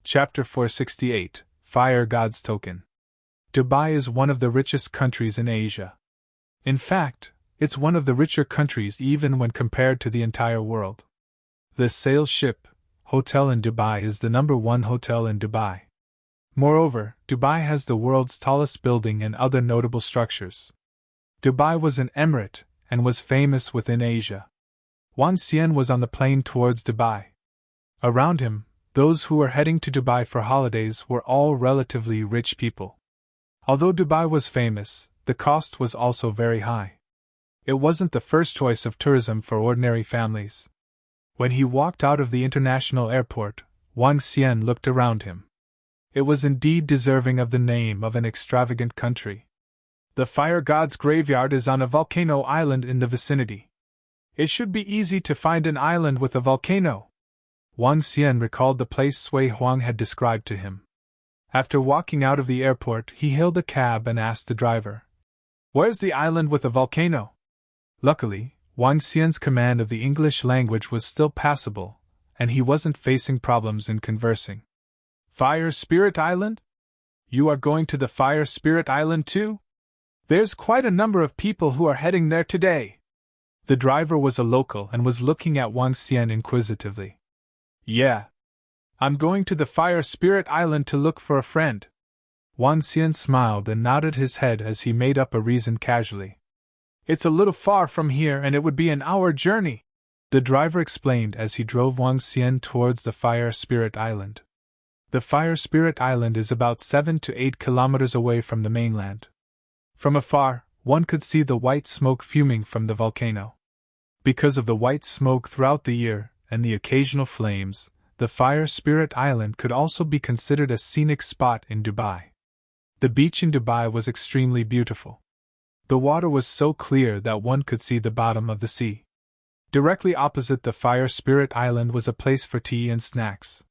Chapter 468, Fire God's Token. Dubai is one of the richest countries in Asia. In fact, it's one of the richer countries even when compared to the entire world. The Sail Ship Hotel in Dubai is the #1 hotel in Dubai. Moreover, Dubai has the world's tallest building and other notable structures. Dubai was an emirate and was famous within Asia. Wang Xian was on the plane towards Dubai. Around him, those who were heading to Dubai for holidays were all relatively rich people. Although Dubai was famous, the cost was also very high. It wasn't the first choice of tourism for ordinary families. When he walked out of the international airport, Wang Xian looked around him. It was indeed deserving of the name of an extravagant country. The fire god's graveyard is on a volcano island in the vicinity. It should be easy to find an island with a volcano. Wang Xian recalled the place Sui Huang had described to him. After walking out of the airport, he hailed a cab and asked the driver, "Where's the island with a volcano?" Luckily, Wang Xian's command of the English language was still passable, and he wasn't facing problems in conversing. "Fire Spirit Island? You are going to the Fire Spirit Island too? There's quite a number of people who are heading there today." The driver was a local and was looking at Wang Xian inquisitively. "Yeah. I'm going to the Fire Spirit Island to look for a friend." Wang Xian smiled and nodded his head as he made up a reason casually. "It's a little far from here and it would be an hour journey," the driver explained as he drove Wang Xian towards the Fire Spirit Island. The Fire Spirit Island is about 7 to 8 kilometers away from the mainland. From afar, one could see the white smoke fuming from the volcano. Because of the white smoke throughout the year, and the occasional flames, the Fire Spirit Island could also be considered a scenic spot in Dubai. The beach in Dubai was extremely beautiful. The water was so clear that one could see the bottom of the sea. Directly opposite the Fire Spirit Island was a place for tea and snacks.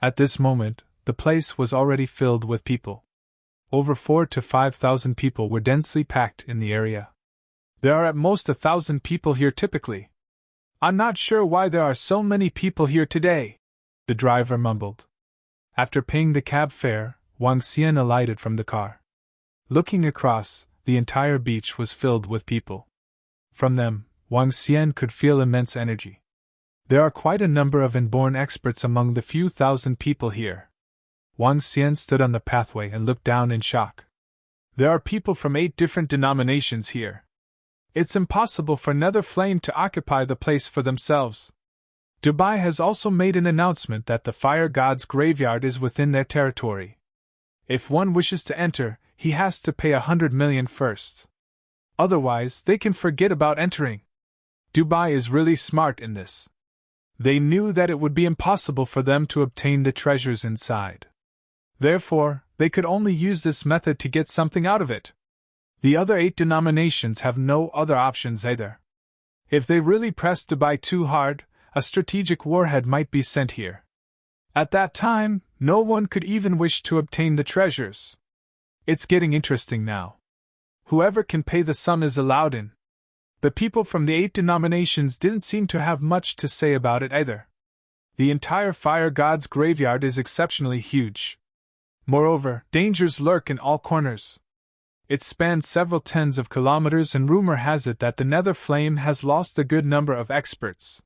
At this moment, the place was already filled with people. Over 4,000 to 5,000 people were densely packed in the area. "There are at most 1,000 people here typically. I'm not sure why there are so many people here today," the driver mumbled. After paying the cab fare, Wang Xian alighted from the car. Looking across, the entire beach was filled with people. From them, Wang Xian could feel immense energy. There are quite a number of inborn experts among the few thousand people here. Wang Xian stood on the pathway and looked down in shock. There are people from 8 different denominations here. It's impossible for Nether Flame to occupy the place for themselves. Dubai has also made an announcement that the fire god's graveyard is within their territory. If one wishes to enter, he has to pay 100 million first. Otherwise, they can forget about entering. Dubai is really smart in this. They knew that it would be impossible for them to obtain the treasures inside. Therefore, they could only use this method to get something out of it. The other 8 denominations have no other options either. If they really press Dubai too hard, a strategic warhead might be sent here. At that time, no one could even wish to obtain the treasures. It's getting interesting now. Whoever can pay the sum is allowed in. The people from the 8 denominations didn't seem to have much to say about it either. The entire fire god's graveyard is exceptionally huge. Moreover, dangers lurk in all corners. It spans several tens of kilometers and rumor has it that the Nether Flame has lost a good number of experts.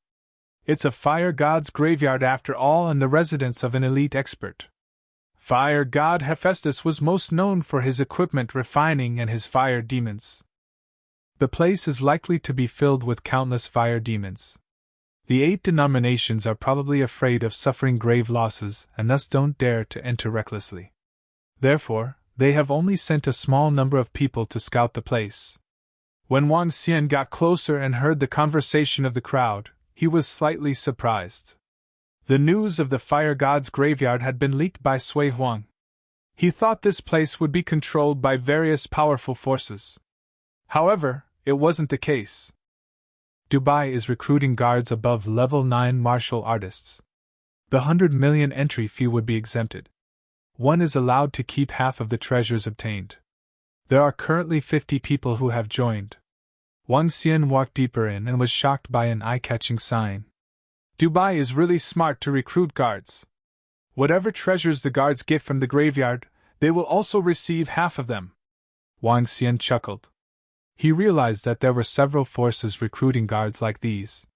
It's a fire god's graveyard after all and the residence of an elite expert. Fire god Hephaestus was most known for his equipment refining and his fire demons. The place is likely to be filled with countless fire demons. The 8 denominations are probably afraid of suffering grave losses and thus don't dare to enter recklessly. Therefore, they have only sent a small number of people to scout the place. When Wang Xian got closer and heard the conversation of the crowd, he was slightly surprised. The news of the fire god's graveyard had been leaked by Sui Huang. He thought this place would be controlled by various powerful forces. However, it wasn't the case. Dubai is recruiting guards above level 9 martial artists. The 100 million entry fee would be exempted. One is allowed to keep half of the treasures obtained. There are currently 50 people who have joined. Wang Xian walked deeper in and was shocked by an eye-catching sign. Dubai is really smart to recruit guards. Whatever treasures the guards get from the graveyard, they will also receive half of them. Wang Xian chuckled. He realized that there were several forces recruiting guards like these.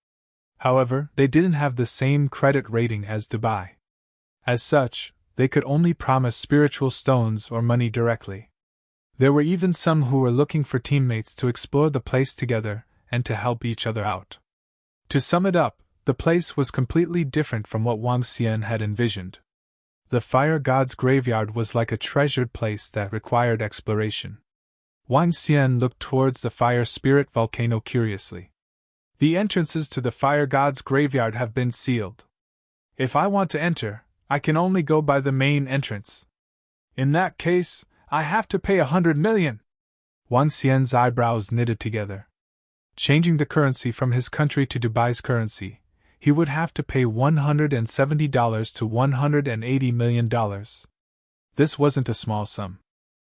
However, they didn't have the same credit rating as Dubai. As such, they could only promise spiritual stones or money directly. There were even some who were looking for teammates to explore the place together and to help each other out. To sum it up, the place was completely different from what Wang Xian had envisioned. The fire god's graveyard was like a treasured place that required exploration. Wang Xian looked towards the fire spirit volcano curiously. The entrances to the fire god's graveyard have been sealed. If I want to enter, I can only go by the main entrance. In that case, I have to pay 100 million. Wang Xian's eyebrows knitted together. Changing the currency from his country to Dubai's currency, he would have to pay $170 to $180 million. This wasn't a small sum.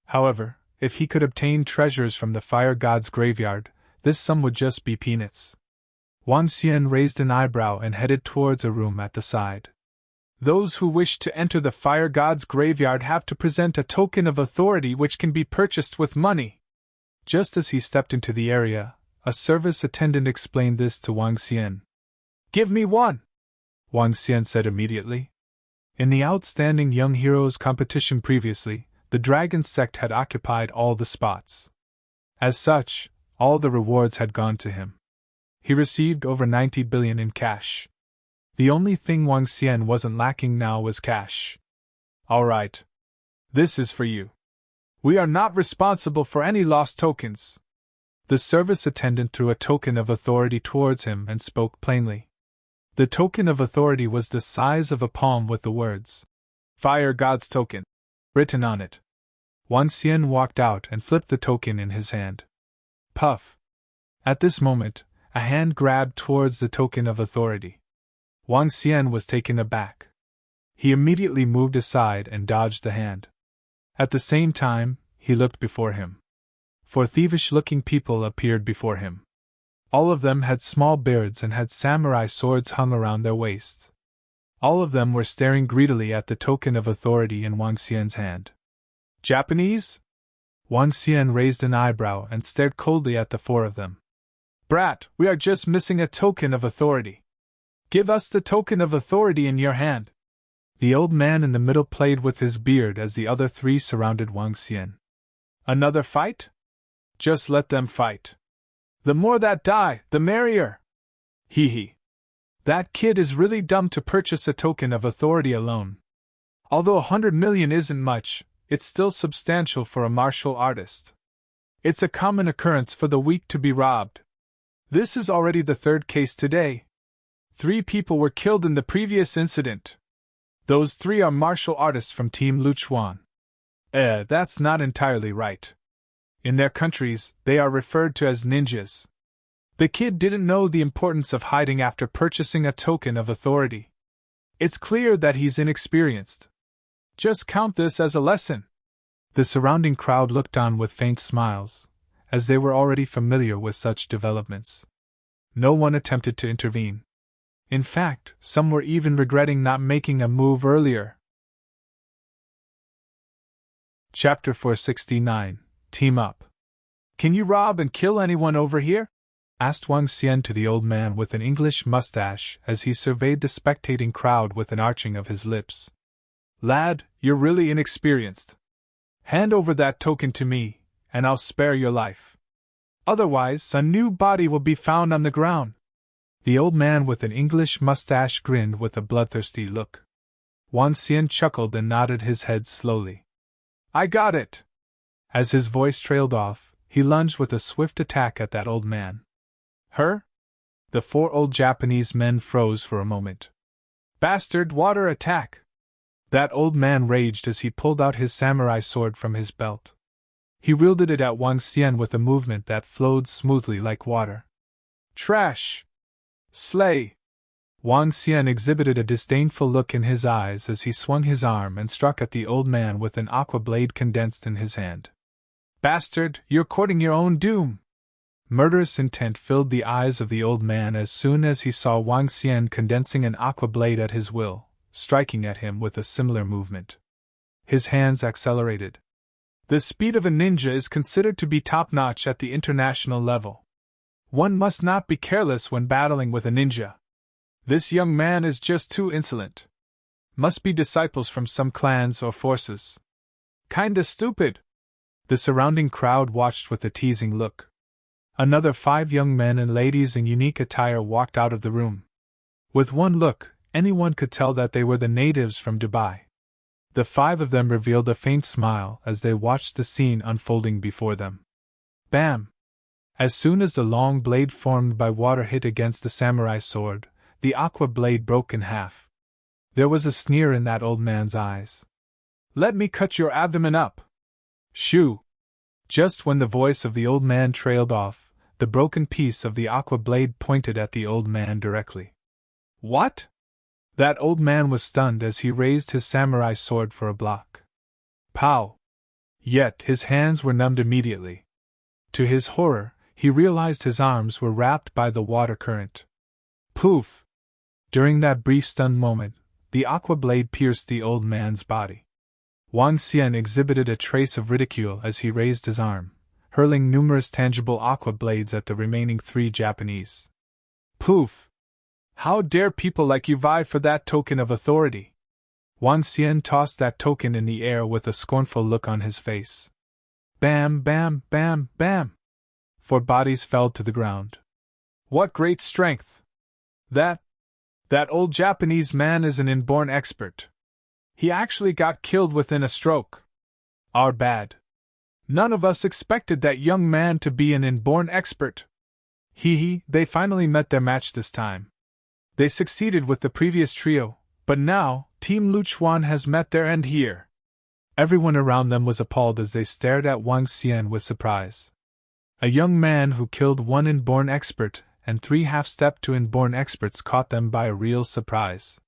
However, if he could obtain treasures from the fire god's graveyard, this sum would just be peanuts. Wang Xian raised an eyebrow and headed towards a room at the side. Those who wish to enter the fire god's graveyard have to present a token of authority which can be purchased with money. Just as he stepped into the area, a service attendant explained this to Wang Xian. Give me one, Wang Xian said immediately. In the Outstanding Young Heroes competition previously, the Dragon sect had occupied all the spots. As such, all the rewards had gone to him. He received over 90 billion in cash. The only thing Wang Xian wasn't lacking now was cash. All right. This is for you. We are not responsible for any lost tokens. The service attendant threw a token of authority towards him and spoke plainly. The token of authority was the size of a palm with the words, Fire God's Token, written on it. Wang Xian walked out and flipped the token in his hand. Puff! At this moment, a hand grabbed towards the token of authority. Wang Xian was taken aback. He immediately moved aside and dodged the hand. At the same time, he looked before him. Four thievish-looking people appeared before him. All of them had small beards and had samurai swords hung around their waists. All of them were staring greedily at the token of authority in Wang Xian's hand. Japanese? Wang Xian raised an eyebrow and stared coldly at the four of them. Brat, we are just missing a token of authority. Give us the token of authority in your hand. The old man in the middle played with his beard as the other three surrounded Wang Xian. Another fight? Just let them fight. The more that die, the merrier. Hee hee. That kid is really dumb to purchase a token of authority alone. Although 100 million isn't much, it's still substantial for a martial artist. It's a common occurrence for the weak to be robbed. This is already the third case today. 3 people were killed in the previous incident. Those 3 are martial artists from Team Luchuan. That's not entirely right. In their countries, they are referred to as ninjas. The kid didn't know the importance of hiding after purchasing a token of authority. It's clear that he's inexperienced. Just count this as a lesson. The surrounding crowd looked on with faint smiles, as they were already familiar with such developments. No one attempted to intervene. In fact, some were even regretting not making a move earlier. Chapter 469. Team up. Can you rob and kill anyone over here? Asked Wang Xian to the old man with an English mustache as he surveyed the spectating crowd with an arching of his lips. Lad, you're really inexperienced. Hand over that token to me, and I'll spare your life. Otherwise, a new body will be found on the ground. The old man with an English mustache grinned with a bloodthirsty look. Wang Xian chuckled and nodded his head slowly. I got it! As his voice trailed off, he lunged with a swift attack at that old man. Her? The 4 old Japanese men froze for a moment. Bastard, water attack! That old man raged as he pulled out his samurai sword from his belt. He wielded it at Wang Xian with a movement that flowed smoothly like water. Trash! Slay! Wang Xian exhibited a disdainful look in his eyes as he swung his arm and struck at the old man with an aqua blade condensed in his hand. Bastard, you're courting your own doom! Murderous intent filled the eyes of the old man as soon as he saw Wang Xian condensing an aqua blade at his will, striking at him with a similar movement. His hands accelerated. The speed of a ninja is considered to be top-notch at the international level. One must not be careless when battling with a ninja. This young man is just too insolent. Must be disciples from some clans or forces. Kinda stupid. The surrounding crowd watched with a teasing look. Another 5 young men and ladies in unique attire walked out of the room. With one look, anyone could tell that they were the natives from Dubai. The 5 of them revealed a faint smile as they watched the scene unfolding before them. Bam! As soon as the long blade formed by water hit against the samurai sword, the aqua blade broke in half. There was a sneer in that old man's eyes. "Let me cut your abdomen up!" Shoo! Just when the voice of the old man trailed off, the broken piece of the aqua blade pointed at the old man directly. What? That old man was stunned as he raised his samurai sword for a block. Pow! Yet his hands were numbed immediately. To his horror, he realized his arms were wrapped by the water current. Poof! During that brief stunned moment, the aqua blade pierced the old man's body. Wang Xian exhibited a trace of ridicule as he raised his arm, hurling numerous tangible aqua blades at the remaining 3 Japanese. Poof! How dare people like you vie for that token of authority? Wang Xian tossed that token in the air with a scornful look on his face. Bam, bam, bam, bam! 4 bodies fell to the ground. What great strength! That old Japanese man is an inborn expert. He actually got killed within a stroke. Our bad. None of us expected that young man to be an inborn expert. They finally met their match this time. They succeeded with the previous trio, but now, Team Luchuan has met their end here. Everyone around them was appalled as they stared at Wang Xian with surprise. A young man who killed 1 inborn expert and 3 half-step to inborn experts caught them by a real surprise.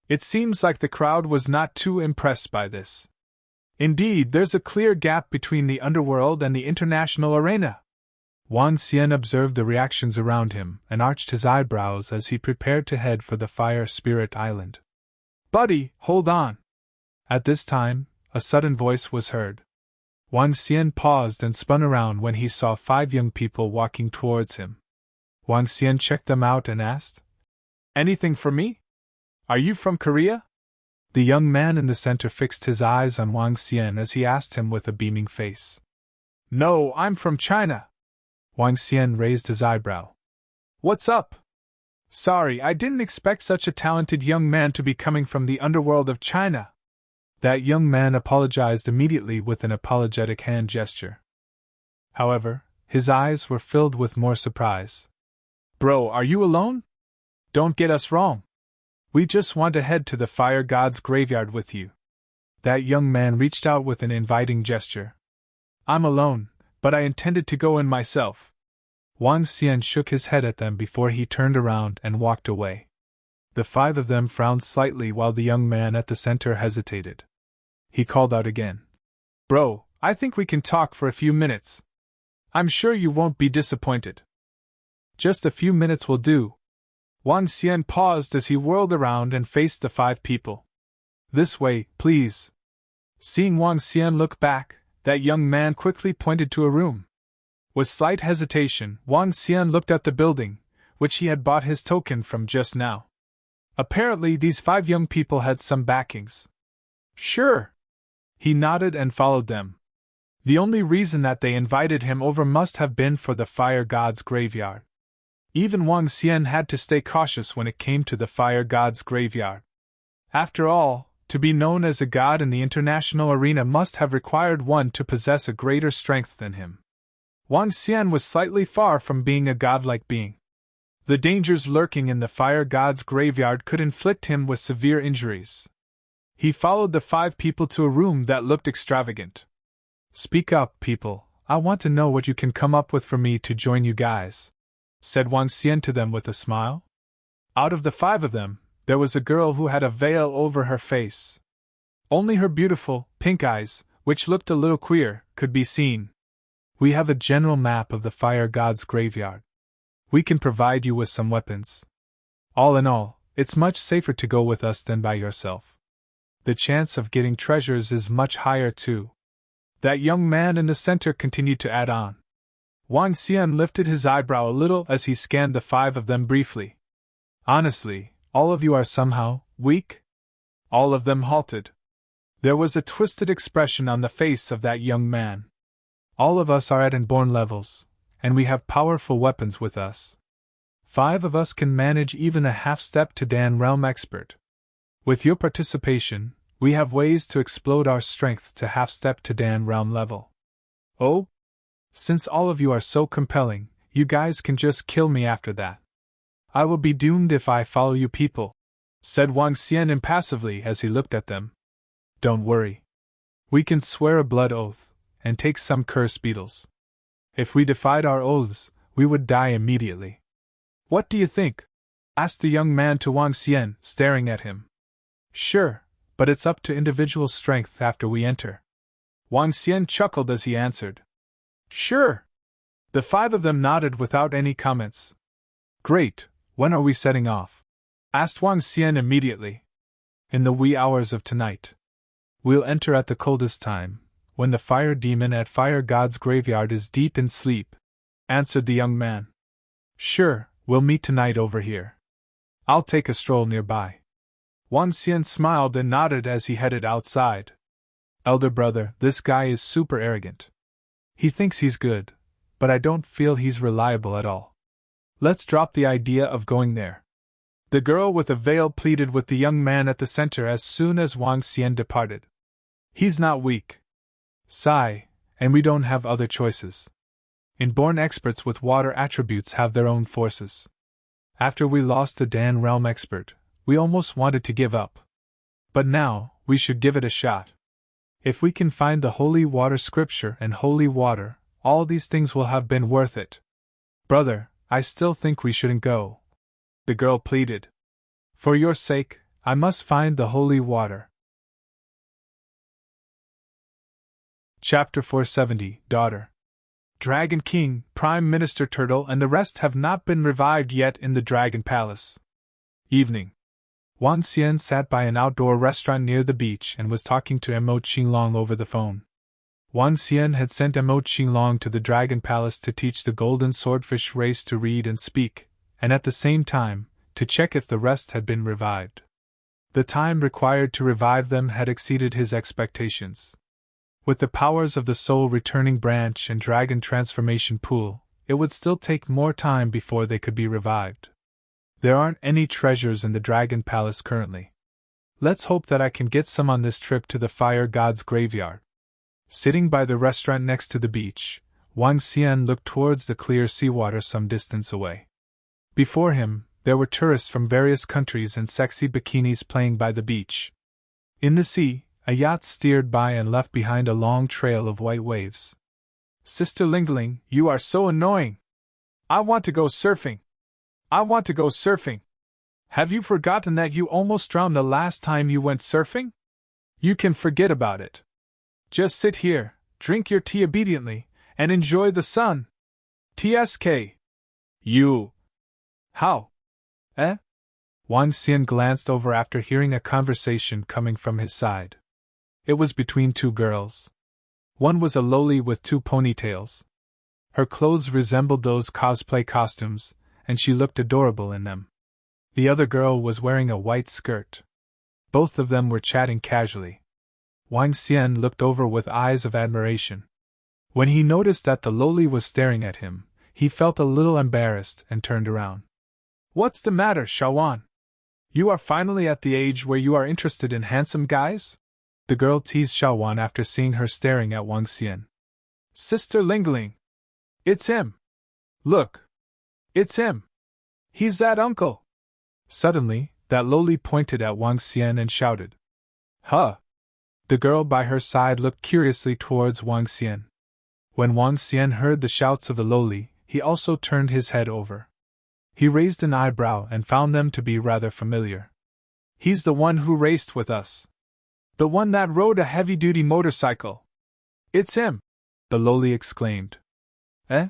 It seems like the crowd was not too impressed by this. Indeed, there's a clear gap between the underworld and the international arena. Wang Xian observed the reactions around him and arched his eyebrows as he prepared to head for the Fire Spirit Island. Buddy, hold on! At this time, a sudden voice was heard. Wang Xian paused and spun around when he saw 5 young people walking towards him. Wang Xian checked them out and asked, "Anything for me? Are you from Korea?" The young man in the center fixed his eyes on Wang Xian as he asked him with a beaming face. "No, I'm from China." Wang Xian raised his eyebrow. "What's up?" "Sorry, I didn't expect such a talented young man to be coming from the underworld of China." That young man apologized immediately with an apologetic hand gesture. However, his eyes were filled with more surprise. "Bro, are you alone? Don't get us wrong. We just want to head to the Fire God's graveyard with you." That young man reached out with an inviting gesture. "I'm alone, but I intended to go in myself." Wang Xian shook his head at them before he turned around and walked away. The 5 of them frowned slightly while the young man at the center hesitated. He called out again. "Bro, I think we can talk for a few minutes. I'm sure you won't be disappointed." "Just a few minutes will do." Wang Xian paused as he whirled around and faced the 5 people. "This way, please." Seeing Wang Xian look back, that young man quickly pointed to a room. With slight hesitation, Wang Xian looked at the building, which he had bought his token from just now. Apparently, these 5 young people had some backings. "Sure." He nodded and followed them. The only reason that they invited him over must have been for the Fire God's graveyard. Even Wang Xian had to stay cautious when it came to the Fire God's graveyard. After all, to be known as a god in the international arena must have required one to possess a greater strength than him. Wang Xian was slightly far from being a godlike being. The dangers lurking in the Fire God's graveyard could inflict him with severe injuries. He followed the 5 people to a room that looked extravagant. "Speak up, people. I want to know what you can come up with for me to join you guys," said Wang Xian to them with a smile. Out of the 5 of them, there was a girl who had a veil over her face. Only her beautiful, pink eyes, which looked a little queer, could be seen. "We have a general map of the Fire God's graveyard. We can provide you with some weapons. All in all, It's much safer to go with us than by yourself. The chance of getting treasures is much higher too. That young man in the center continued to add on. Wang Xian lifted his eyebrow a little as he scanned the 5 of them briefly. Honestly, all of you are somehow weak? All of them halted. There was a twisted expression on the face of that young man. All of us are at inborn levels, and we have powerful weapons with us. 5 of us can manage even a half-step to Dan Realm Expert. With your participation, we have ways to explode our strength to half-step to Dan Realm level. Oh? Since all of you are so compelling, you guys can just kill me after that. I will be doomed if I follow you people, said Wang Xian impassively as he looked at them. Don't worry. We can swear a blood oath, and take some curse beetles. If we defied our oaths, we would die immediately. What do you think? Asked the young man to Wang Xian, staring at him. Sure, but it's up to individual strength after we enter. Wang Xian chuckled as he answered. Sure. The 5 of them nodded without any comments. Great, when are we setting off? Asked Wang Xian immediately. In the wee hours of tonight. We'll enter at the coldest time, when the fire demon at Fire God's graveyard is deep in sleep, answered the young man. Sure, we'll meet tonight over here. I'll take a stroll nearby. Wang Xian smiled and nodded as he headed outside. Elder brother, this guy is super arrogant. He thinks he's good, but I don't feel he's reliable at all. Let's drop the idea of going there. The girl with the veil pleaded with the young man at the center as soon as Wang Xian departed. He's not weak. Sigh, and we don't have other choices. Inborn experts with water attributes have their own forces. After we lost the Dan Realm Expert, we almost wanted to give up. But now, we should give it a shot. If we can find the holy water scripture and holy water, all these things will have been worth it. Brother, I still think we shouldn't go. The girl pleaded. For your sake, I must find the holy water. Chapter 470, Daughter. Dragon King, Prime Minister Turtle and the rest have not been revived yet in the Dragon Palace. Evening. Wang Xian sat by an outdoor restaurant near the beach and was talking to Mo Qinglong over the phone. Wang Xian had sent Mo Qinglong to the Dragon Palace to teach the Golden Swordfish race to read and speak, and at the same time, to check if the rest had been revived. The time required to revive them had exceeded his expectations. With the powers of the Soul Returning Branch and Dragon Transformation Pool, it would still take more time before they could be revived. There aren't any treasures in the Dragon Palace currently. Let's hope that I can get some on this trip to the Fire God's graveyard. Sitting by the restaurant next to the beach, Wang Xian looked towards the clear seawater some distance away. Before him, there were tourists from various countries in sexy bikinis playing by the beach. In the sea, a yacht steered by and left behind a long trail of white waves. Sister Lingling, you are so annoying. I want to go surfing. I want to go surfing. Have you forgotten that you almost drowned the last time you went surfing? You can forget about it. Just sit here, drink your tea obediently, and enjoy the sun. TSK. You. How? Eh? Wang Xian glanced over after hearing a conversation coming from his side. It was between 2 girls. One was a loli with 2 ponytails. Her clothes resembled those cosplay costumes, and she looked adorable in them. The other girl was wearing a white skirt. Both of them were chatting casually. Wang Xian looked over with eyes of admiration. When he noticed that the loli was staring at him, he felt a little embarrassed and turned around. What's the matter, Shawan? You are finally at the age where you are interested in handsome guys? The girl teased Shawan after seeing her staring at Wang Xian. Sister Lingling. It's him. Look. It's him. He's that uncle. Suddenly, that loli pointed at Wang Xian and shouted. Huh. The girl by her side looked curiously towards Wang Xian. When Wang Xian heard the shouts of the loli, he also turned his head over. He raised an eyebrow and found them to be rather familiar. He's the one who raced with us. The one that rode a heavy-duty motorcycle. It's him, the loli exclaimed. Eh?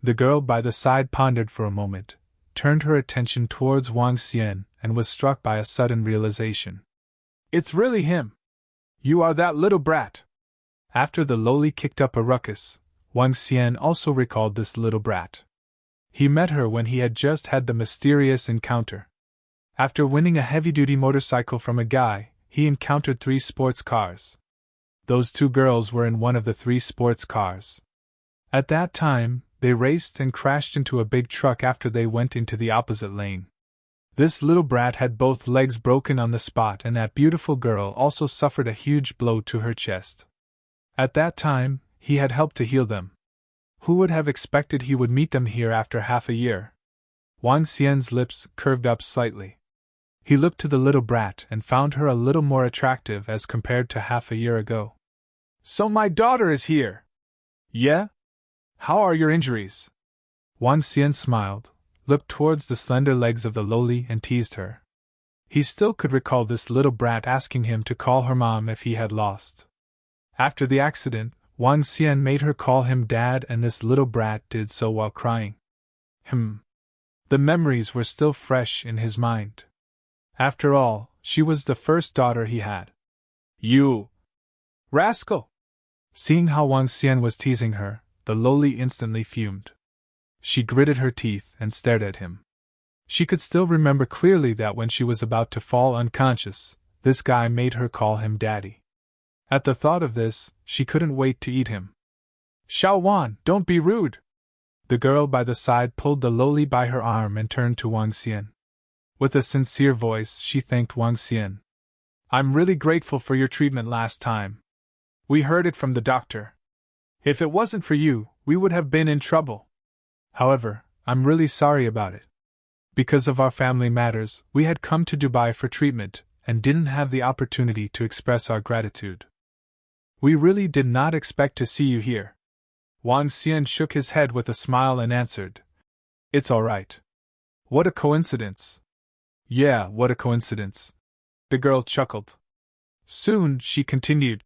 The girl by the side pondered for a moment, turned her attention towards Wang Xian, and was struck by a sudden realization. It's really him! You are that little brat! After the loli kicked up a ruckus, Wang Xian also recalled this little brat. He met her when he had just had the mysterious encounter. After winning a heavy-duty motorcycle from a guy, he encountered 3 sports cars. Those 2 girls were in one of the 3 sports cars. At that time, they raced and crashed into a big truck after they went into the opposite lane. This little brat had both legs broken on the spot, and that beautiful girl also suffered a huge blow to her chest. At that time, he had helped to heal them. Who would have expected he would meet them here after half a year? Wang Xian's lips curved up slightly. He looked to the little brat and found her a little more attractive as compared to half a year ago. So my daughter is here! Yeah? How are your injuries? Wang Xian smiled, looked towards the slender legs of the loli and teased her. He still could recall this little brat asking him to call her mom if he had lost. After the accident, Wang Xian made her call him dad, and this little brat did so while crying. The memories were still fresh in his mind. After all, she was the first daughter he had. You rascal! Seeing how Wang Xian was teasing her, the loli instantly fumed. She gritted her teeth and stared at him. She could still remember clearly that when she was about to fall unconscious, this guy made her call him daddy. At the thought of this, she couldn't wait to eat him. Xiao Wan, don't be rude! The girl by the side pulled the loli by her arm and turned to Wang Xian. With a sincere voice, she thanked Wang Xian. I'm really grateful for your treatment last time. We heard it from the doctor. If it wasn't for you, we would have been in trouble. However, I'm really sorry about it. Because of our family matters, we had come to Dubai for treatment and didn't have the opportunity to express our gratitude. We really did not expect to see you here. Wang Xian shook his head with a smile and answered. It's all right. What a coincidence. Yeah, what a coincidence. The girl chuckled. Soon, she continued.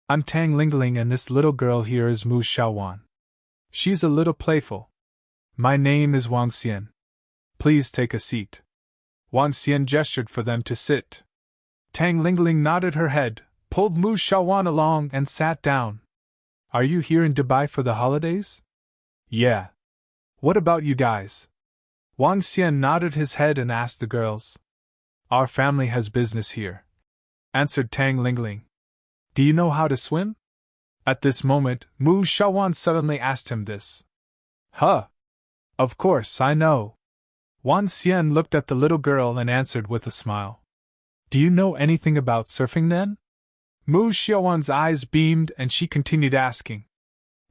I'm Tang Lingling, and this little girl here is Mu Xiaowan. She's a little playful. My name is Wang Xian. Please take a seat. Wang Xian gestured for them to sit. Tang Lingling nodded her head, pulled Mu Xiaowan along, and sat down. Are you here in Dubai for the holidays? Yeah. What about you guys? Wang Xian nodded his head and asked the girls. Our family has business here, answered Tang Lingling. Do you know how to swim? At this moment, Mu Xiaowan suddenly asked him this. Huh! Of course, I know. Wang Xian looked at the little girl and answered with a smile. Do you know anything about surfing then? Mu Xiaowan's eyes beamed and she continued asking.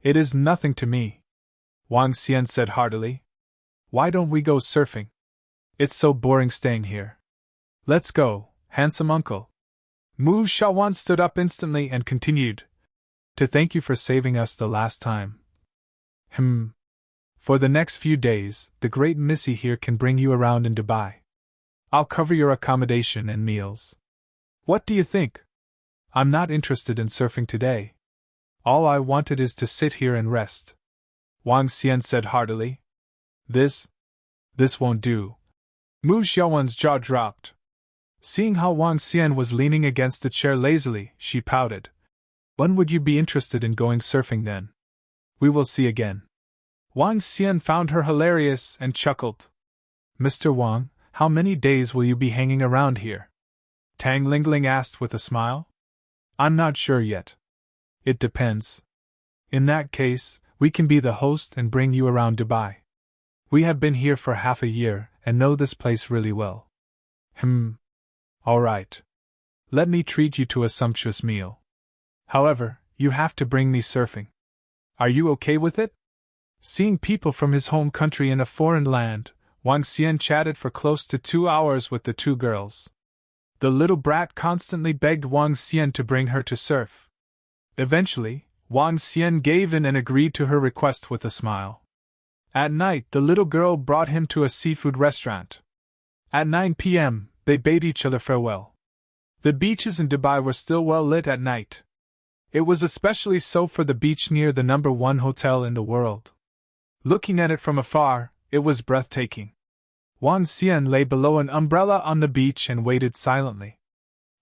It is nothing to me. Wang Xian said heartily. Why don't we go surfing? It's so boring staying here. Let's go, handsome uncle. Mu Xiaowan stood up instantly and continued. To thank you for saving us the last time. For the next few days, the great Missy here can bring you around in Dubai. I'll cover your accommodation and meals. What do you think? I'm not interested in surfing today. All I wanted is to sit here and rest. Wang Xian said heartily. This won't do. Mu Xiaowan's jaw dropped. Seeing how Wang Xian was leaning against the chair lazily, she pouted. When would you be interested in going surfing then? We will see again. Wang Xian found her hilarious and chuckled. Mr. Wang, how many days will you be hanging around here? Tang Lingling asked with a smile. I'm not sure yet. It depends. In that case, we can be the host and bring you around Dubai. We have been here for half a year and know this place really well. All right. Let me treat you to a sumptuous meal. However, you have to bring me surfing. Are you okay with it? Seeing people from his home country in a foreign land, Wang Xian chatted for close to 2 hours with the 2 girls. The little brat constantly begged Wang Xian to bring her to surf. Eventually, Wang Xian gave in and agreed to her request with a smile. At night, the little girl brought him to a seafood restaurant. At 9 p.m., they bade each other farewell. The beaches in Dubai were still well lit at night. It was especially so for the beach near the #1 hotel in the world. Looking at it from afar, it was breathtaking. Wang Xian lay below an umbrella on the beach and waited silently.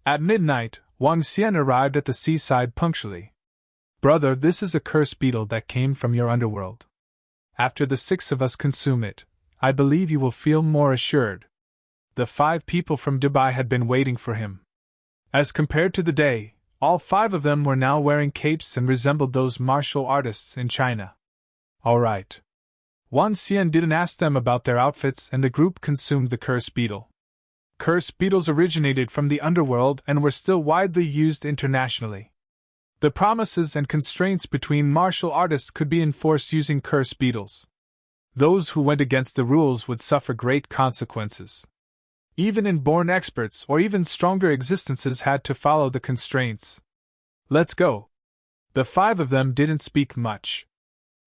At midnight, Wang Xian arrived at the seaside punctually. Brother, this is a cursed beetle that came from your underworld. After the 6 of us consume it, I believe you will feel more assured. The 5 people from Dubai had been waiting for him. As compared to the day, all 5 of them were now wearing capes and resembled those martial artists in China. All right. Wang Xian didn't ask them about their outfits, and the group consumed the cursed beetle. Cursed beetles originated from the underworld and were still widely used internationally. The promises and constraints between martial artists could be enforced using cursed beetles. Those who went against the rules would suffer great consequences. Even inborn experts or even stronger existences had to follow the constraints. Let's go. The 5 of them didn't speak much.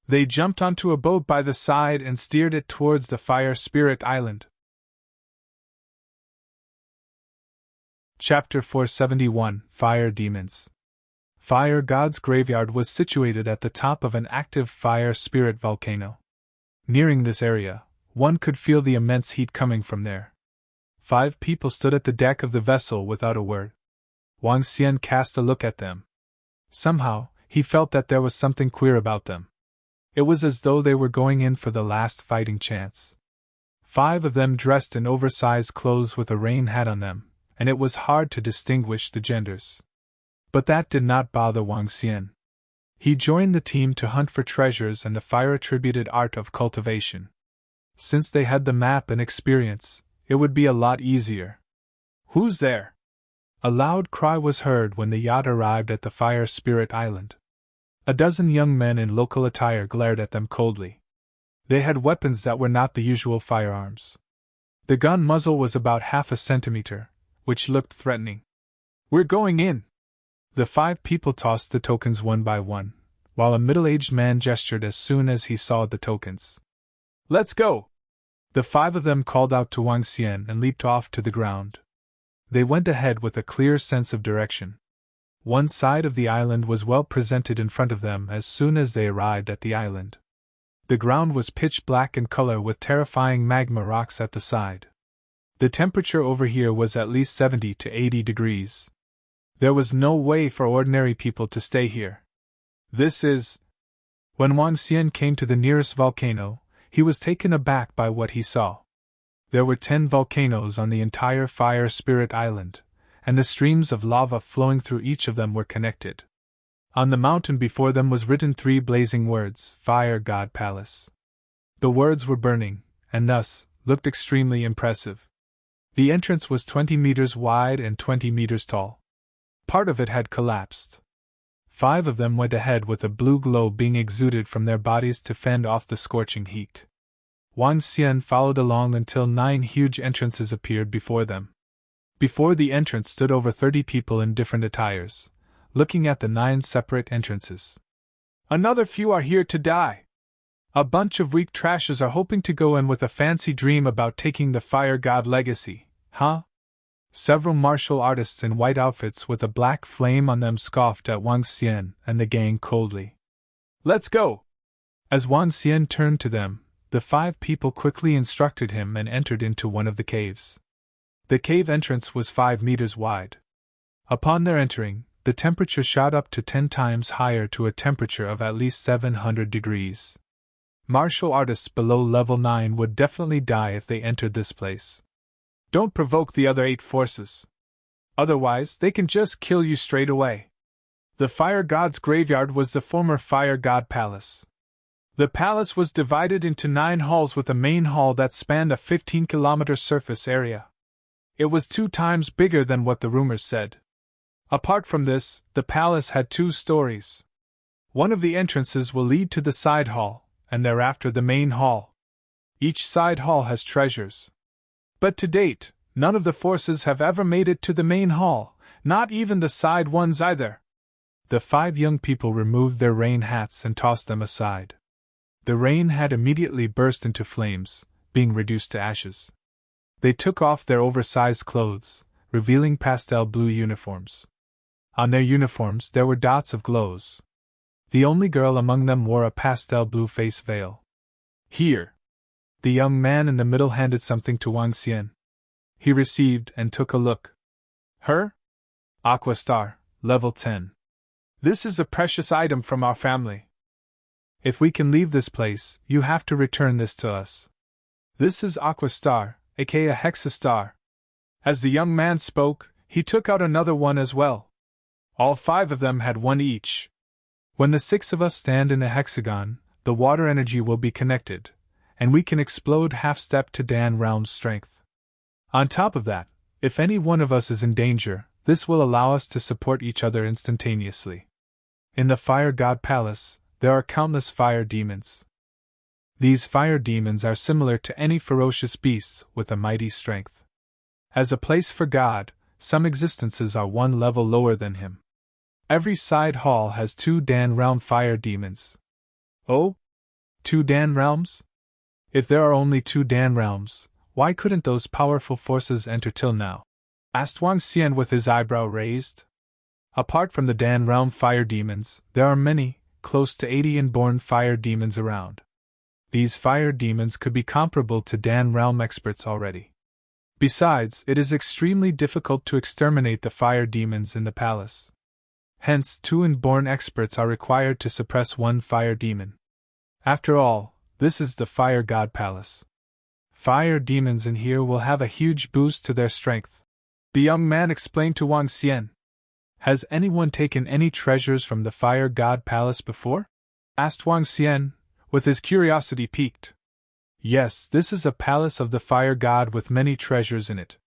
They jumped onto a boat by the side and steered it towards the Fire Spirit Island. Chapter 471 Fire Demons. Fire God's graveyard was situated at the top of an active fire spirit volcano. Nearing this area, one could feel the immense heat coming from there. 5 people stood at the deck of the vessel without a word. Wang Xian cast a look at them. Somehow, he felt that there was something queer about them. It was as though they were going in for the last fighting chance. 5 of them dressed in oversized clothes with a rain hat on them, and it was hard to distinguish the genders. But that did not bother Wang Xian. He joined the team to hunt for treasures and the fire-attributed art of cultivation. Since they had the map and experience, it would be a lot easier. Who's there? A loud cry was heard when the yacht arrived at the Fire Spirit Island. A dozen young men in local attire glared at them coldly. They had weapons that were not the usual firearms. The gun muzzle was about half a centimeter, which looked threatening. We're going in! The 5 people tossed the tokens one by one, while a middle-aged man gestured as soon as he saw the tokens. Let's go! The 5 of them called out to Wang Xian and leaped off to the ground. They went ahead with a clear sense of direction. One side of the island was well presented in front of them as soon as they arrived at the island. The ground was pitch black in color with terrifying magma rocks at the side. The temperature over here was at least 70 to 80 degrees. There was no way for ordinary people to stay here. This is... When Wang Xian came to the nearest volcano, he was taken aback by what he saw. There were 10 volcanoes on the entire Fire Spirit Island, and the streams of lava flowing through each of them were connected. On the mountain before them was written 3 blazing words, Fire God Palace. The words were burning, and thus, looked extremely impressive. The entrance was 20 meters wide and 20 meters tall. Part of it had collapsed. 5 of them went ahead with a blue glow being exuded from their bodies to fend off the scorching heat. Wang Xian followed along until 9 huge entrances appeared before them. Before the entrance stood over 30 people in different attires, looking at the 9 separate entrances. Another few are here to die. A bunch of weak trashes are hoping to go in with a fancy dream about taking the Fire God legacy, huh? Several martial artists in white outfits with a black flame on them scoffed at Wang Xian and the gang coldly. Let's go! As Wang Xian turned to them, the 5 people quickly instructed him and entered into one of the caves. The cave entrance was 5 meters wide. Upon their entering, the temperature shot up to 10 times higher to a temperature of at least 700 degrees. Martial artists below level 9 would definitely die if they entered this place. Don't provoke the other 8 forces. Otherwise, they can just kill you straight away. The Fire God's graveyard was the former Fire God Palace. The palace was divided into 9 halls with a main hall that spanned a 15-kilometer surface area. It was 2 times bigger than what the rumors said. Apart from this, the palace had 2 stories. One of the entrances will lead to the side hall, and thereafter the main hall. Each side hall has treasures. But to date, none of the forces have ever made it to the main hall, not even the side ones either. The 5 young people removed their rain hats and tossed them aside. The rain hat immediately burst into flames, being reduced to ashes. They took off their oversized clothes, revealing pastel blue uniforms. On their uniforms there were dots of glows. The only girl among them wore a pastel blue face veil. Here! The young man in the middle handed something to Wang Xian. He received and took a look. Her? Aqua Star, level 10. This is a precious item from our family. If we can leave this place, you have to return this to us. This is Aqua Star, aka a Hexa Star. As the young man spoke, he took out another one as well. All 5 of them had one each. When the 6 of us stand in a hexagon, the water energy will be connected, and we can explode half-step to Dan Realm's strength. On top of that, if any one of us is in danger, this will allow us to support each other instantaneously. In the Fire God Palace, there are countless fire demons. These fire demons are similar to any ferocious beasts with a mighty strength. As a place for God, some existences are one level lower than him. Every side hall has 2 Dan Realm fire demons. Oh? 2 Dan Realms? If there are only 2 Dan Realms, why couldn't those powerful forces enter till now? Asked Wang Xian with his eyebrow raised. Apart from the Dan Realm fire demons, there are many, close to 80 inborn fire demons around. These fire demons could be comparable to Dan Realm experts already. Besides, it is extremely difficult to exterminate the fire demons in the palace. Hence, 2 inborn experts are required to suppress 1 fire demon. After all, this is the Fire God Palace. Fire demons in here will have a huge boost to their strength. The young man explained to Wang Xian. Has anyone taken any treasures from the Fire God Palace before? Asked Wang Xian, with his curiosity piqued. Yes, this is a palace of the Fire God with many treasures in it.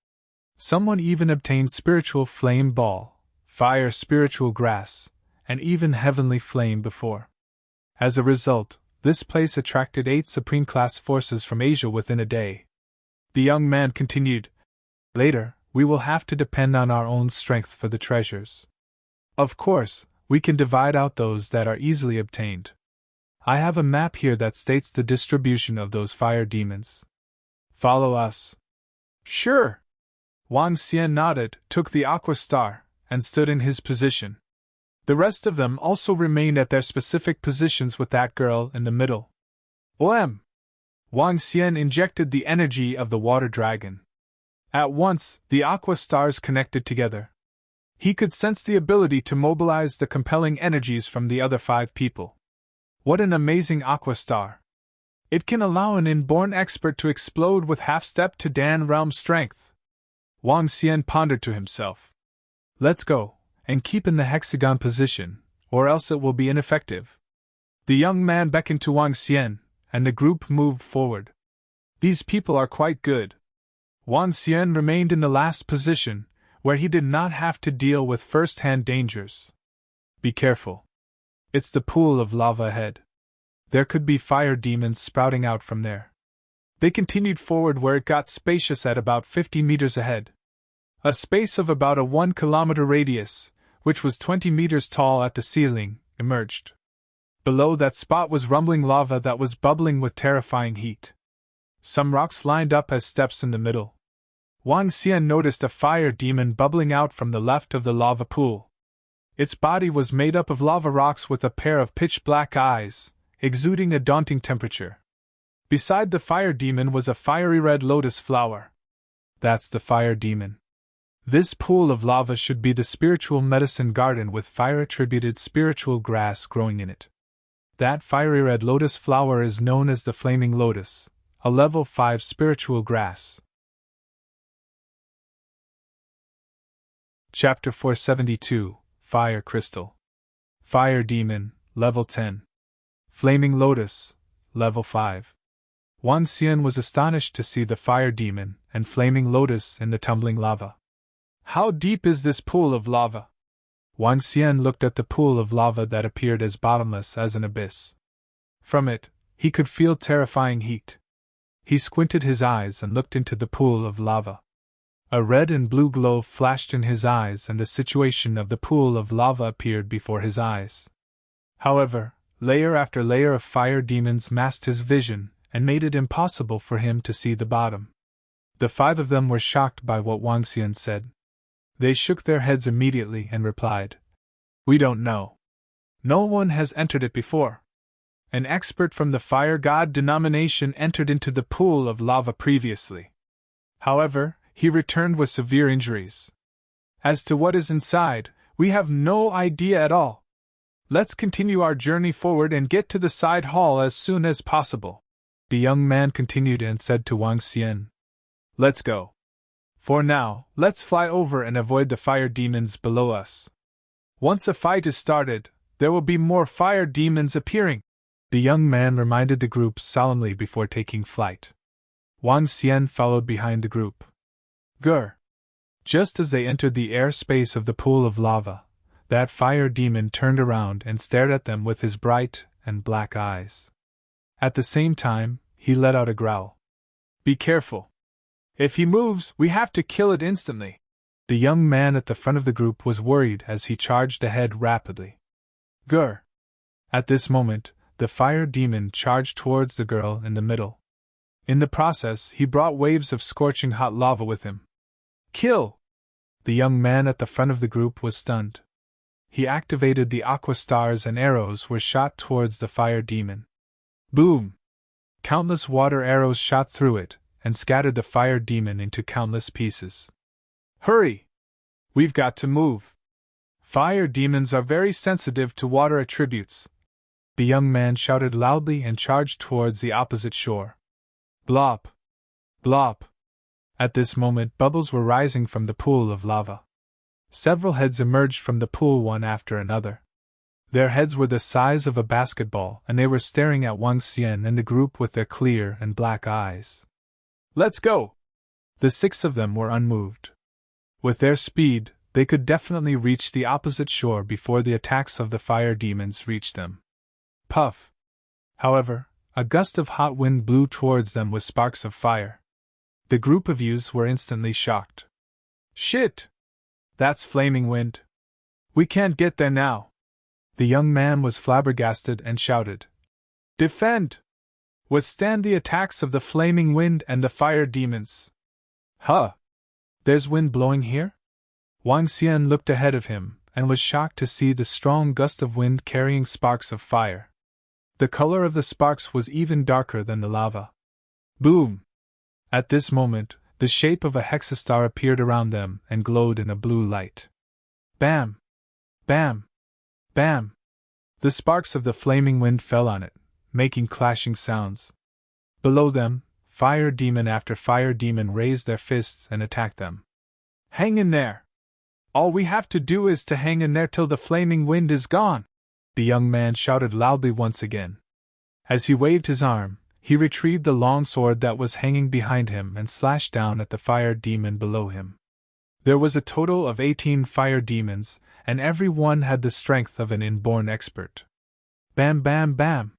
Someone even obtained spiritual flame ball, fire spiritual grass, and even heavenly flame before. As a result, this place attracted 8 supreme class forces from Asia within a day. The young man continued. Later, we will have to depend on our own strength for the treasures. Of course, we can divide out those that are easily obtained. I have a map here that states the distribution of those fire demons. Follow us. Sure. Wang Xian nodded, took the Aqua Star, and stood in his position. The rest of them also remained at their specific positions with that girl in the middle. OM! Wang Xian injected the energy of the water dragon. At once, the Aqua Stars connected together. He could sense the ability to mobilize the compelling energies from the other 5 people. What an amazing Aqua Star! It can allow an inborn expert to explode with half-step to Dan Realm strength. Wang Xian pondered to himself. Let's go, and keep in the hexagon position, or else it will be ineffective. The young man beckoned to Wang Xian, and the group moved forward. These people are quite good. Wang Xian remained in the last position, where he did not have to deal with first-hand dangers. Be careful. It's the pool of lava ahead. There could be fire demons sprouting out from there. They continued forward where it got spacious at about 50 meters ahead. A space of about a 1 kilometer radius, which was 20 meters tall at the ceiling, emerged. Below that spot was rumbling lava that was bubbling with terrifying heat. Some rocks lined up as steps in the middle. Wang Xian noticed a fire demon bubbling out from the left of the lava pool. Its body was made up of lava rocks with a pair of pitch-black eyes, exuding a daunting temperature. Beside the fire demon was a fiery red lotus flower. That's the fire demon. This pool of lava should be the spiritual medicine garden with fire-attributed spiritual grass growing in it. That fiery red lotus flower is known as the flaming lotus, a level 5 spiritual grass. Chapter 472, Fire Crystal. Fire Demon, level 10. Flaming Lotus, level 5. Wang Xian was astonished to see the fire demon and flaming lotus in the tumbling lava. How deep is this pool of lava? Wang Xian looked at the pool of lava that appeared as bottomless as an abyss. From it, he could feel terrifying heat. He squinted his eyes and looked into the pool of lava. A red and blue glow flashed in his eyes and the situation of the pool of lava appeared before his eyes. However, layer after layer of fire demons masked his vision and made it impossible for him to see the bottom. The 5 of them were shocked by what Wang Xian said. They shook their heads immediately and replied, "We don't know. No one has entered it before." An expert from the Fire God denomination entered into the pool of lava previously. However, he returned with severe injuries. As to what is inside, we have no idea at all. Let's continue our journey forward and get to the side hall as soon as possible. The young man continued and said to Wang Xian, "Let's go. For now, let's fly over and avoid the fire demons below us. Once a fight is started, there will be more fire demons appearing." The young man reminded the group solemnly before taking flight. Wang Xian followed behind the group. Grr! Just as they entered the airspace of the pool of lava, that fire demon turned around and stared at them with his bright and black eyes. At the same time, he let out a growl. "Be careful. If he moves, we have to kill it instantly." The young man at the front of the group was worried as he charged ahead rapidly. Grr! At this moment, the fire demon charged towards the girl in the middle. In the process, he brought waves of scorching hot lava with him. Kill! The young man at the front of the group was stunned. He activated the aqua stars and arrows were shot towards the fire demon. Boom! Countless water arrows shot through it and scattered the fire demon into countless pieces. Hurry! We've got to move. Fire demons are very sensitive to water attributes. The young man shouted loudly and charged towards the opposite shore. Blop! Blop! At this moment, bubbles were rising from the pool of lava. Several heads emerged from the pool one after another. Their heads were the size of a basketball, and they were staring at Wang Xian and the group with their clear and black eyes. Let's go! The 6 of them were unmoved. With their speed, they could definitely reach the opposite shore before the attacks of the fire demons reached them. Puff! However, a gust of hot wind blew towards them with sparks of fire. The group of youths were instantly shocked. Shit! That's flaming wind. We can't get there now. The young man was flabbergasted and shouted, "Defend! Withstand the attacks of the flaming wind and the fire demons." Huh! There's wind blowing here? Wang Xian looked ahead of him and was shocked to see the strong gust of wind carrying sparks of fire. The color of the sparks was even darker than the lava. Boom! At this moment, the shape of a hexastar appeared around them and glowed in a blue light. Bam! Bam! Bam! The sparks of the flaming wind fell on it, making clashing sounds. Below them, fire demon after fire demon raised their fists and attacked them. Hang in there! All we have to do is to hang in there till the flaming wind is gone! The young man shouted loudly once again. As he waved his arm, he retrieved the long sword that was hanging behind him and slashed down at the fire demon below him. There was a total of 18 fire demons, and every one had the strength of an inborn expert. Bam bam bam!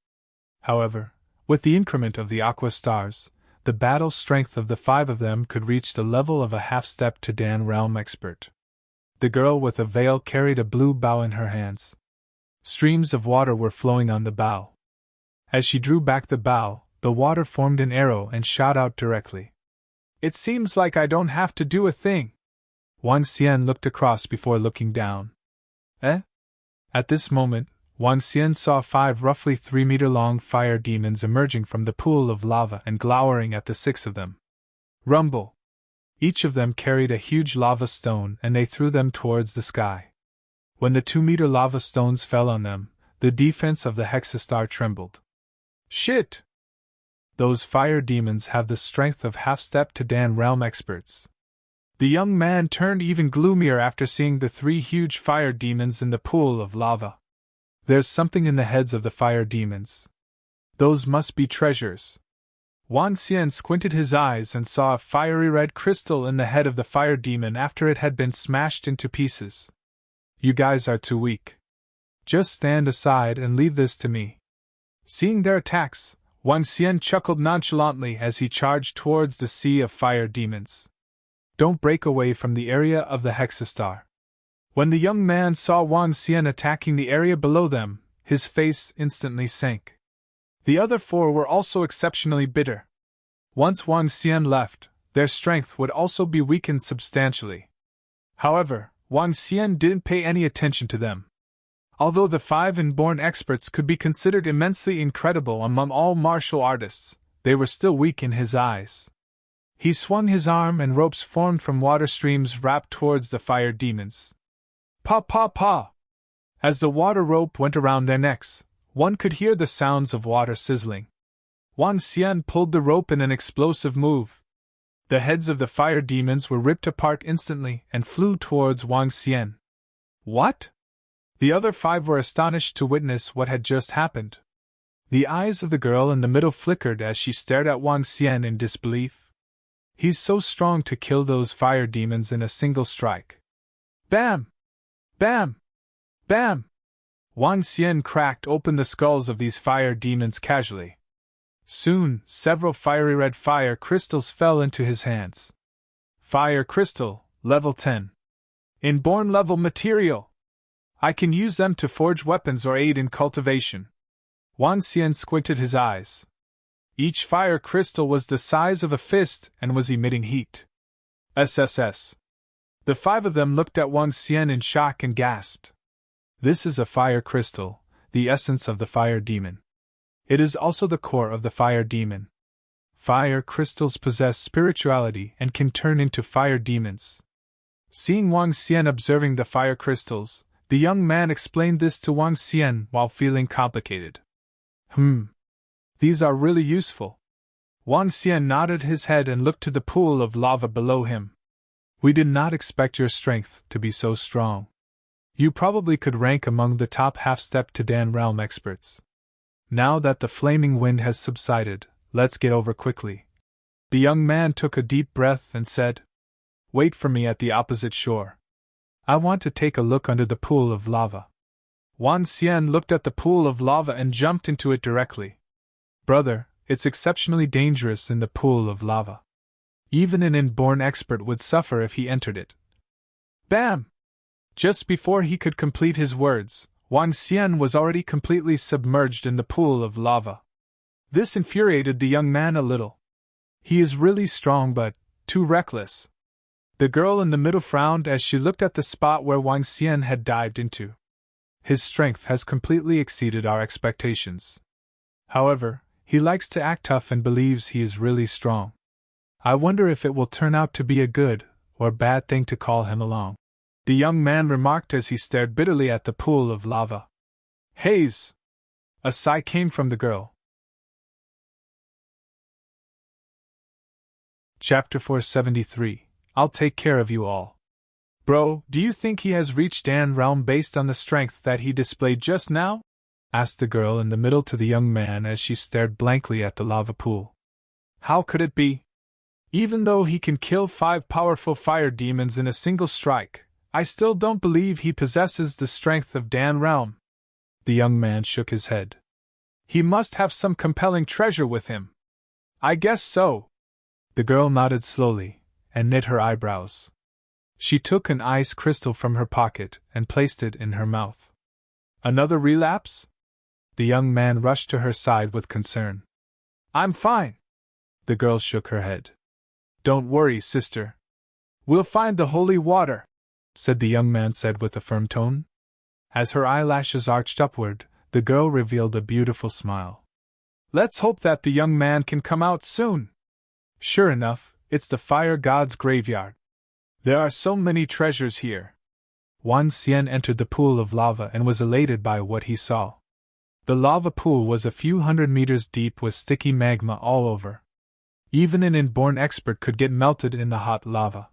However, with the increment of the aqua stars, the battle strength of the 5 of them could reach the level of a half-step to Dan realm expert. The girl with a veil carried a blue bow in her hands. Streams of water were flowing on the bow. As she drew back the bow, the water formed an arrow and shot out directly. It seems like I don't have to do a thing. Wang Xian looked across before looking down. Eh? At this moment, Wang Xian saw 5 roughly 3-meter-long fire demons emerging from the pool of lava and glowering at the 6 of them. Rumble! Each of them carried a huge lava stone and they threw them towards the sky. When the 2-meter lava stones fell on them, the defense of the hexastar trembled. Shit! Those fire demons have the strength of half-step to Dan realm experts. The young man turned even gloomier after seeing the 3 huge fire demons in the pool of lava. There's something in the heads of the fire demons. Those must be treasures. Wang Xian squinted his eyes and saw a fiery red crystal in the head of the fire demon after it had been smashed into pieces. You guys are too weak. Just stand aside and leave this to me. Seeing their attacks, Wang Xian chuckled nonchalantly as he charged towards the sea of fire demons. Don't break away from the area of the hexastar. When the young man saw Wang Xian attacking the area below them, his face instantly sank. The other 4 were also exceptionally bitter. Once Wang Xian left, their strength would also be weakened substantially. However, Wang Xian didn't pay any attention to them. Although the 5 inborn experts could be considered immensely incredible among all martial artists, they were still weak in his eyes. He swung his arm and ropes formed from water streams wrapped towards the fire demons. Pa pa pa! As the water rope went around their necks, one could hear the sounds of water sizzling. Wang Xian pulled the rope in an explosive move. The heads of the fire demons were ripped apart instantly and flew towards Wang Xian. What? The other 5 were astonished to witness what had just happened. The eyes of the girl in the middle flickered as she stared at Wang Xian in disbelief. He's so strong to kill those fire demons in a single strike. Bam! Bam! Bam! Wang Xian cracked open the skulls of these fire demons casually. Soon, several fiery red fire crystals fell into his hands. Fire crystal, level 10. Inborn level material. I can use them to forge weapons or aid in cultivation. Wang Xian squinted his eyes. Each fire crystal was the size of a fist and was emitting heat. SSS. The 5 of them looked at Wang Xian in shock and gasped. This is a fire crystal, the essence of the fire demon. It is also the core of the fire demon. Fire crystals possess spirituality and can turn into fire demons. Seeing Wang Xian observing the fire crystals, the young man explained this to Wang Xian while feeling complicated. These are really useful. Wang Xian nodded his head and looked to the pool of lava below him. We did not expect your strength to be so strong. You probably could rank among the top half-step to Dan realm experts. Now that the flaming wind has subsided, let's get over quickly. The young man took a deep breath and said, Wait for me at the opposite shore. I want to take a look under the pool of lava. Wang Xian looked at the pool of lava and jumped into it directly. Brother, it's exceptionally dangerous in the pool of lava. Even an inborn expert would suffer if he entered it. Bam! Just before he could complete his words, Wang Xian was already completely submerged in the pool of lava. This infuriated the young man a little. He is really strong but too reckless. The girl in the middle frowned as she looked at the spot where Wang Xian had dived into. His strength has completely exceeded our expectations. However, he likes to act tough and believes he is really strong. I wonder if it will turn out to be a good or bad thing to call him along. The young man remarked as he stared bitterly at the pool of lava. Haze! A sigh came from the girl. Chapter 473. I'll take care of you all. Bro, do you think he has reached Dan realm based on the strength that he displayed just now? Asked the girl in the middle to the young man as she stared blankly at the lava pool. How could it be? Even though he can kill 5 powerful fire demons in a single strike, I still don't believe he possesses the strength of Dan realm. The young man shook his head. He must have some compelling treasure with him. I guess so. The girl nodded slowly and knit her eyebrows. She took an ice crystal from her pocket and placed it in her mouth. Another relapse? The young man rushed to her side with concern. I'm fine. The girl shook her head. Don't worry, sister. We'll find the holy water, said the young man with a firm tone. As her eyelashes arched upward, the girl revealed a beautiful smile. Let's hope that the young man can come out soon. Sure enough, it's the fire god's graveyard. There are so many treasures here. Wang Xian entered the pool of lava and was elated by what he saw. The lava pool was a few hundred meters deep with sticky magma all over. Even an inborn expert could get melted in the hot lava.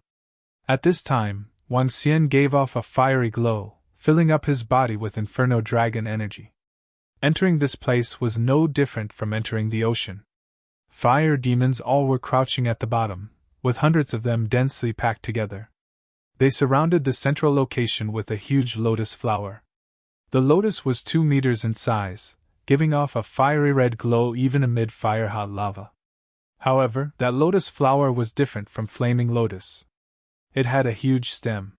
At this time, Wang Xian gave off a fiery glow, filling up his body with inferno dragon energy. Entering this place was no different from entering the ocean. Fire demons all were crouching at the bottom, with hundreds of them densely packed together. They surrounded the central location with a huge lotus flower. The lotus was 2 meters in size, giving off a fiery red glow even amid fire-hot lava. However, that lotus flower was different from flaming lotus. It had a huge stem.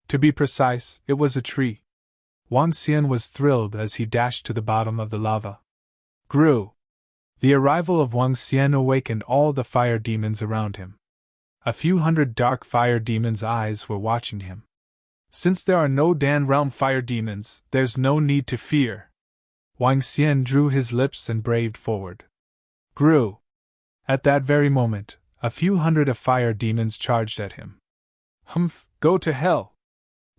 To be precise, it was a tree. Wang Xian was thrilled as he dashed to the bottom of the lava. Grew! The arrival of Wang Xian awakened all the fire demons around him. A few hundred dark fire demons' eyes were watching him. Since there are no Dan realm fire demons, there's no need to fear. Wang Xian drew his lips and braved forward. Grew. At that very moment, a few hundred of fire demons charged at him. Humph, go to hell!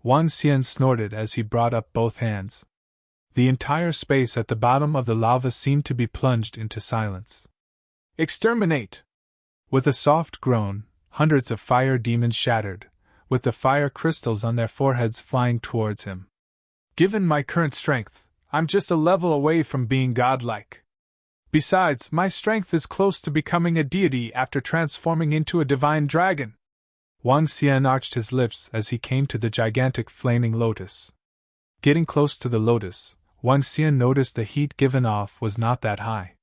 Wang Xian snorted as he brought up both hands. The entire space at the bottom of the lava seemed to be plunged into silence. Exterminate! With a soft groan, hundreds of fire demons shattered, with the fire crystals on their foreheads flying towards him. Given my current strength, I'm just a level away from being godlike. Besides, my strength is close to becoming a deity after transforming into a divine dragon. Wang Xian arched his lips as he came to the gigantic flaming lotus. Getting close to the lotus, Wang Xian noticed the heat given off was not that high.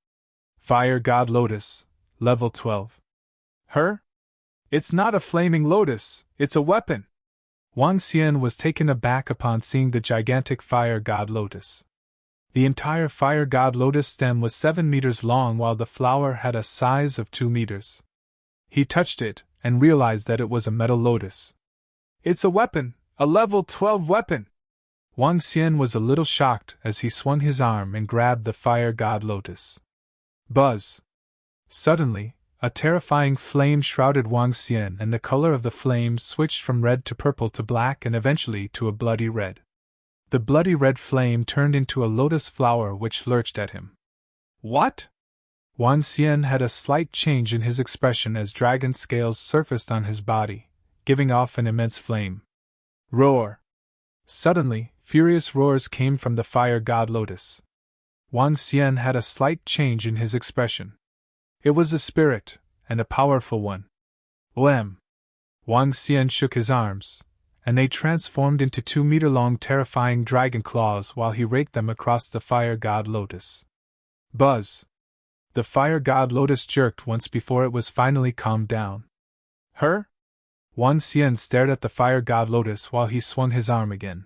Fire God Lotus, level 12. Her? It's not a flaming lotus, it's a weapon. Wang Xian was taken aback upon seeing the gigantic Fire God Lotus. The entire Fire God Lotus stem was 7 meters long while the flower had a size of 2 meters. He touched it and realized that it was a metal lotus. It's a weapon, a level 12 weapon! Wang Xian was a little shocked as he swung his arm and grabbed the Fire God Lotus. Buzz! Suddenly, a terrifying flame shrouded Wang Xian and the color of the flame switched from red to purple to black and eventually to a bloody red. The bloody red flame turned into a lotus flower which lurched at him. What? Wang Xian had a slight change in his expression as dragon scales surfaced on his body, giving off an immense flame. Roar! Suddenly, furious roars came from the Fire God Lotus. Wang Xian had a slight change in his expression. It was a spirit, and a powerful one. Wham! Wang Xian shook his arms, and they transformed into 2-meter-long terrifying dragon claws while he raked them across the Fire God Lotus. Buzz! The Fire God Lotus jerked once before it was finally calmed down. Her? Wang Xian stared at the Fire God Lotus while he swung his arm again.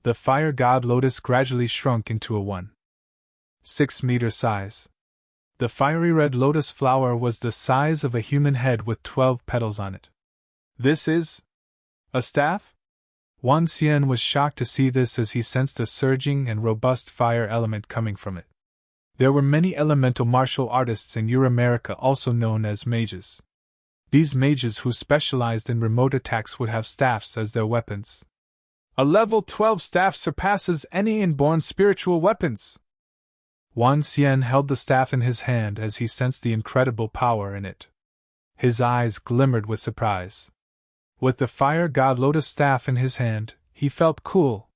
The Fire God Lotus gradually shrunk into a 1.6-meter size. The fiery red lotus flower was the size of a human head with 12 petals on it. This is a staff? Wang Xian was shocked to see this as he sensed a surging and robust fire element coming from it. There were many elemental martial artists in Euramerica also known as mages. These mages who specialized in remote attacks would have staffs as their weapons. A level 12 staff surpasses any inborn spiritual weapons. Wang Xian held the staff in his hand as he sensed the incredible power in it. His eyes glimmered with surprise. With the Fire God Lotus staff in his hand, he felt cool.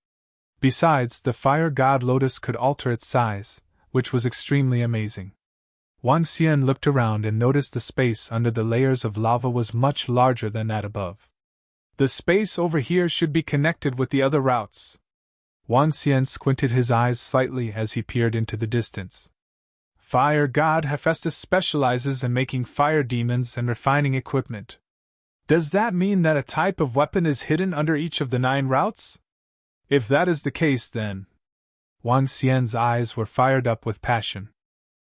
Besides, the Fire God Lotus could alter its size, which was extremely amazing. Wang Xian looked around and noticed the space under the layers of lava was much larger than that above. The space over here should be connected with the other routes. Wang Xian squinted his eyes slightly as he peered into the distance. Fire God Hephaestus specializes in making fire demons and refining equipment. Does that mean that a type of weapon is hidden under each of the 9 routes? If that is the case, then... Wang Xian's eyes were fired up with passion.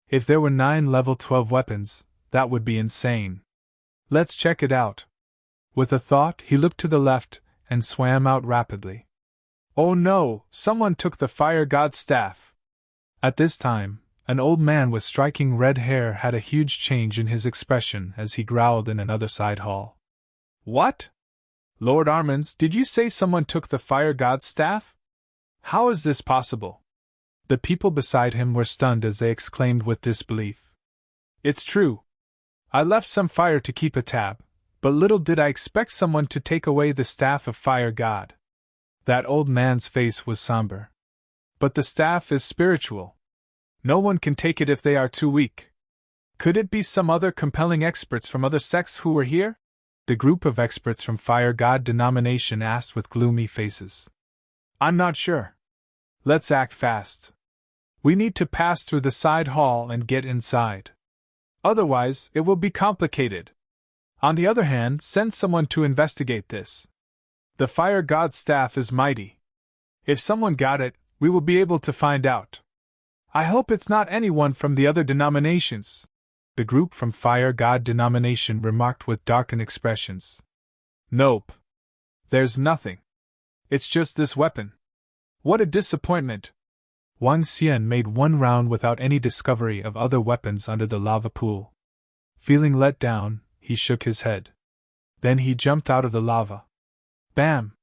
If there were 9 level 12 weapons, that would be insane. Let's check it out. With a thought, he looked to the left and swam out rapidly. Oh no, someone took the Fire God's staff. At this time, an old man with striking red hair had a huge change in his expression as he growled in another side hall. What? Lord Armans, did you say someone took the Fire God's staff? How is this possible? The people beside him were stunned as they exclaimed with disbelief. It's true. I left some fire to keep a tab, but little did I expect someone to take away the staff of Fire God. That old man's face was somber. But the staff is spiritual. No one can take it if they are too weak. Could it be some other compelling experts from other sects who were here? The group of experts from Fire God denomination asked with gloomy faces. I'm not sure. Let's act fast. We need to pass through the side hall and get inside. Otherwise, it will be complicated. On the other hand, send someone to investigate this. The Fire God's staff is mighty. If someone got it, we will be able to find out. I hope it's not anyone from the other denominations. The group from Fire God denomination remarked with darkened expressions. Nope. There's nothing. It's just this weapon. What a disappointment! Wang Xian made one round without any discovery of other weapons under the lava pool. Feeling let down, he shook his head. Then he jumped out of the lava. Bam!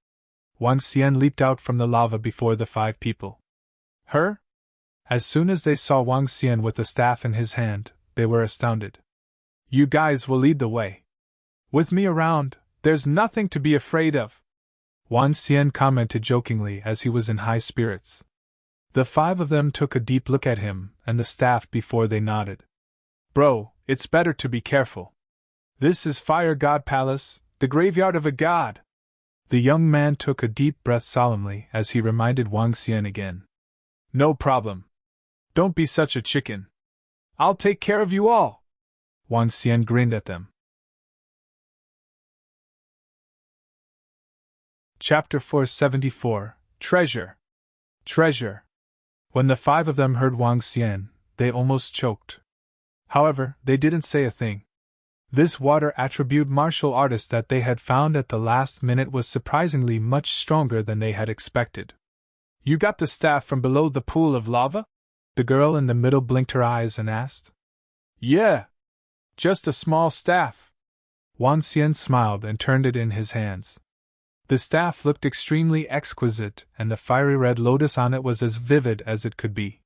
Wang Xian leaped out from the lava before the 5 people. Her? As soon as they saw Wang Xian with the staff in his hand, they were astounded. You guys will lead the way. With me around, there's nothing to be afraid of, Wang Xian commented jokingly as he was in high spirits. The 5 of them took a deep look at him and the staff before they nodded. Bro, it's better to be careful. This is Fire God Palace, the graveyard of a god. The young man took a deep breath solemnly as he reminded Wang Xian again. No problem. Don't be such a chicken. I'll take care of you all. Wang Xian grinned at them. Chapter 474, Treasure. Treasure. When the 5 of them heard Wang Xian, they almost choked. However, they didn't say a thing. This water attribute martial artist that they had found at the last minute was surprisingly much stronger than they had expected. You got the staff from below the pool of lava? The girl in the middle blinked her eyes and asked. Yeah. Just a small staff. Wang Xian smiled and turned it in his hands. The staff looked extremely exquisite, and the fiery red lotus on it was as vivid as it could be.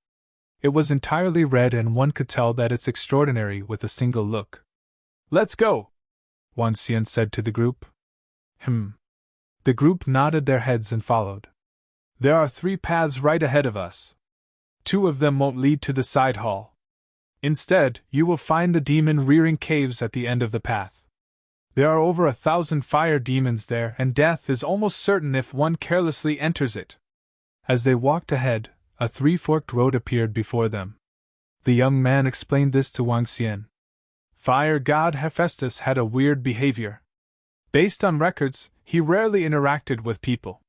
It was entirely red, and one could tell that it's extraordinary with a single look. Let's go, Wang Xian said to the group. The group nodded their heads and followed. There are 3 paths right ahead of us. 2 of them won't lead to the side hall. Instead, you will find the demon rearing caves at the end of the path. There are over 1,000 fire demons there, and death is almost certain if one carelessly enters it. As they walked ahead, a 3-forked road appeared before them. The young man explained this to Wang Xian. Fire god Hephaestus had a weird behavior. Based on records, he rarely interacted with people.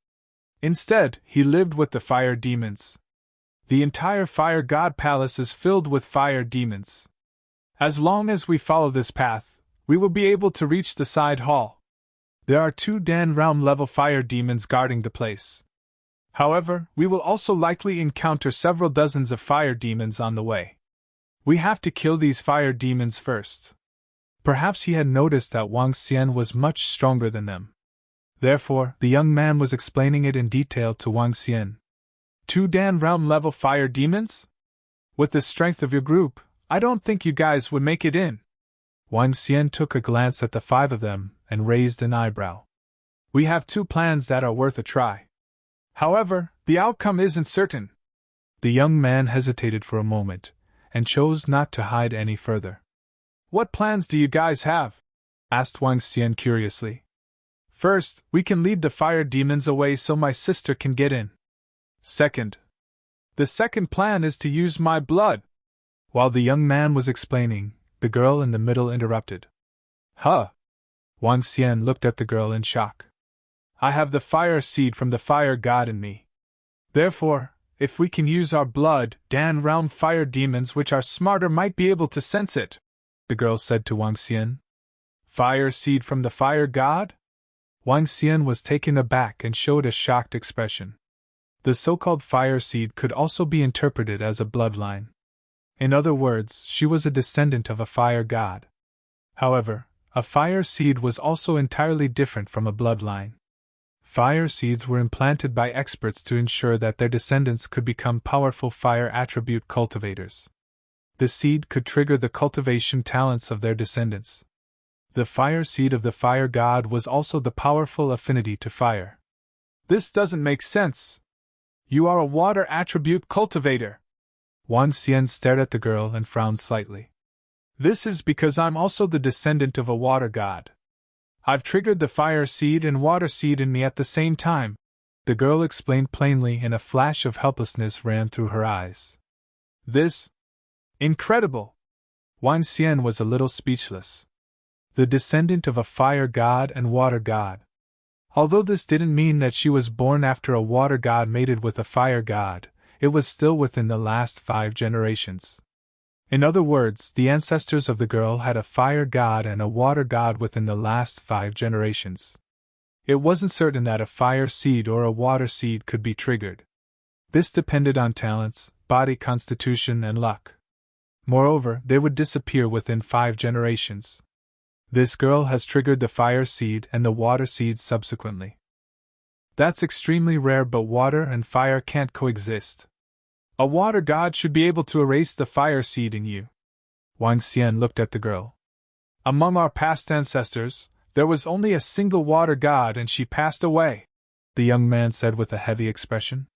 Instead, he lived with the fire demons. The entire fire god palace is filled with fire demons. As long as we follow this path, we will be able to reach the side hall. There are 2 Dan realm level fire demons guarding the place. However, we will also likely encounter several dozens of fire demons on the way. We have to kill these fire demons first. Perhaps he had noticed that Wang Xian was much stronger than them. Therefore, the young man was explaining it in detail to Wang Xian. 2 Dan realm level fire demons? With the strength of your group, I don't think you guys would make it in. Wang Xian took a glance at the 5 of them and raised an eyebrow. We have 2 plans that are worth a try. However, the outcome isn't certain. The young man hesitated for a moment, and chose not to hide any further. What plans do you guys have? Asked Wang Xian curiously. First, we can lead the fire demons away so my sister can get in. Second. The second plan is to use my blood. While the young man was explaining, the girl in the middle interrupted. Huh? Wang Xian looked at the girl in shock. I have the fire seed from the fire god in me. Therefore, if we can use our blood, Dan realm fire demons which are smarter might be able to sense it, the girl said to Wang Xian. Fire seed from the fire god? Wang Xian was taken aback and showed a shocked expression. The so-called fire seed could also be interpreted as a bloodline. In other words, she was a descendant of a fire god. However, a fire seed was also entirely different from a bloodline. Fire seeds were implanted by experts to ensure that their descendants could become powerful fire attribute cultivators. The seed could trigger the cultivation talents of their descendants. The fire seed of the fire god was also the powerful affinity to fire. This doesn't make sense. You are a water attribute cultivator. Wang Xian stared at the girl and frowned slightly. This is because I'm also the descendant of a water god. I've triggered the fire seed and water seed in me at the same time, the girl explained plainly, and a flash of helplessness ran through her eyes. This? Incredible! Wang Xian was a little speechless. The descendant of a fire god and water god. Although this didn't mean that she was born after a water god mated with a fire god, it was still within the last 5 generations. In other words, the ancestors of the girl had a fire god and a water god within the last 5 generations. It wasn't certain that a fire seed or a water seed could be triggered. This depended on talents, body constitution, and luck. Moreover, they would disappear within 5 generations. This girl has triggered the fire seed and the water seeds subsequently. That's extremely rare, but water and fire can't coexist. A water god should be able to erase the fire seed in you. Wang Xian looked at the girl. Among our past ancestors, there was only a single water god and she passed away, the young man said with a heavy expression.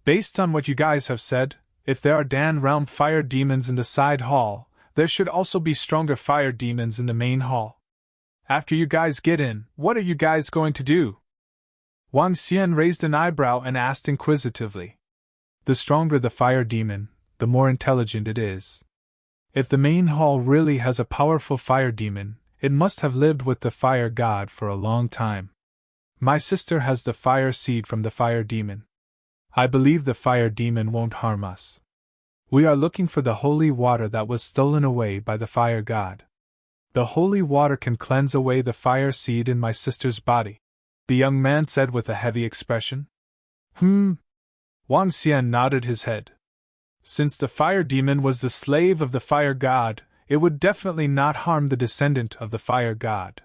Based on what you guys have said, if there are Dan realm fire demons in the side hall, there should also be stronger fire demons in the main hall. After you guys get in, what are you guys going to do? Wang Xian raised an eyebrow and asked inquisitively. The stronger the fire demon, the more intelligent it is. If the main hall really has a powerful fire demon, it must have lived with the fire god for a long time. My sister has the fire seed from the fire demon. I believe the fire demon won't harm us. We are looking for the holy water that was stolen away by the fire god. The holy water can cleanse away the fire seed in my sister's body, the young man said with a heavy expression. Wang Xian nodded his head. Since the fire demon was the slave of the fire god, it would definitely not harm the descendant of the fire god.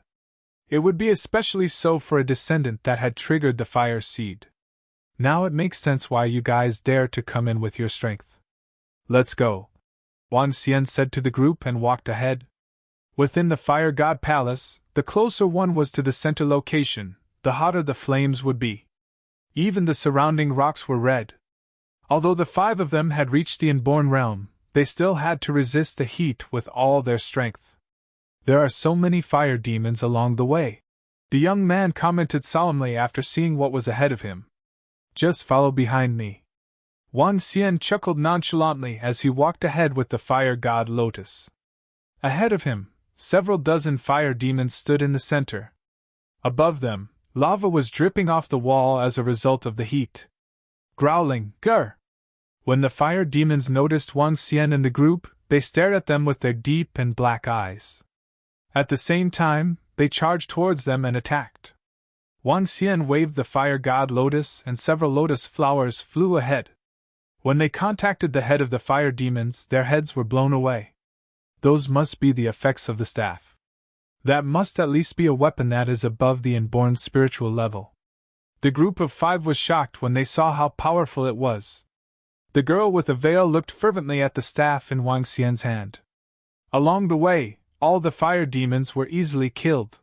It would be especially so for a descendant that had triggered the fire seed. Now it makes sense why you guys dare to come in with your strength. Let's go, Wang Xian said to the group and walked ahead. Within the fire god palace, the closer one was to the center location, the hotter the flames would be. Even the surrounding rocks were red. Although the 5 of them had reached the inborn realm, they still had to resist the heat with all their strength. There are so many fire demons along the way, the young man commented solemnly after seeing what was ahead of him. Just follow behind me. Wang Xian chuckled nonchalantly as he walked ahead with the fire god Lotus. Ahead of him, several dozen fire demons stood in the center. Above them, lava was dripping off the wall as a result of the heat. Growling, "Grr!" When the fire demons noticed Wang Xian and the group, they stared at them with their deep and black eyes. At the same time, they charged towards them and attacked. Wang Xian waved the fire god Lotus and several lotus flowers flew ahead. When they contacted the head of the fire demons, their heads were blown away. Those must be the effects of the staff. That must at least be a weapon that is above the inborn spiritual level. The group of 5 was shocked when they saw how powerful it was. The girl with the veil looked fervently at the staff in Wang Xian's hand. Along the way, all the fire demons were easily killed.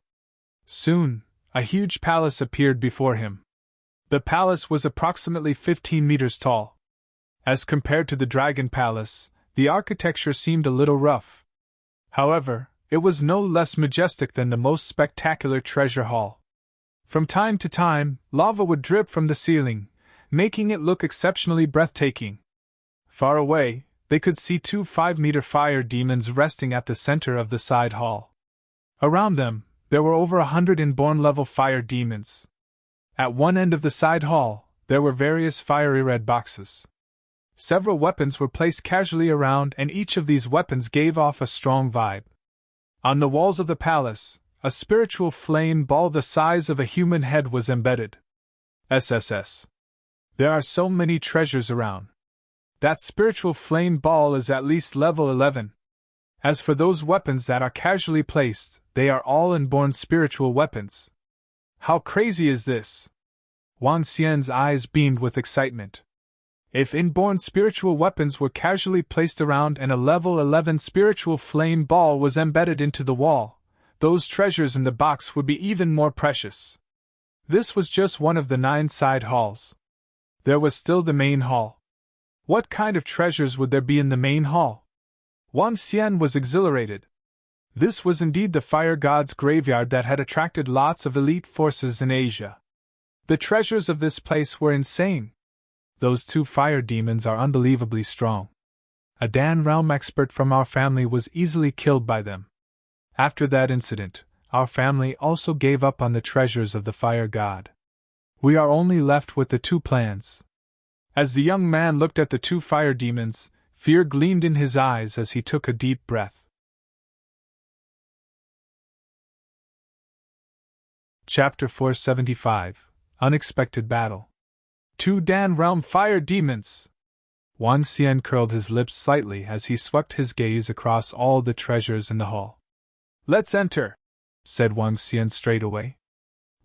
Soon, a huge palace appeared before him. The palace was approximately 15 meters tall. As compared to the Dragon Palace, the architecture seemed a little rough. However, it was no less majestic than the most spectacular treasure hall. From time to time, lava would drip from the ceiling, making it look exceptionally breathtaking. Far away, they could see 2 5-meter fire demons resting at the center of the side hall. Around them, there were over 100 inborn-level fire demons. At one end of the side hall, there were various fiery red boxes. Several weapons were placed casually around, and each of these weapons gave off a strong vibe. On the walls of the palace, a spiritual flame ball the size of a human head was embedded. SSS. There are so many treasures around. That spiritual flame ball is at least level 11. As for those weapons that are casually placed, they are all inborn spiritual weapons. How crazy is this? Wang Xian's eyes beamed with excitement. If inborn spiritual weapons were casually placed around and a level 11 spiritual flame ball was embedded into the wall, those treasures in the box would be even more precious. This was just one of the 9 side halls. There was still the main hall. What kind of treasures would there be in the main hall? Wang Xian was exhilarated. This was indeed the fire god's graveyard that had attracted lots of elite forces in Asia. The treasures of this place were insane. Those 2 fire demons are unbelievably strong. A Dan realm expert from our family was easily killed by them. After that incident, our family also gave up on the treasures of the fire god. We are only left with the 2 plans. As the young man looked at the 2 fire demons, fear gleamed in his eyes as he took a deep breath. Chapter 475, Unexpected Battle. 2 Dan Realm Fire Demons! Wang Xian curled his lips slightly as he swept his gaze across all the treasures in the hall. Let's enter, said Wang Xian straight away.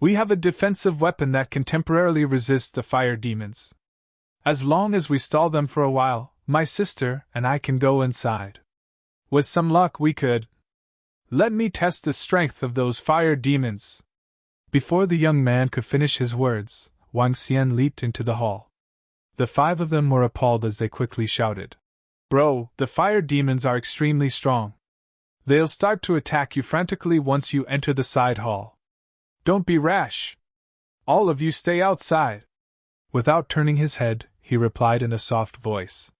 We have a defensive weapon that can temporarily resist the fire demons. As long as we stall them for a while, my sister and I can go inside. With some luck we could. Let me test the strength of those fire demons. Before the young man could finish his words, Wang Xian leaped into the hall. The 5 of them were appalled as they quickly shouted. Bro, the fire demons are extremely strong. They'll start to attack you frantically once you enter the side hall. Don't be rash. All of you stay outside. Without turning his head, he replied in a soft voice.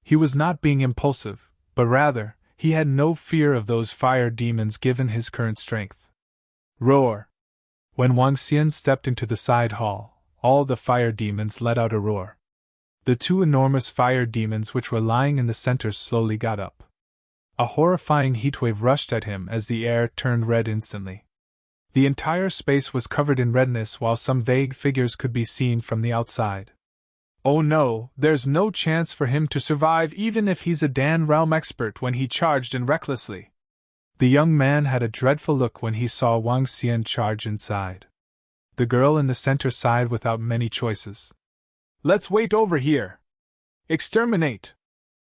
He was not being impulsive, but rather, he had no fear of those fire demons given his current strength. Roar! When Wang Xian stepped into the side hall, all the fire demons let out a roar. The 2 enormous fire demons which were lying in the center slowly got up. A horrifying heatwave rushed at him as the air turned red instantly. The entire space was covered in redness while some vague figures could be seen from the outside. Oh no, there's no chance for him to survive even if he's a Dan Realm expert when he charged in recklessly. The young man had a dreadful look when he saw Wang Xian charge inside. The girl in the center sighed without many choices. Let's wait over here. Exterminate!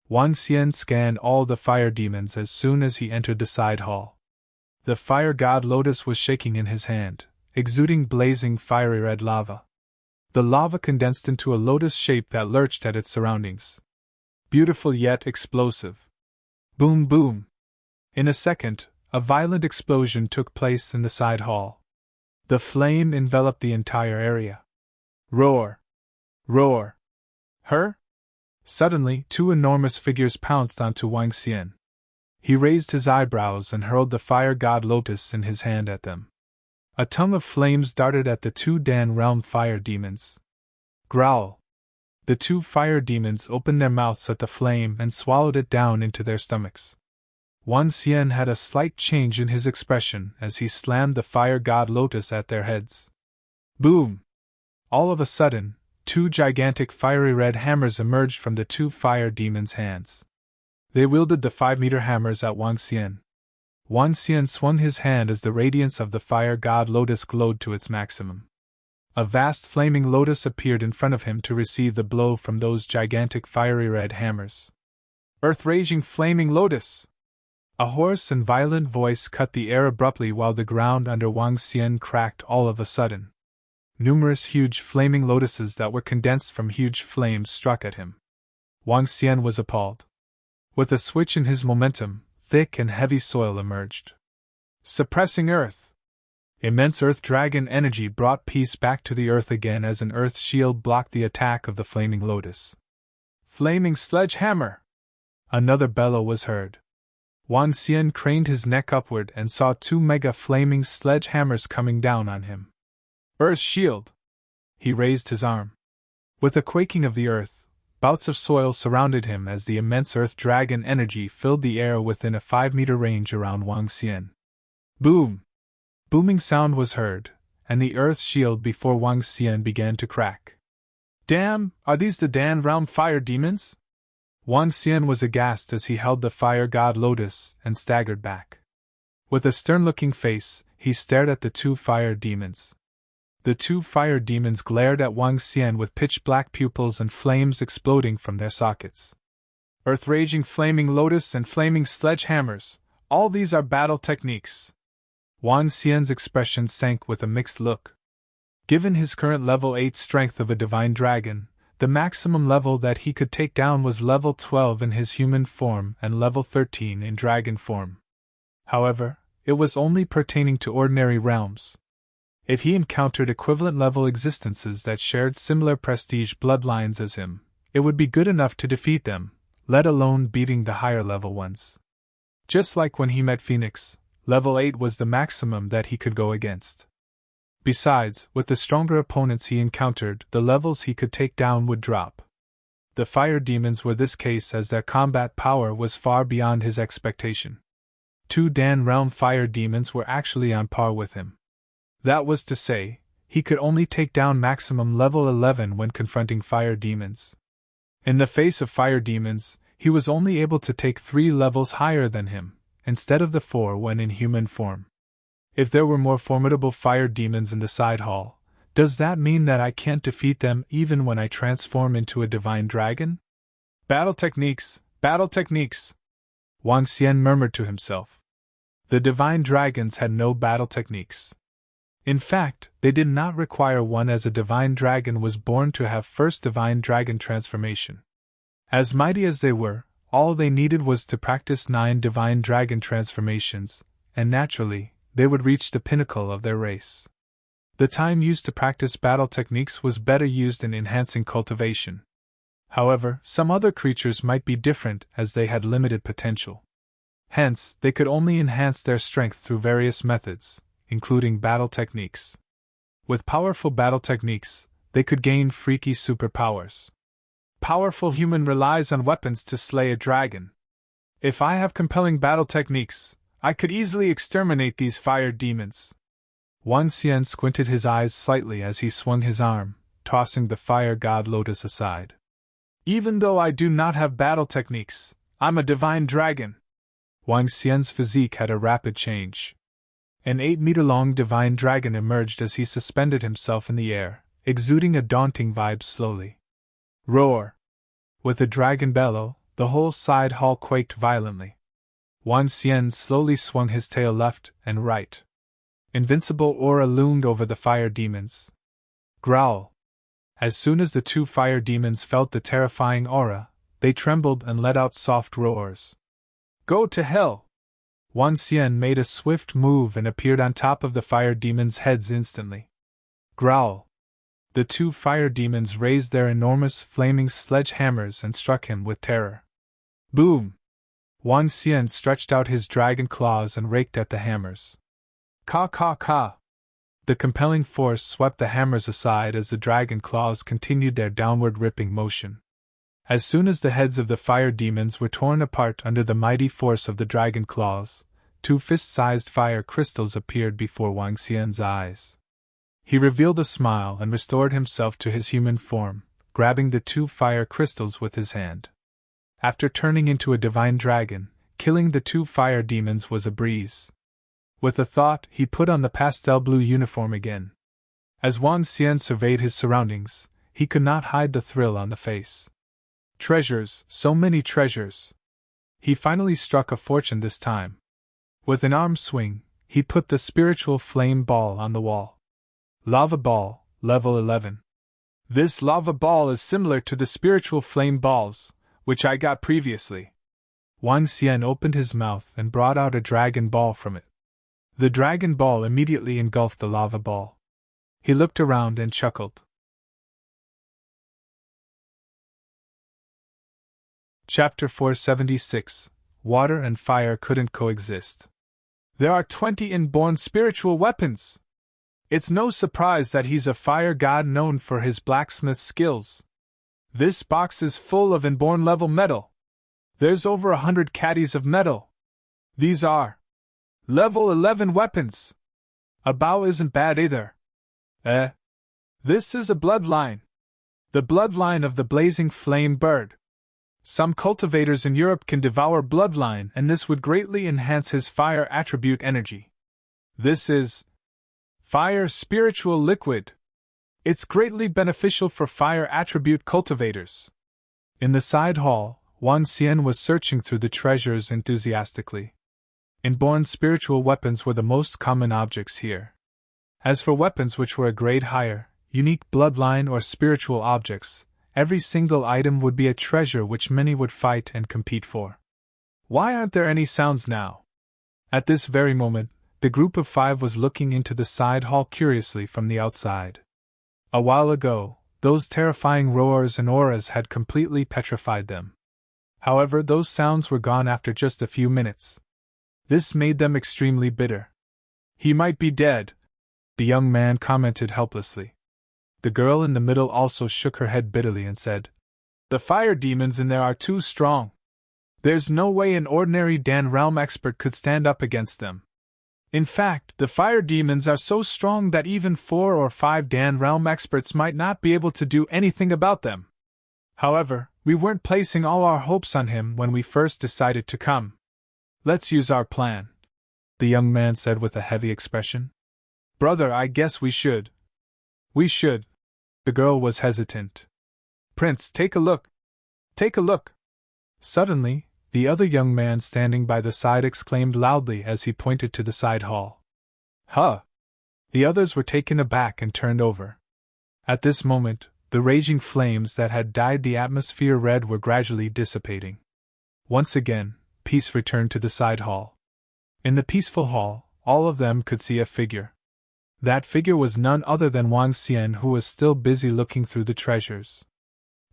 Wang Xian scanned all the fire demons as soon as he entered the side hall. The fire god Lotus was shaking in his hand, exuding blazing fiery red lava. The lava condensed into a lotus shape that lurched at its surroundings. Beautiful yet explosive. Boom boom! In a second, a violent explosion took place in the side hall. The flame enveloped the entire area. Roar! Roar! Her? Suddenly, 2 enormous figures pounced onto Wang Xian. He raised his eyebrows and hurled the fire god Lotus in his hand at them. A tongue of flames darted at the 2 Dan Realm fire demons. Growl! The 2 fire demons opened their mouths at the flame and swallowed it down into their stomachs. Wang Xian had a slight change in his expression as he slammed the fire god Lotus at their heads. Boom! All of a sudden, 2 gigantic fiery red hammers emerged from the 2 fire demons' hands. They wielded the 5-meter hammers at Wang Xian. Wang Xian swung his hand as the radiance of the fire god Lotus glowed to its maximum. A vast flaming lotus appeared in front of him to receive the blow from those gigantic fiery red hammers. Earth-raging flaming lotus! A hoarse and violent voice cut the air abruptly while the ground under Wang Xian cracked all of a sudden. Numerous huge flaming lotuses that were condensed from huge flames struck at him. Wang Xian was appalled. With a switch in his momentum, thick and heavy soil emerged. Suppressing earth! Immense earth dragon energy brought peace back to the earth again as an earth shield blocked the attack of the flaming lotus. Flaming sledgehammer! Another bellow was heard. Wang Xian craned his neck upward and saw 2 mega flaming sledgehammers coming down on him. Earth shield! He raised his arm. With a quaking of the earth, bouts of soil surrounded him as the immense earth dragon energy filled the air within a 5-meter range around Wang Xian. Boom! Booming sound was heard, and the earth shield before Wang Xian began to crack. Damn, are these the Dan Realm fire demons? Wang Xian was aghast as he held the fire god Lotus and staggered back. With a stern-looking face, he stared at the 2 fire demons. The 2 fire demons glared at Wang Xian with pitch-black pupils and flames exploding from their sockets. Earth-raging flaming lotus and flaming sledgehammers, all these are battle techniques. Wang Xian's expression sank with a mixed look. Given his current level 8 strength of a divine dragon, the maximum level that he could take down was level 12 in his human form and level 13 in dragon form. However, it was only pertaining to ordinary realms. If he encountered equivalent level existences that shared similar prestige bloodlines as him, it would be good enough to defeat them, let alone beating the higher level ones. Just like when he met Phoenix, level 8 was the maximum that he could go against. Besides, with the stronger opponents he encountered, the levels he could take down would drop. The fire demons were this case as their combat power was far beyond his expectation. 2 Dan Realm fire demons were actually on par with him. That was to say, he could only take down maximum level 11 when confronting fire demons. In the face of fire demons, he was only able to take 3 levels higher than him, instead of the 4 when in human form. If there were more formidable fire demons in the side hall, does that mean that I can't defeat them even when I transform into a divine dragon? Battle techniques, battle techniques! Wang Xian murmured to himself. The divine dragons had no battle techniques. In fact, they did not require one, as a divine dragon was born to have first divine dragon transformation. As mighty as they were, all they needed was to practice 9 divine dragon transformations, and naturally, they would reach the pinnacle of their race. The time used to practice battle techniques was better used in enhancing cultivation. However, some other creatures might be different, as they had limited potential. Hence, they could only enhance their strength through various methods, including battle techniques. With powerful battle techniques, they could gain freaky superpowers. Powerful human relies on weapons to slay a dragon. If I have compelling battle techniques, I could easily exterminate these fire demons. Wang Xian squinted his eyes slightly as he swung his arm, tossing the fire god lotus aside. Even though I do not have battle techniques, I'm a divine dragon. Wang Xian's physique had a rapid change. An 8-meter-long divine dragon emerged as he suspended himself in the air, exuding a daunting vibe slowly. Roar! With a dragon bellow, the whole side hall quaked violently. Wang Xian slowly swung his tail left and right. Invincible aura loomed over the fire demons. Growl! As soon as the 2 fire demons felt the terrifying aura, they trembled and let out soft roars. Go to hell! Wang Xian made a swift move and appeared on top of the fire demons' heads instantly. Growl! The 2 fire demons raised their enormous flaming sledgehammers and struck him with terror. Boom! Wang Xian stretched out his dragon claws and raked at the hammers. Ka ka ka! The compelling force swept the hammers aside as the dragon claws continued their downward ripping motion. As soon as the heads of the fire demons were torn apart under the mighty force of the dragon claws, 2 fist-sized fire crystals appeared before Wang Xian's eyes. He revealed a smile and restored himself to his human form, grabbing the 2 fire crystals with his hand. After turning into a divine dragon, killing the 2 fire demons was a breeze. With a thought, he put on the pastel blue uniform again. As Wang Xian surveyed his surroundings, he could not hide the thrill on the face. Treasures, so many treasures! He finally struck a fortune this time. With an arm swing, he put the spiritual flame ball on the wall. Lava ball, level 11. This lava ball is similar to the spiritual flame balls, which I got previously. Wang Xian opened his mouth and brought out a dragon ball from it. The dragon ball immediately engulfed the lava ball. He looked around and chuckled. Chapter 476. Water and Fire Couldn't Coexist. There are 20 inborn spiritual weapons! It's no surprise that he's a fire god known for his blacksmith skills. This box is full of inborn level metal. There's over 100 caddies of metal. These are level 11 weapons. A bow isn't bad either. This is a bloodline. The bloodline of the blazing flame bird. Some cultivators in Europe can devour bloodline, and this would greatly enhance his fire attribute energy. This is fire spiritual liquid. It's greatly beneficial for fire attribute cultivators. In the side hall, Wang Xian was searching through the treasures enthusiastically. Inborn spiritual weapons were the most common objects here. As for weapons which were a grade higher, unique bloodline or spiritual objects, every single item would be a treasure which many would fight and compete for. Why aren't there any sounds now? At this very moment, the group of 5 was looking into the side hall curiously from the outside. A while ago, those terrifying roars and auras had completely petrified them. However, those sounds were gone after just a few minutes. This made them extremely bitter. He might be dead, the young man commented helplessly. The girl in the middle also shook her head bitterly and said, The fire demons in there are too strong. There's no way an ordinary Dan Realm expert could stand up against them. In fact, the fire demons are so strong that even 4 or 5 Dan realm experts might not be able to do anything about them. However, we weren't placing all our hopes on him when we first decided to come. Let's use our plan, the young man said with a heavy expression. Brother, I guess we should. We should. The girl was hesitant. Prince, take a look. Take a look. Suddenly, the other young man standing by the side exclaimed loudly as he pointed to the side hall. Huh! The others were taken aback and turned over. At this moment, the raging flames that had dyed the atmosphere red were gradually dissipating. Once again, peace returned to the side hall. In the peaceful hall, all of them could see a figure. That figure was none other than Wang Xian, who was still busy looking through the treasures.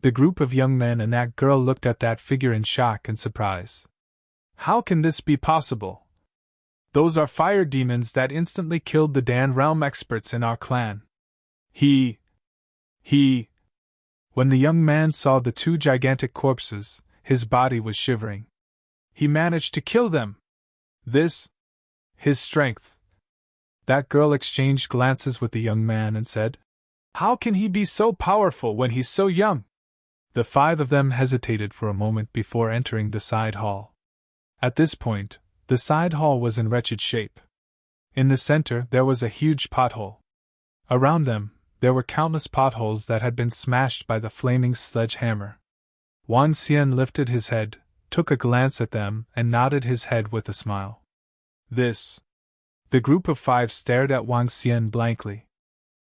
The group of young men and that girl looked at that figure in shock and surprise. How can this be possible? Those are fire demons that instantly killed the Dan realm experts in our clan. When the young man saw the 2 gigantic corpses, his body was shivering. He managed to kill them. His strength. That girl exchanged glances with the young man and said, How can he be so powerful when he's so young? The 5 of them hesitated for a moment before entering the side hall. At this point, the side hall was in wretched shape. In the center there was a huge pothole. Around them, there were countless potholes that had been smashed by the flaming sledgehammer. Wang Xian lifted his head, took a glance at them, and nodded his head with a smile. The group of 5 stared at Wang Xian blankly.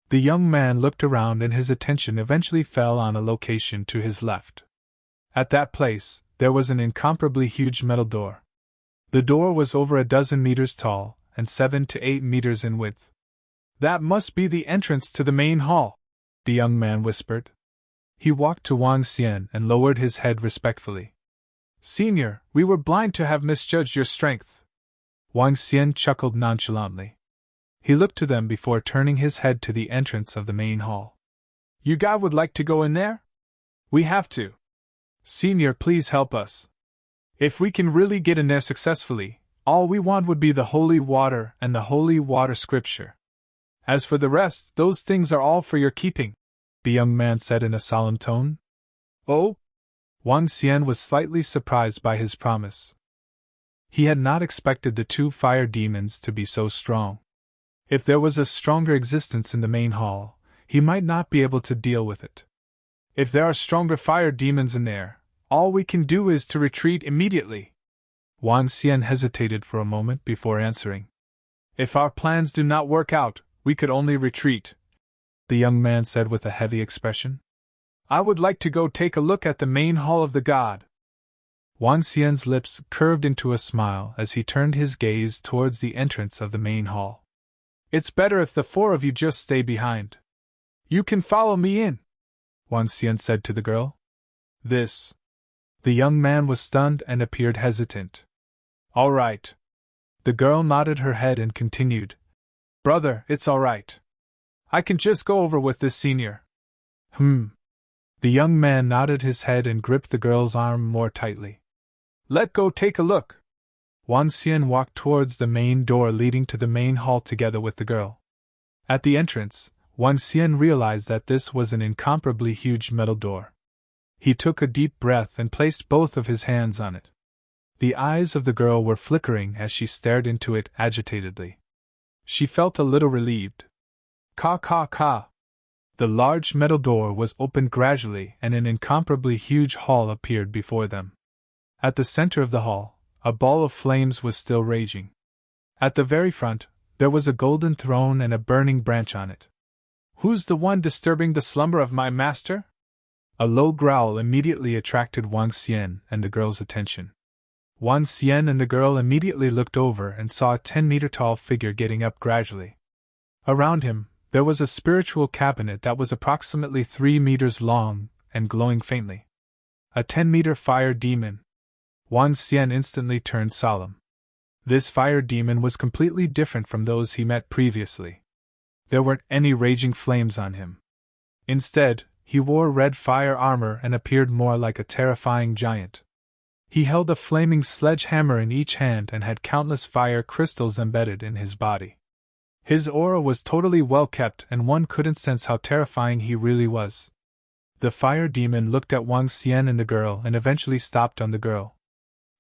The young man looked around and his attention eventually fell on a location to his left. At that place, there was an incomparably huge metal door. The door was over a dozen meters tall and 7 to 8 meters in width. That must be the entrance to the main hall, the young man whispered. He walked to Wang Xian and lowered his head respectfully. Senior, we were blind to have misjudged your strength. Wang Xian chuckled nonchalantly. He looked to them before turning his head to the entrance of the main hall. You guys would like to go in there? We have to. Senior, please help us. If we can really get in there successfully, all we want would be the holy water and the holy water scripture. As for the rest, those things are all for your keeping, the young man said in a solemn tone. Oh? Wang Xian was slightly surprised by his promise. He had not expected the 2 fire demons to be so strong. If there was a stronger existence in the main hall, he might not be able to deal with it. If there are stronger fire demons in there, all we can do is to retreat immediately. Wang Xian hesitated for a moment before answering. If our plans do not work out, we could only retreat, the young man said with a heavy expression. I would like to go take a look at the main hall of the god. Wang Xian's lips curved into a smile as he turned his gaze towards the entrance of the main hall. It's better if the 4 of you just stay behind. You can follow me in, Wang Xian said to the girl. The young man was stunned and appeared hesitant. All right. The girl nodded her head and continued. Brother, it's all right. I can just go over with this senior. The young man nodded his head and gripped the girl's arm more tightly. Let go take a look. Wang Xian walked towards the main door leading to the main hall together with the girl. At the entrance, Wang Xian realized that this was an incomparably huge metal door. He took a deep breath and placed both of his hands on it. The eyes of the girl were flickering as she stared into it agitatedly. She felt a little relieved. Ka. The large metal door was opened gradually and an incomparably huge hall appeared before them. At the center of the hall, a ball of flames was still raging. At the very front, there was a golden throne and a burning branch on it. Who's the one disturbing the slumber of my master? A low growl immediately attracted Wang Xian and the girl's attention. Wang Xian and the girl immediately looked over and saw a 10-meter-tall figure getting up gradually. Around him, there was a spiritual cabinet that was approximately 3 meters long and glowing faintly. A 10-meter fire demon. Wang Xian instantly turned solemn. This fire demon was completely different from those he met previously. There weren't any raging flames on him. Instead, he wore red fire armor and appeared more like a terrifying giant. He held a flaming sledgehammer in each hand and had countless fire crystals embedded in his body. His aura was totally well kept, and one couldn't sense how terrifying he really was. The fire demon looked at Wang Xian and the girl and eventually stopped on the girl.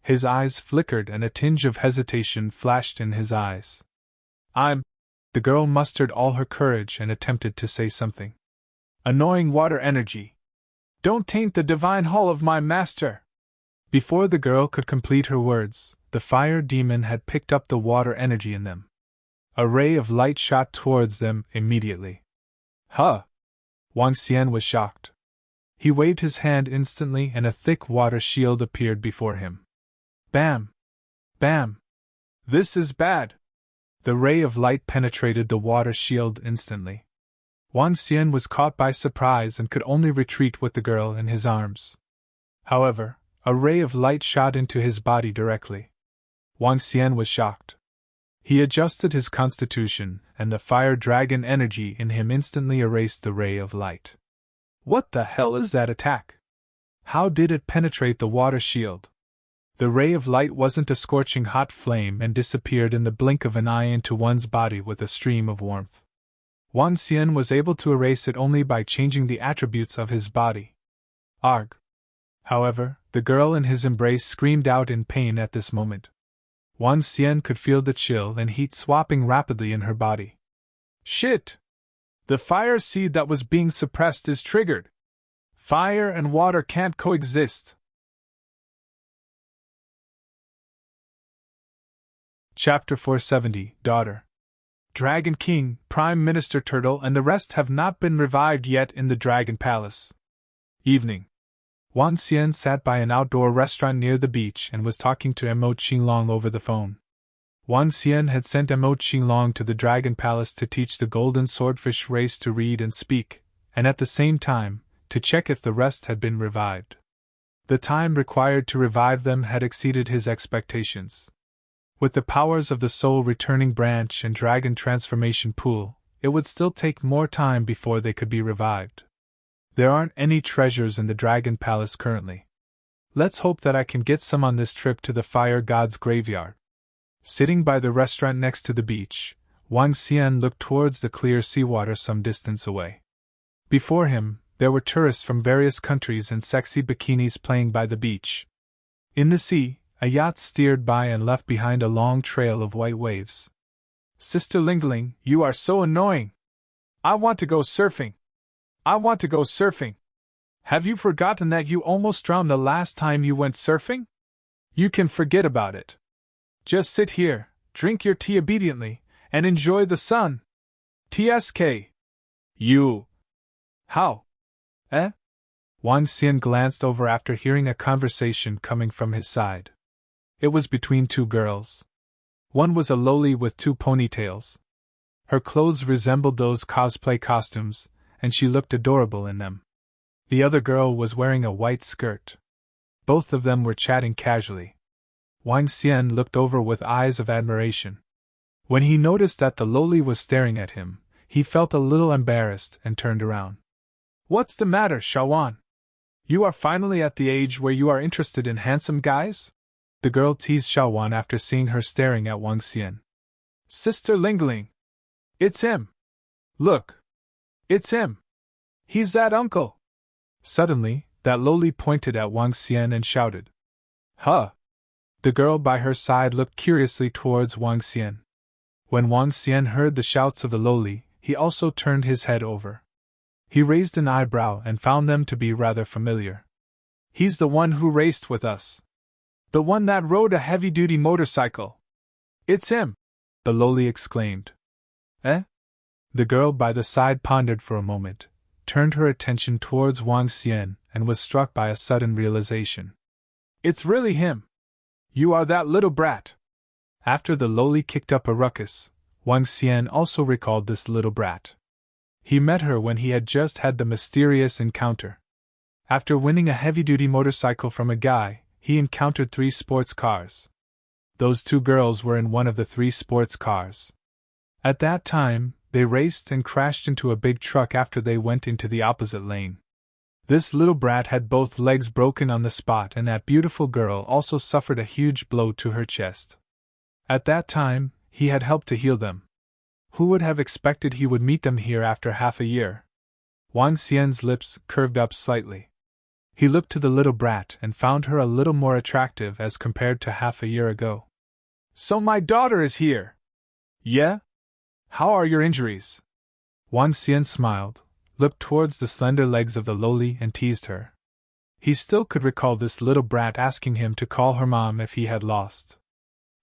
His eyes flickered and a tinge of hesitation flashed in his eyes. The girl mustered all her courage and attempted to say something. Annoying water energy. Don't taint the divine hall of my master. Before the girl could complete her words, the fire demon had picked up the water energy in them. A ray of light shot towards them immediately. Huh! Wang Xian was shocked. He waved his hand instantly and a thick water shield appeared before him. Bam! Bam! This is bad! The ray of light penetrated the water shield instantly. Wang Xian was caught by surprise and could only retreat with the girl in his arms. However, a ray of light shot into his body directly. Wang Xian was shocked. He adjusted his constitution, and the fire dragon energy in him instantly erased the ray of light. What the hell is that attack? How did it penetrate the water shield? The ray of light wasn't a scorching hot flame and disappeared in the blink of an eye into one's body with a stream of warmth. Wang Xian was able to erase it only by changing the attributes of his body. Arg! However, the girl in his embrace screamed out in pain at this moment. Wang Xian could feel the chill and heat swapping rapidly in her body. Shit! The fire seed that was being suppressed is triggered. Fire and water can't coexist. Chapter 470, Daughter. Dragon King, Prime Minister Turtle and the rest have not been revived yet in the Dragon Palace. Evening. Wang Xian sat by an outdoor restaurant near the beach and was talking to Mo Qinglong over the phone. Wang Xian had sent Mo Qinglong to the Dragon Palace to teach the golden swordfish race to read and speak, and at the same time, to check if the rest had been revived. The time required to revive them had exceeded his expectations. With the powers of the Soul Returning Branch and Dragon Transformation Pool, it would still take more time before they could be revived. There aren't any treasures in the Dragon Palace currently. Let's hope that I can get some on this trip to the Fire God's graveyard. Sitting by the restaurant next to the beach, Wang Xian looked towards the clear seawater some distance away. Before him, there were tourists from various countries in sexy bikinis playing by the beach. In the sea, a yacht steered by and left behind a long trail of white waves. Sister Lingling, you are so annoying. I want to go surfing. I want to go surfing. Have you forgotten that you almost drowned the last time you went surfing? You can forget about it. Just sit here, drink your tea obediently, and enjoy the sun. TSK. You. How? Eh? Wang Xian glanced over after hearing a conversation coming from his side. It was between two girls. One was a loli with two ponytails. Her clothes resembled those cosplay costumes, and she looked adorable in them. The other girl was wearing a white skirt. Both of them were chatting casually. Wang Xian looked over with eyes of admiration. When he noticed that the loli was staring at him, he felt a little embarrassed and turned around. What's the matter, Shawan? You are finally at the age where you are interested in handsome guys? The girl teased Shawan after seeing her staring at Wang Xian. Sister Lingling. It's him. Look. It's him. He's that uncle. Suddenly, that loli pointed at Wang Xian and shouted. Huh. The girl by her side looked curiously towards Wang Xian. When Wang Xian heard the shouts of the loli, he also turned his head over. He raised an eyebrow and found them to be rather familiar. He's the one who raced with us. The one that rode a heavy-duty motorcycle. It's him, the loli exclaimed. Eh? The girl by the side pondered for a moment, turned her attention towards Wang Xian, and was struck by a sudden realization. It's really him. You are that little brat. After the loli kicked up a ruckus, Wang Xian also recalled this little brat. He met her when he had just had the mysterious encounter. After winning a heavy-duty motorcycle from a guy, he encountered 3 sports cars. Those 2 girls were in one of the 3 sports cars. At that time, they raced and crashed into a big truck after they went into the opposite lane. This little brat had both legs broken on the spot, and that beautiful girl also suffered a huge blow to her chest. At that time, he had helped to heal them. Who would have expected he would meet them here after half a year? Wang Xian's lips curved up slightly. He looked to the little brat and found her a little more attractive as compared to half a year ago. So my daughter is here! Yeah? How are your injuries? Wang Xian smiled, looked towards the slender legs of the lowly and teased her. He still could recall this little brat asking him to call her mom if he had lost.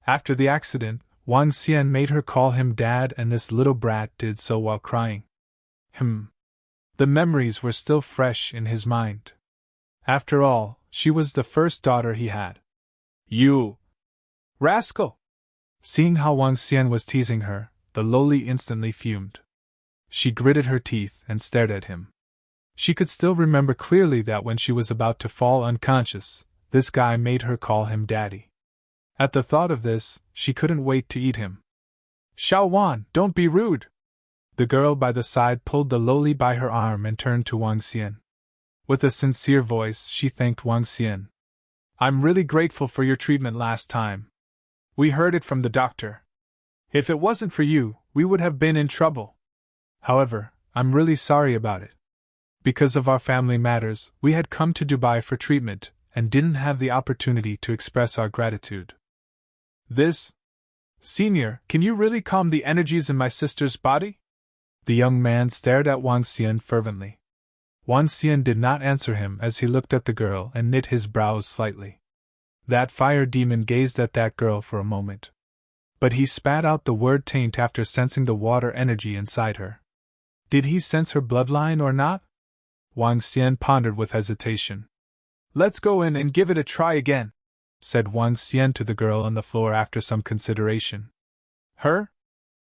After the accident, Wang Xian made her call him dad, and this little brat did so while crying. The memories were still fresh in his mind. After all, she was the first daughter he had. You rascal! Seeing how Wang Xian was teasing her, the lowly instantly fumed. She gritted her teeth and stared at him. She could still remember clearly that when she was about to fall unconscious, this guy made her call him daddy. At the thought of this, she couldn't wait to eat him. Xiao Wan, don't be rude! The girl by the side pulled the lowly by her arm and turned to Wang Xian. With a sincere voice, she thanked Wang Xian. I'm really grateful for your treatment last time. We heard it from the doctor. If it wasn't for you, we would have been in trouble. However, I'm really sorry about it. Because of our family matters, we had come to Dubai for treatment and didn't have the opportunity to express our gratitude. Senior, can you really calm the energies in my sister's body? The young man stared at Wang Xian fervently. Wang Xian did not answer him as he looked at the girl and knit his brows slightly. That fire demon gazed at that girl for a moment. But he spat out the word taint after sensing the water energy inside her. Did he sense her bloodline or not? Wang Xian pondered with hesitation. Let's go in and give it a try again, said Wang Xian to the girl on the floor after some consideration. Her?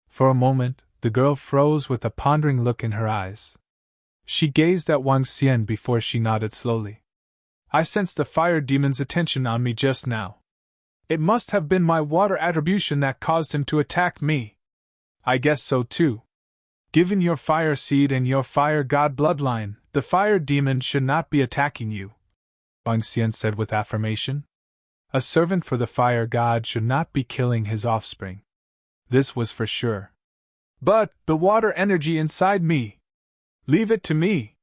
For a moment, the girl froze with a pondering look in her eyes. She gazed at Wang Xian before she nodded slowly. I sensed the fire demon's attention on me just now. It must have been my water attribution that caused him to attack me. I guess so too. Given your fire seed and your fire god bloodline, the fire demon should not be attacking you, Wang Xian said with affirmation. A servant for the fire god should not be killing his offspring. This was for sure. But the water energy inside me. Leave it to me.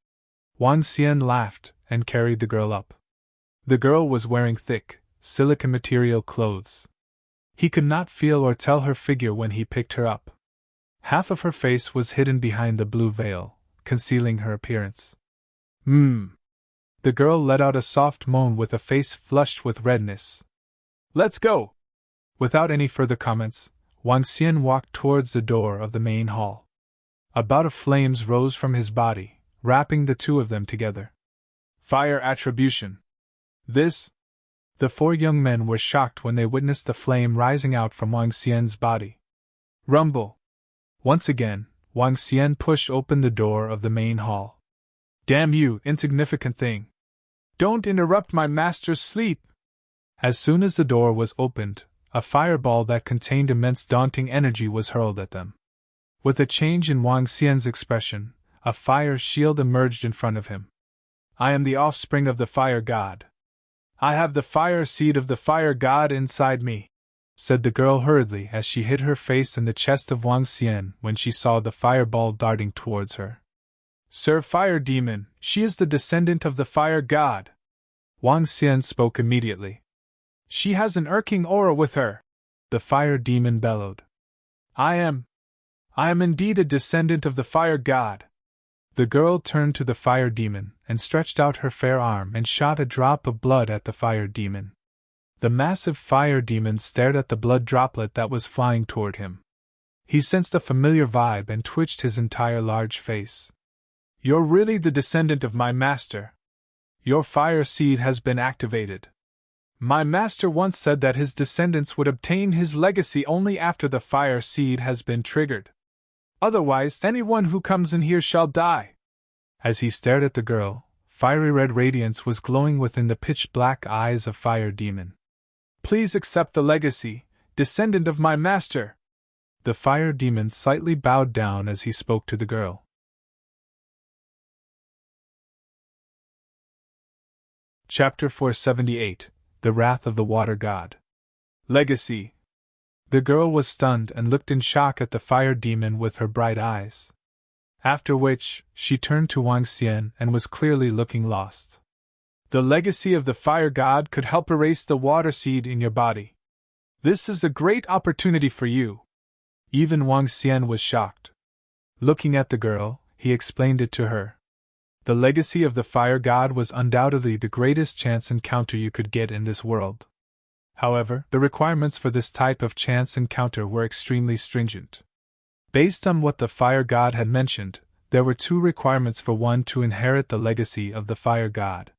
Wang Xian laughed and carried the girl up. The girl was wearing thick, silicon material clothes. He could not feel or tell her figure when he picked her up. Half of her face was hidden behind the blue veil, concealing her appearance. The girl let out a soft moan with a face flushed with redness. Let's go! Without any further comments, Wang Xian walked towards the door of the main hall. A bout of flames rose from his body, wrapping the two of them together. Fire attribution. The four young men were shocked when they witnessed the flame rising out from Wang Xian's body. Rumble! Once again, Wang Xian pushed open the door of the main hall. Damn you, insignificant thing! Don't interrupt my master's sleep! As soon as the door was opened, a fireball that contained immense daunting energy was hurled at them. With a change in Wang Xian's expression, a fire shield emerged in front of him. I am the offspring of the fire god. I have the fire seed of the fire god inside me, said the girl hurriedly as she hid her face in the chest of Wang Xian when she saw the fireball darting towards her. Sir Fire Demon, she is the descendant of the fire god. Wang Xian spoke immediately. She has an irking aura with her, the fire demon bellowed. I am indeed a descendant of the fire god. The girl turned to the fire demon and stretched out her fair arm and shot a drop of blood at the fire demon. The massive fire demon stared at the blood droplet that was flying toward him. He sensed a familiar vibe and twitched his entire large face. You're really the descendant of my master. Your fire seed has been activated. My master once said that his descendants would obtain his legacy only after the fire seed has been triggered. Otherwise, anyone who comes in here shall die. As he stared at the girl, fiery red radiance was glowing within the pitch-black eyes of Fire Demon. Please accept the legacy, descendant of my master. The Fire Demon slightly bowed down as he spoke to the girl. Chapter 478, The Wrath of the Water God. Legacy. The girl was stunned and looked in shock at the fire demon with her bright eyes. After which, she turned to Wang Xian and was clearly looking lost. The legacy of the fire god could help erase the water seed in your body. This is a great opportunity for you. Even Wang Xian was shocked. Looking at the girl, he explained it to her. The legacy of the fire god was undoubtedly the greatest chance encounter you could get in this world. However, the requirements for this type of chance encounter were extremely stringent. Based on what the fire god had mentioned, there were 2 requirements for one to inherit the legacy of the fire god.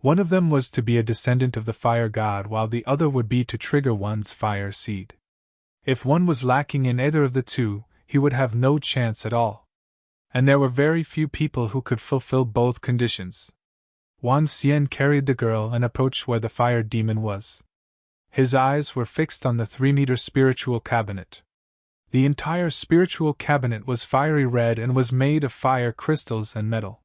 One of them was to be a descendant of the fire god, while the other would be to trigger one's fire seed. If one was lacking in either of the 2, he would have no chance at all. And there were very few people who could fulfill both conditions. Wang Xian carried the girl and approached where the fire demon was. His eyes were fixed on the 3-meter spiritual cabinet. The entire spiritual cabinet was fiery red and was made of fire crystals and metal.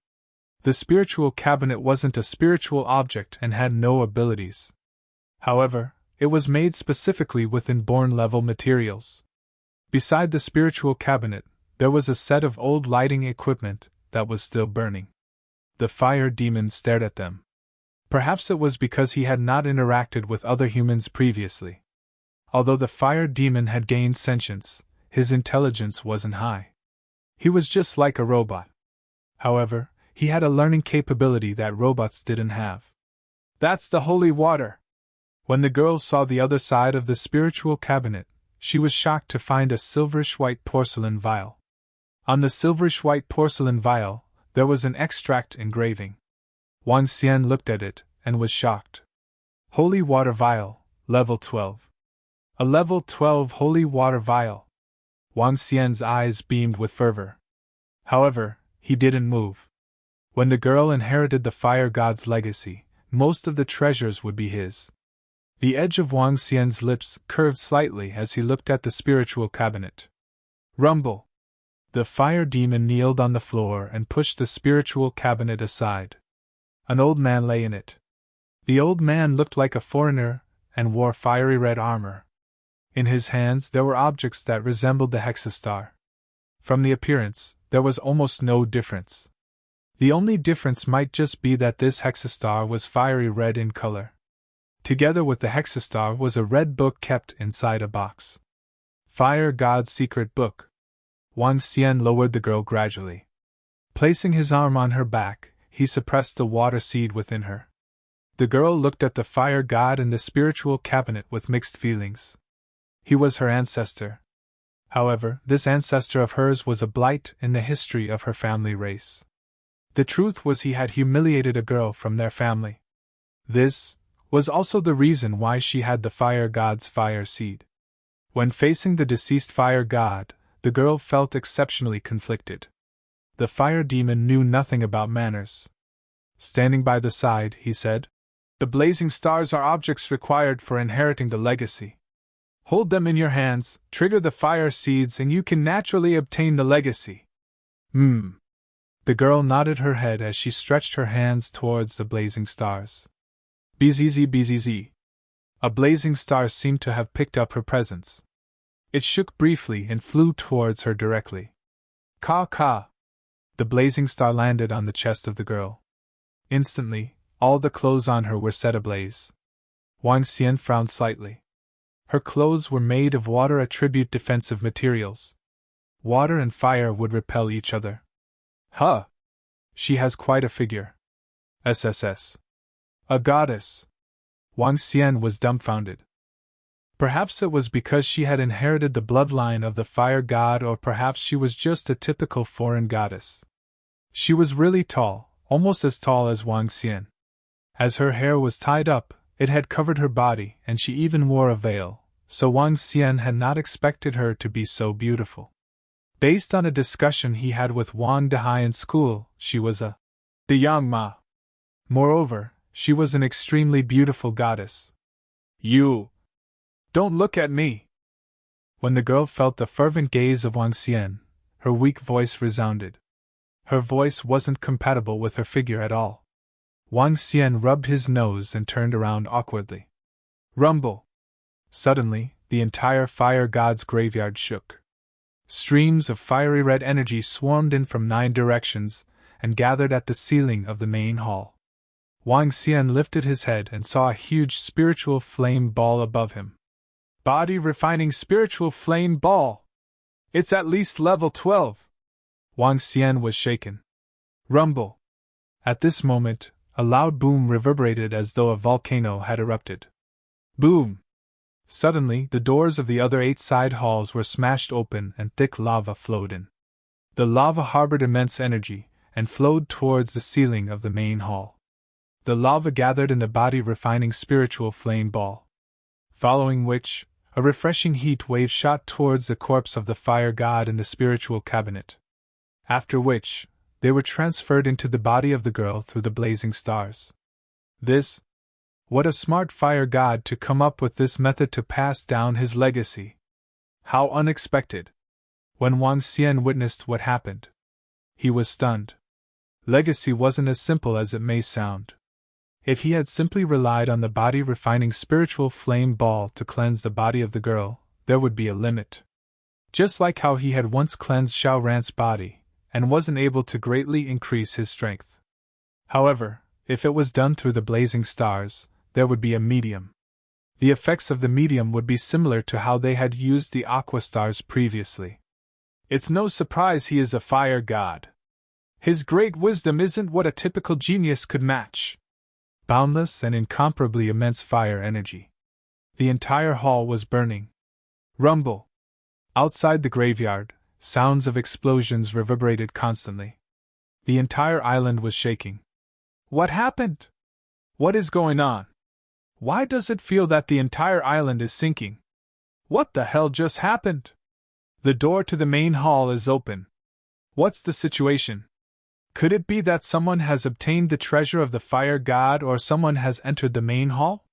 The spiritual cabinet wasn't a spiritual object and had no abilities. However, it was made specifically with inborn-level materials. Beside the spiritual cabinet, there was a set of old lighting equipment that was still burning. The fire demon stared at them. Perhaps it was because he had not interacted with other humans previously. Although the fire demon had gained sentience, his intelligence wasn't high. He was just like a robot. However, he had a learning capability that robots didn't have. That's the holy water! When the girl saw the other side of the spiritual cabinet, she was shocked to find a silverish-white porcelain vial. On the silverish-white porcelain vial, there was an extract engraving. Wang Xian looked at it, and was shocked. Holy water vial, level 12. A level 12 holy water vial. Wang Xian's eyes beamed with fervor. However, he didn't move. When the girl inherited the fire god's legacy, most of the treasures would be his. The edge of Wang Xian's lips curved slightly as he looked at the spiritual cabinet. Rumble! The fire demon kneeled on the floor and pushed the spiritual cabinet aside. An old man lay in it. The old man looked like a foreigner and wore fiery red armor. In his hands there were objects that resembled the hexastar. From the appearance, there was almost no difference. The only difference might just be that this hexastar was fiery red in color. Together with the hexastar was a red book kept inside a box. Fire God's Secret Book. Wang Xian lowered the girl gradually. Placing his arm on her back, he suppressed the water seed within her. The girl looked at the fire god in the spiritual cabinet with mixed feelings. He was her ancestor. However, this ancestor of hers was a blight in the history of her family race. The truth was he had humiliated a girl from their family. This was also the reason why she had the fire god's fire seed. When facing the deceased fire god, the girl felt exceptionally conflicted. The fire demon knew nothing about manners. Standing by the side, he said, "The blazing stars are objects required for inheriting the legacy. Hold them in your hands, trigger the fire seeds, and you can naturally obtain the legacy." The girl nodded her head as she stretched her hands towards the blazing stars. Bzz bzz. A blazing star seemed to have picked up her presence. It shook briefly and flew towards her directly. Ka ka! The blazing star landed on the chest of the girl. Instantly, all the clothes on her were set ablaze. Wang Xian frowned slightly. Her clothes were made of water attribute defensive materials. Water and fire would repel each other. Huh! She has quite a figure. SSS. A goddess. Wang Xian was dumbfounded. Perhaps it was because she had inherited the bloodline of the fire god, or perhaps she was just a typical foreign goddess. She was really tall, almost as tall as Wang Xian. As her hair was tied up, it had covered her body, and she even wore a veil, so Wang Xian had not expected her to be so beautiful. Based on a discussion he had with Wang Dehai in school, she was a Yang. Moreover, she was an extremely beautiful goddess. You don't look at me! When the girl felt the fervent gaze of Wang Xian, her weak voice resounded. Her voice wasn't compatible with her figure at all. Wang Xian rubbed his nose and turned around awkwardly. Rumble! Suddenly, the entire fire god's graveyard shook. Streams of fiery red energy swarmed in from 9 directions and gathered at the ceiling of the main hall. Wang Xian lifted his head and saw a huge spiritual flame ball above him. Body refining spiritual flame ball! It's at least level 12! Wang Xian was shaken. Rumble! At this moment, a loud boom reverberated as though a volcano had erupted. Boom! Suddenly, the doors of the other 8 side halls were smashed open and thick lava flowed in. The lava harbored immense energy and flowed towards the ceiling of the main hall. The lava gathered in the body refining spiritual flame ball. Following which, a refreshing heat wave shot towards the corpse of the fire god in the spiritual cabinet. After which, they were transferred into the body of the girl through the blazing stars. What a smart fire god to come up with this method to pass down his legacy. How unexpected. When Wang Xian witnessed what happened, he was stunned. Legacy wasn't as simple as it may sound. If he had simply relied on the body refining spiritual flame ball to cleanse the body of the girl, there would be a limit. Just like how he had once cleansed Xiao Ran's body, and wasn't able to greatly increase his strength. However, if it was done through the blazing stars, there would be a medium. The effects of the medium would be similar to how they had used the aqua stars previously. It's no surprise he is a fire god. His great wisdom isn't what a typical genius could match. Boundless and incomparably immense fire energy. The entire hall was burning. Rumble! Outside the graveyard, sounds of explosions reverberated constantly. The entire island was shaking. What happened? What is going on? Why does it feel that the entire island is sinking? What the hell just happened? The door to the main hall is open. What's the situation? Could it be that someone has obtained the treasure of the fire god or someone has entered the main hall?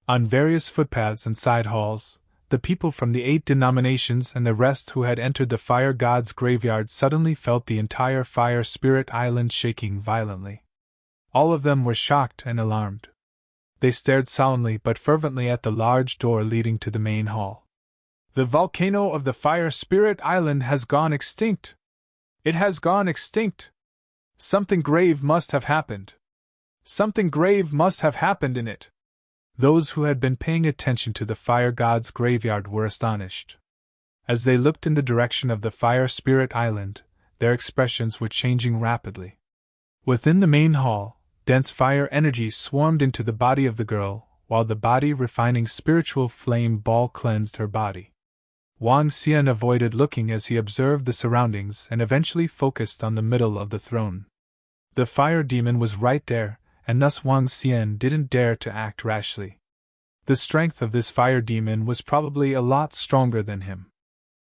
On various footpaths and side halls, the people from the 8 denominations and the rest who had entered the fire god's graveyard suddenly felt the entire fire spirit island shaking violently. All of them were shocked and alarmed. They stared solemnly but fervently at the large door leading to the main hall. The volcano of the fire spirit island has gone extinct. It has gone extinct. Something grave must have happened. Something grave must have happened in it. Those who had been paying attention to the fire god's graveyard were astonished. As they looked in the direction of the fire spirit island, their expressions were changing rapidly. Within the main hall, dense fire energy swarmed into the body of the girl, while the body refining spiritual flame ball cleansed her body. Wang Xian avoided looking as he observed the surroundings and eventually focused on the middle of the throne. The fire demon was right there, and thus Wang Xian didn't dare to act rashly. The strength of this fire demon was probably a lot stronger than him.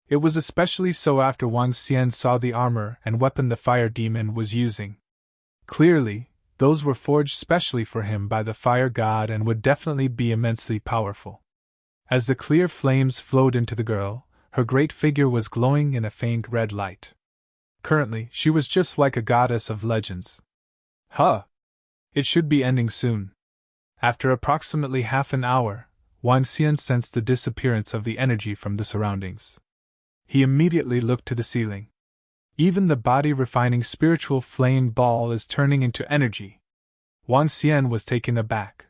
It was especially so after Wang Xian saw the armor and weapon the fire demon was using. Clearly, those were forged specially for him by the fire god and would definitely be immensely powerful. As the clear flames flowed into the girl, her great figure was glowing in a faint red light. Currently, she was just like a goddess of legends. It should be ending soon. After approximately half an hour, Wang Xian sensed the disappearance of the energy from the surroundings. He immediately looked to the ceiling. Even the body-refining spiritual flame ball is turning into energy. Wang Xian was taken aback.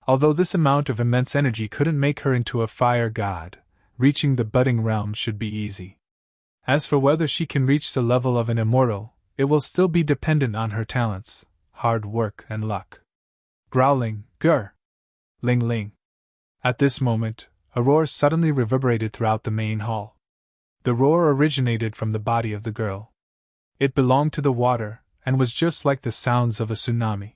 Although this amount of immense energy couldn't make her into a fire god, reaching the budding realm should be easy. As for whether she can reach the level of an immortal, it will still be dependent on her talents, hard work, and luck. Growling, grr! Ling ling. At this moment, a roar suddenly reverberated throughout the main hall. The roar originated from the body of the girl. It belonged to the water, and was just like the sounds of a tsunami.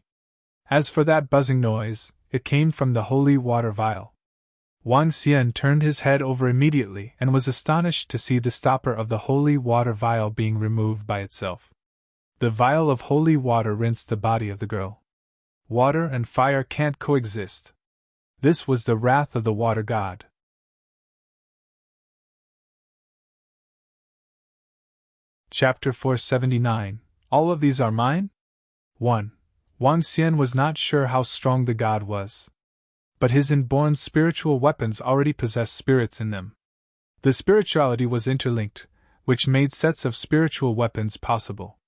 As for that buzzing noise, it came from the holy water vial. Wang Xian turned his head over immediately and was astonished to see the stopper of the holy water vial being removed by itself. The vial of holy water rinsed the body of the girl. Water and fire can't coexist. This was the wrath of the water god. Chapter 479. All of these are mine? 1. Wang Xian was not sure how strong the god was. But his inborn spiritual weapons already possessed spirits in them. The spirituality was interlinked, which made sets of spiritual weapons possible.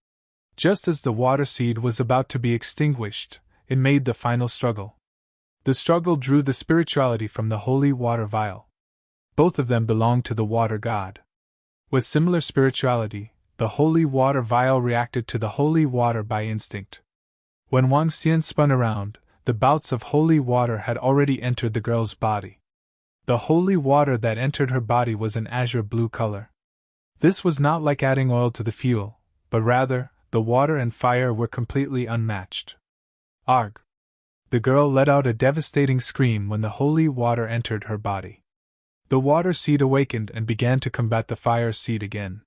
Just as the water seed was about to be extinguished, it made the final struggle. The struggle drew the spirituality from the holy water vial. Both of them belonged to the water god. With similar spirituality, the holy water vial reacted to the holy water by instinct. When Wang Xian spun around, the bouts of holy water had already entered the girl's body. The holy water that entered her body was an azure blue color. This was not like adding oil to the fuel, but rather, the water and fire were completely unmatched. Arg! The girl let out a devastating scream when the holy water entered her body. The water seed awakened and began to combat the fire seed again.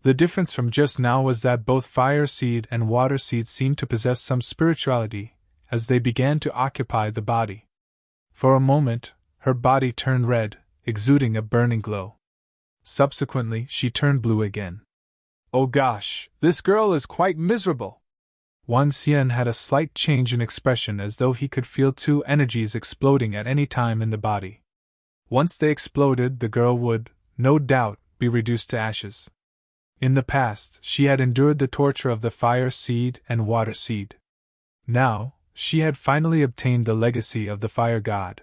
The difference from just now was that both fire seed and water seed seemed to possess some spirituality, as they began to occupy the body. For a moment, her body turned red, exuding a burning glow. Subsequently, she turned blue again. Oh gosh, this girl is quite miserable! Wang Xian had a slight change in expression as though he could feel two energies exploding at any time in the body. Once they exploded, the girl would, no doubt, be reduced to ashes. In the past, she had endured the torture of the fire seed and water seed. Now, she had finally obtained the legacy of the fire god.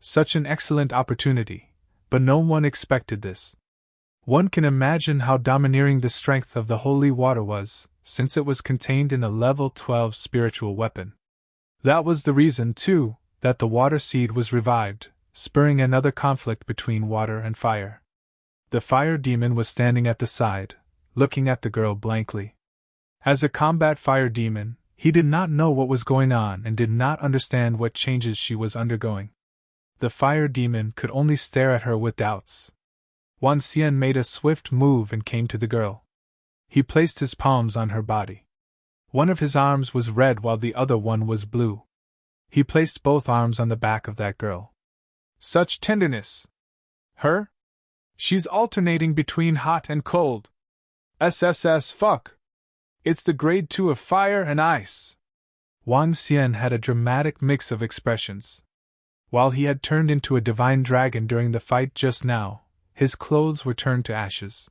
Such an excellent opportunity, but no one expected this. One can imagine how domineering the strength of the holy water was, since it was contained in a level 12 spiritual weapon. That was the reason, too, that the water seed was revived, spurring another conflict between water and fire. The fire demon was standing at the side, looking at the girl blankly. As a combat fire demon, he did not know what was going on and did not understand what changes she was undergoing. The fire demon could only stare at her with doubts. Wang Xian made a swift move and came to the girl. He placed his palms on her body. One of his arms was red while the other one was blue. He placed both arms on the back of that girl. Such tenderness! Her? She's alternating between hot and cold. SSS fuck! It's the grade 2 of fire and ice! Wang Xian had a dramatic mix of expressions. While he had turned into a divine dragon during the fight just now, his clothes were turned to ashes.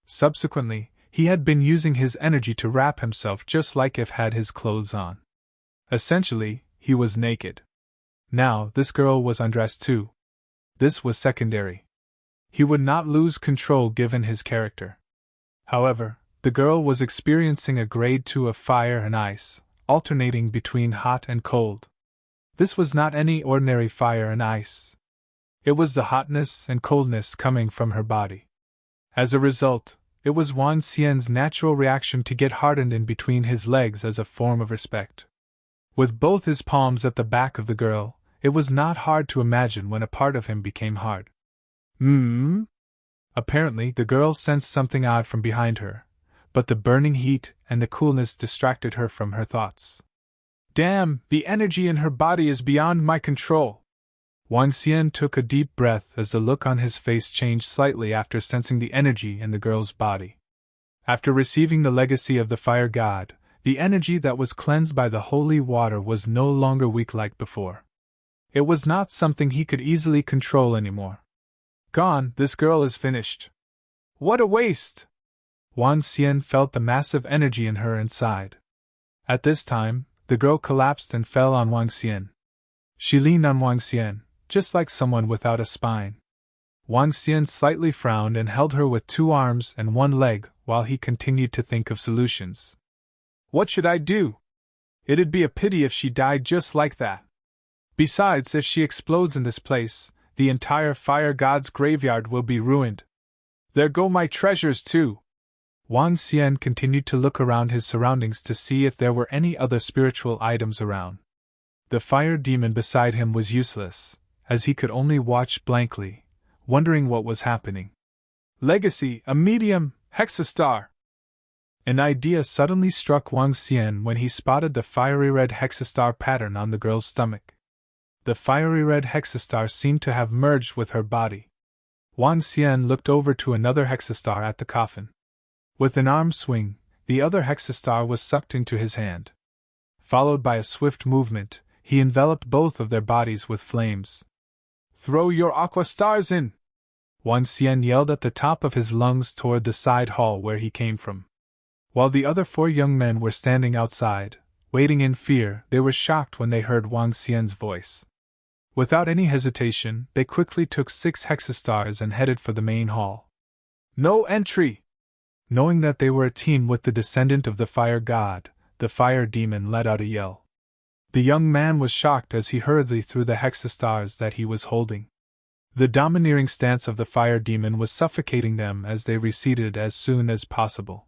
Subsequently, he had been using his energy to wrap himself just like if had his clothes on. Essentially, he was naked. Now, this girl was undressed too. This was secondary. He would not lose control given his character. However, the girl was experiencing a grade 2 of fire and ice, alternating between hot and cold. This was not any ordinary fire and ice. It was the hotness and coldness coming from her body. As a result, it was Wang Xian's natural reaction to get hardened in between his legs as a form of respect. With both his palms at the back of the girl, it was not hard to imagine when a part of him became hard. Apparently, the girl sensed something odd from behind her, but the burning heat and the coolness distracted her from her thoughts. Damn, the energy in her body is beyond my control! Wang Xian took a deep breath as the look on his face changed slightly after sensing the energy in the girl's body. After receiving the legacy of the fire god, the energy that was cleansed by the holy water was no longer weak like before. It was not something he could easily control anymore. Gone, this girl is finished. What a waste! Wang Xian felt the massive energy in her inside. At this time, the girl collapsed and fell on Wang Xian. She leaned on Wang Xian, just like someone without a spine. Wang Xian slightly frowned and held her with 2 arms and 1 leg while he continued to think of solutions. What should I do? It'd be a pity if she died just like that. Besides, if she explodes in this place, the entire fire god's graveyard will be ruined. There go my treasures too. Wang Xian continued to look around his surroundings to see if there were any other spiritual items around. The fire demon beside him was useless, as he could only watch blankly, wondering what was happening. Legacy, a medium, hexastar! An idea suddenly struck Wang Xian when he spotted the fiery red hexastar pattern on the girl's stomach. The fiery red hexastar seemed to have merged with her body. Wang Xian looked over to another hexastar at the coffin. With an arm swing, the other hexastar was sucked into his hand. Followed by a swift movement, he enveloped both of their bodies with flames. "Throw your aqua stars in!" Wang Xian yelled at the top of his lungs toward the side hall where he came from. While the other 4 young men were standing outside, waiting in fear, they were shocked when they heard Wang Xian's voice. Without any hesitation, they quickly took 6 hexastars and headed for the main hall. "No entry!" Knowing that they were a team with the descendant of the fire god, the fire demon let out a yell. The young man was shocked as he hurriedly threw the hexastars that he was holding. The domineering stance of the fire demon was suffocating them as they receded as soon as possible.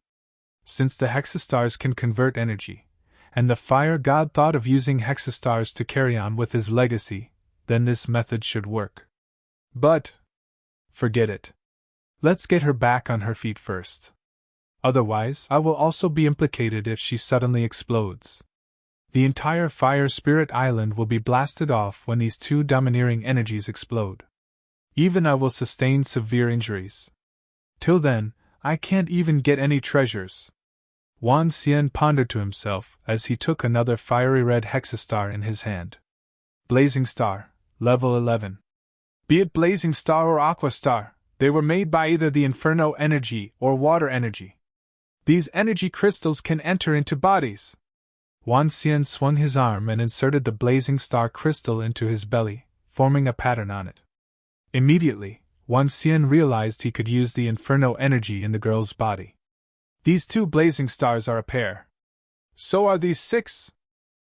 Since the hexastars can convert energy, and the fire god thought of using hexastars to carry on with his legacy, then this method should work. But forget it. Let's get her back on her feet first. Otherwise, I will also be implicated if she suddenly explodes. The entire Fire Spirit Island will be blasted off when these 2 domineering energies explode. Even I will sustain severe injuries. Till then, I can't even get any treasures. Wang Xian pondered to himself as he took another fiery red hexastar in his hand. Blazing Star, level 11. Be it Blazing Star or Aqua Star, they were made by either the Inferno energy or water energy. These energy crystals can enter into bodies. Wang Xian swung his arm and inserted the Blazing Star crystal into his belly, forming a pattern on it. Immediately, Wang Xian realized he could use the Inferno energy in the girl's body. These 2 blazing stars are a pair. So are these 6.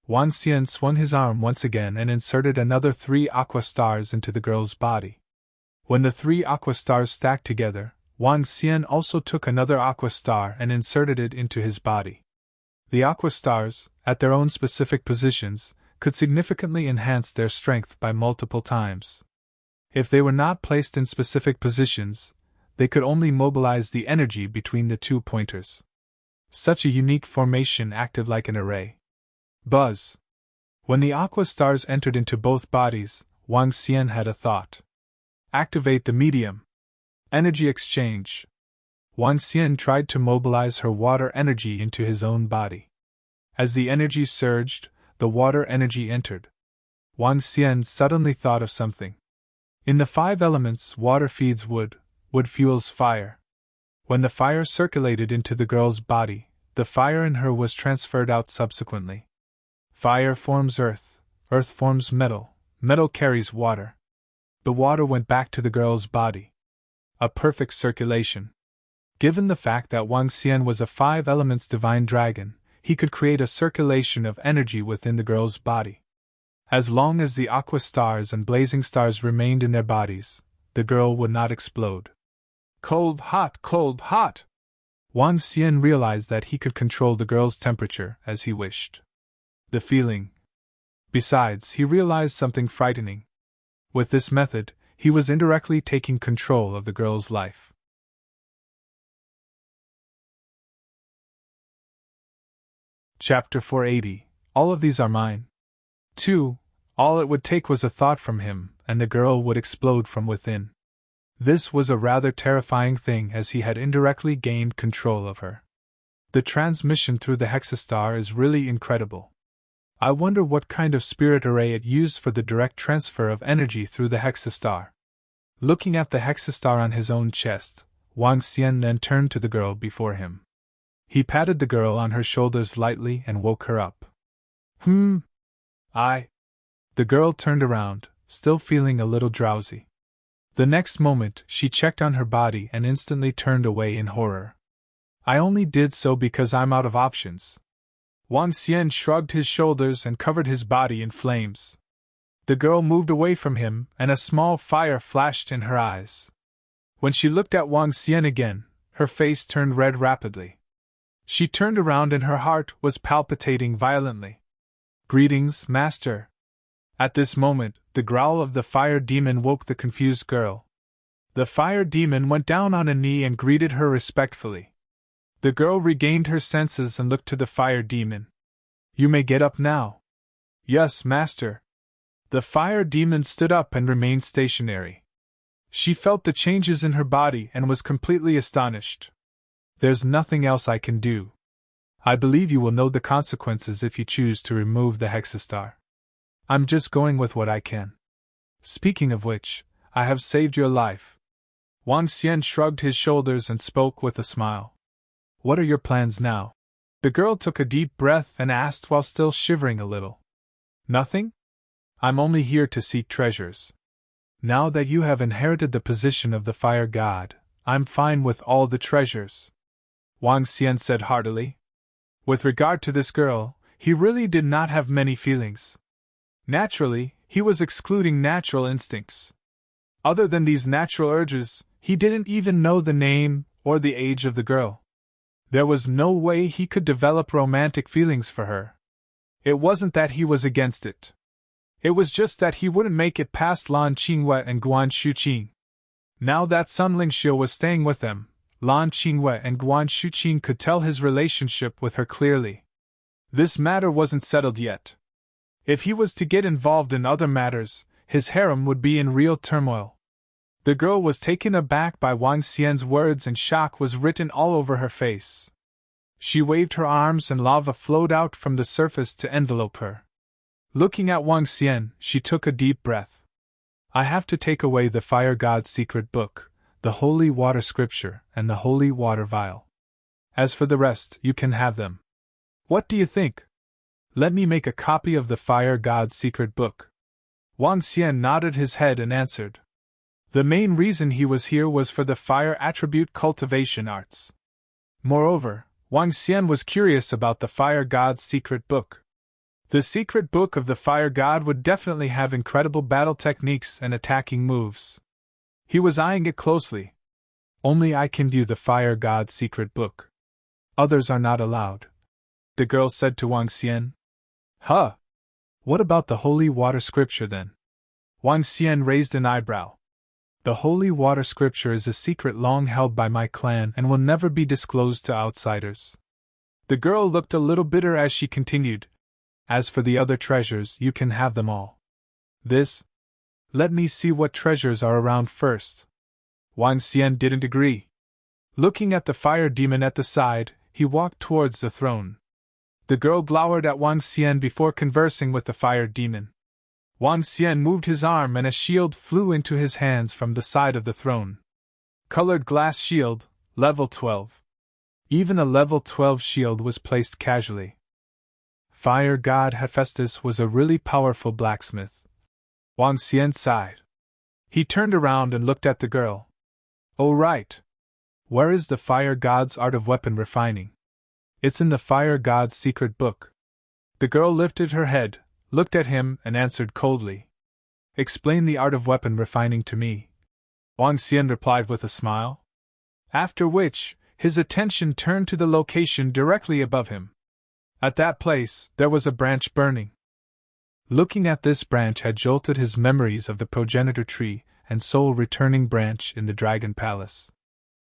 Wang Xian swung his arm once again and inserted another 3 aqua stars into the girl's body. When the 3 aqua stars stacked together, Wang Xian also took another aqua star and inserted it into his body. The aqua stars, at their own specific positions, could significantly enhance their strength by multiple times. If they were not placed in specific positions, they could only mobilize the energy between the 2 pointers. Such a unique formation acted like an array. Buzz! When the aqua stars entered into both bodies, Wang Xian had a thought. Activate the medium. Energy exchange. Wang Xian tried to mobilize her water energy into his own body. As the energy surged, the water energy entered. Wang Xian suddenly thought of something. In the 5 elements, water feeds wood, wood fuels fire. When the fire circulated into the girl's body, the fire in her was transferred out subsequently. Fire forms earth, earth forms metal, metal carries water. The water went back to the girl's body. A perfect circulation. Given the fact that Wang Xian was a 5 elements divine dragon, he could create a circulation of energy within the girl's body. As long as the aqua stars and blazing stars remained in their bodies, the girl would not explode. Cold, hot, cold, hot! Wang Xian realized that he could control the girl's temperature as he wished. The feeling. Besides, he realized something frightening. With this method, he was indirectly taking control of the girl's life. Chapter 480. All of these are mine. 2. All it would take was a thought from him, and the girl would explode from within. This was a rather terrifying thing as he had indirectly gained control of her. The transmission through the hexastar is really incredible. I wonder what kind of spirit array it used for the direct transfer of energy through the hexastar. Looking at the hexastar on his own chest, Wang Xian then turned to the girl before him. He patted the girl on her shoulders lightly and woke her up. The girl turned around, still feeling a little drowsy. The next moment, she checked on her body and instantly turned away in horror. I only did so because I'm out of options. Wang Xian shrugged his shoulders and covered his body in flames. The girl moved away from him, and a small fire flashed in her eyes. When she looked at Wang Xian again, her face turned red rapidly. She turned around and her heart was palpitating violently. Greetings, Master. At this moment, the growl of the fire demon woke the confused girl. The fire demon went down on a knee and greeted her respectfully. The girl regained her senses and looked to the fire demon. You may get up now. Yes, Master. The fire demon stood up and remained stationary. She felt the changes in her body and was completely astonished. There's nothing else I can do. I believe you will know the consequences if you choose to remove the hexastar. I'm just going with what I can. Speaking of which, I have saved your life. Wang Xian shrugged his shoulders and spoke with a smile. What are your plans now? The girl took a deep breath and asked while still shivering a little. Nothing? I'm only here to seek treasures. Now that you have inherited the position of the fire god, I'm fine with all the treasures. Wang Xian said heartily. With regard to this girl, he really did not have many feelings. Naturally, he was excluding natural instincts. Other than these natural urges, he didn't even know the name or the age of the girl. There was no way he could develop romantic feelings for her. It wasn't that he was against it. It was just that he wouldn't make it past Lan Qingwei and Guan Shuqing. Now that Sun Lingxiu was staying with them, Lan Qingwei and Guan Shuqing could tell his relationship with her clearly. This matter wasn't settled yet. If he was to get involved in other matters, his harem would be in real turmoil. The girl was taken aback by Wang Xian's words and shock was written all over her face. She waved her arms and lava flowed out from the surface to envelope her. Looking at Wang Xian, she took a deep breath. I have to take away the fire god's secret book, the holy water scripture, and the holy water vial. As for the rest, you can have them. What do you think? Let me make a copy of the fire god's secret book. Wang Xian nodded his head and answered. The main reason he was here was for the fire attribute cultivation arts. Moreover, Wang Xian was curious about the fire god's secret book. The secret book of the fire god would definitely have incredible battle techniques and attacking moves. He was eyeing it closely. Only I can view the fire god's secret book. Others are not allowed. The girl said to Wang Xian. Huh! What about the holy water scripture then? Wang Xian raised an eyebrow. The holy water scripture is a secret long held by my clan and will never be disclosed to outsiders. The girl looked a little bitter as she continued. As for the other treasures, you can have them all. This? Let me see what treasures are around first. Wang Xian didn't agree. Looking at the fire demon at the side, he walked towards the throne. The girl glowered at Wang Xian before conversing with the fire demon. Wang Xian moved his arm and a shield flew into his hands from the side of the throne. Colored glass shield, level 12. Even a level 12 shield was placed casually. Fire god Hephaestus was a really powerful blacksmith. Wang Xian sighed. He turned around and looked at the girl. Oh right. Where is the fire god's art of weapon refining? It's in the fire god's secret book. The girl lifted her head, looked at him, and answered coldly. Explain the art of weapon refining to me. Wang Xian replied with a smile. After which, his attention turned to the location directly above him. At that place, there was a branch burning. Looking at this branch had jolted his memories of the progenitor tree and soul returning branch in the Dragon Palace.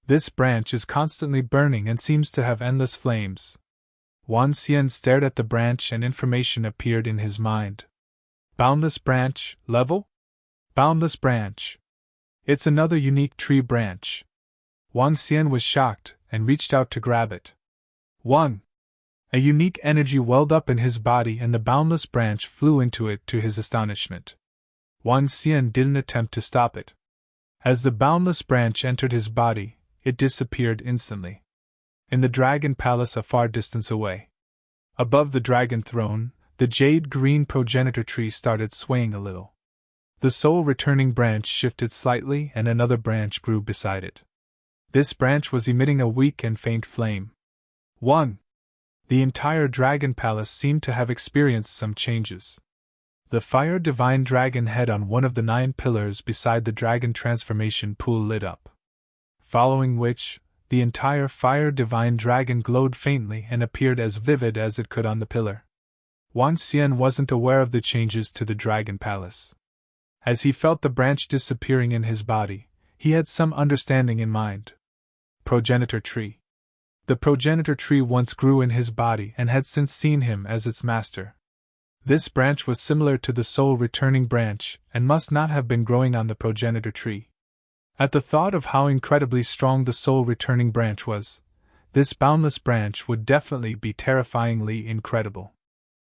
This branch is constantly burning and seems to have endless flames. Wang Xian stared at the branch and information appeared in his mind. Boundless branch, level? Boundless branch. It's another unique tree branch. Wang Xian was shocked and reached out to grab it. One! A unique energy welled up in his body and the boundless branch flew into it to his astonishment. Wang Xian didn't attempt to stop it. As the boundless branch entered his body, it disappeared instantly. In the Dragon Palace a far distance away. Above the dragon throne, the jade-green progenitor tree started swaying a little. The soul-returning branch shifted slightly and another branch grew beside it. This branch was emitting a weak and faint flame. 1. The entire Dragon Palace seemed to have experienced some changes. The fire divine dragon head on one of the 9 pillars beside the dragon transformation pool lit up. Following which, the entire fire divine dragon glowed faintly and appeared as vivid as it could on the pillar. Wang Xian wasn't aware of the changes to the Dragon Palace. As he felt the branch disappearing in his body, he had some understanding in mind. Progenitor tree. The progenitor tree once grew in his body and had since seen him as its master. This branch was similar to the soul-returning branch and must not have been growing on the progenitor tree. At the thought of how incredibly strong the soul-returning branch was, This boundless branch would definitely be terrifyingly incredible.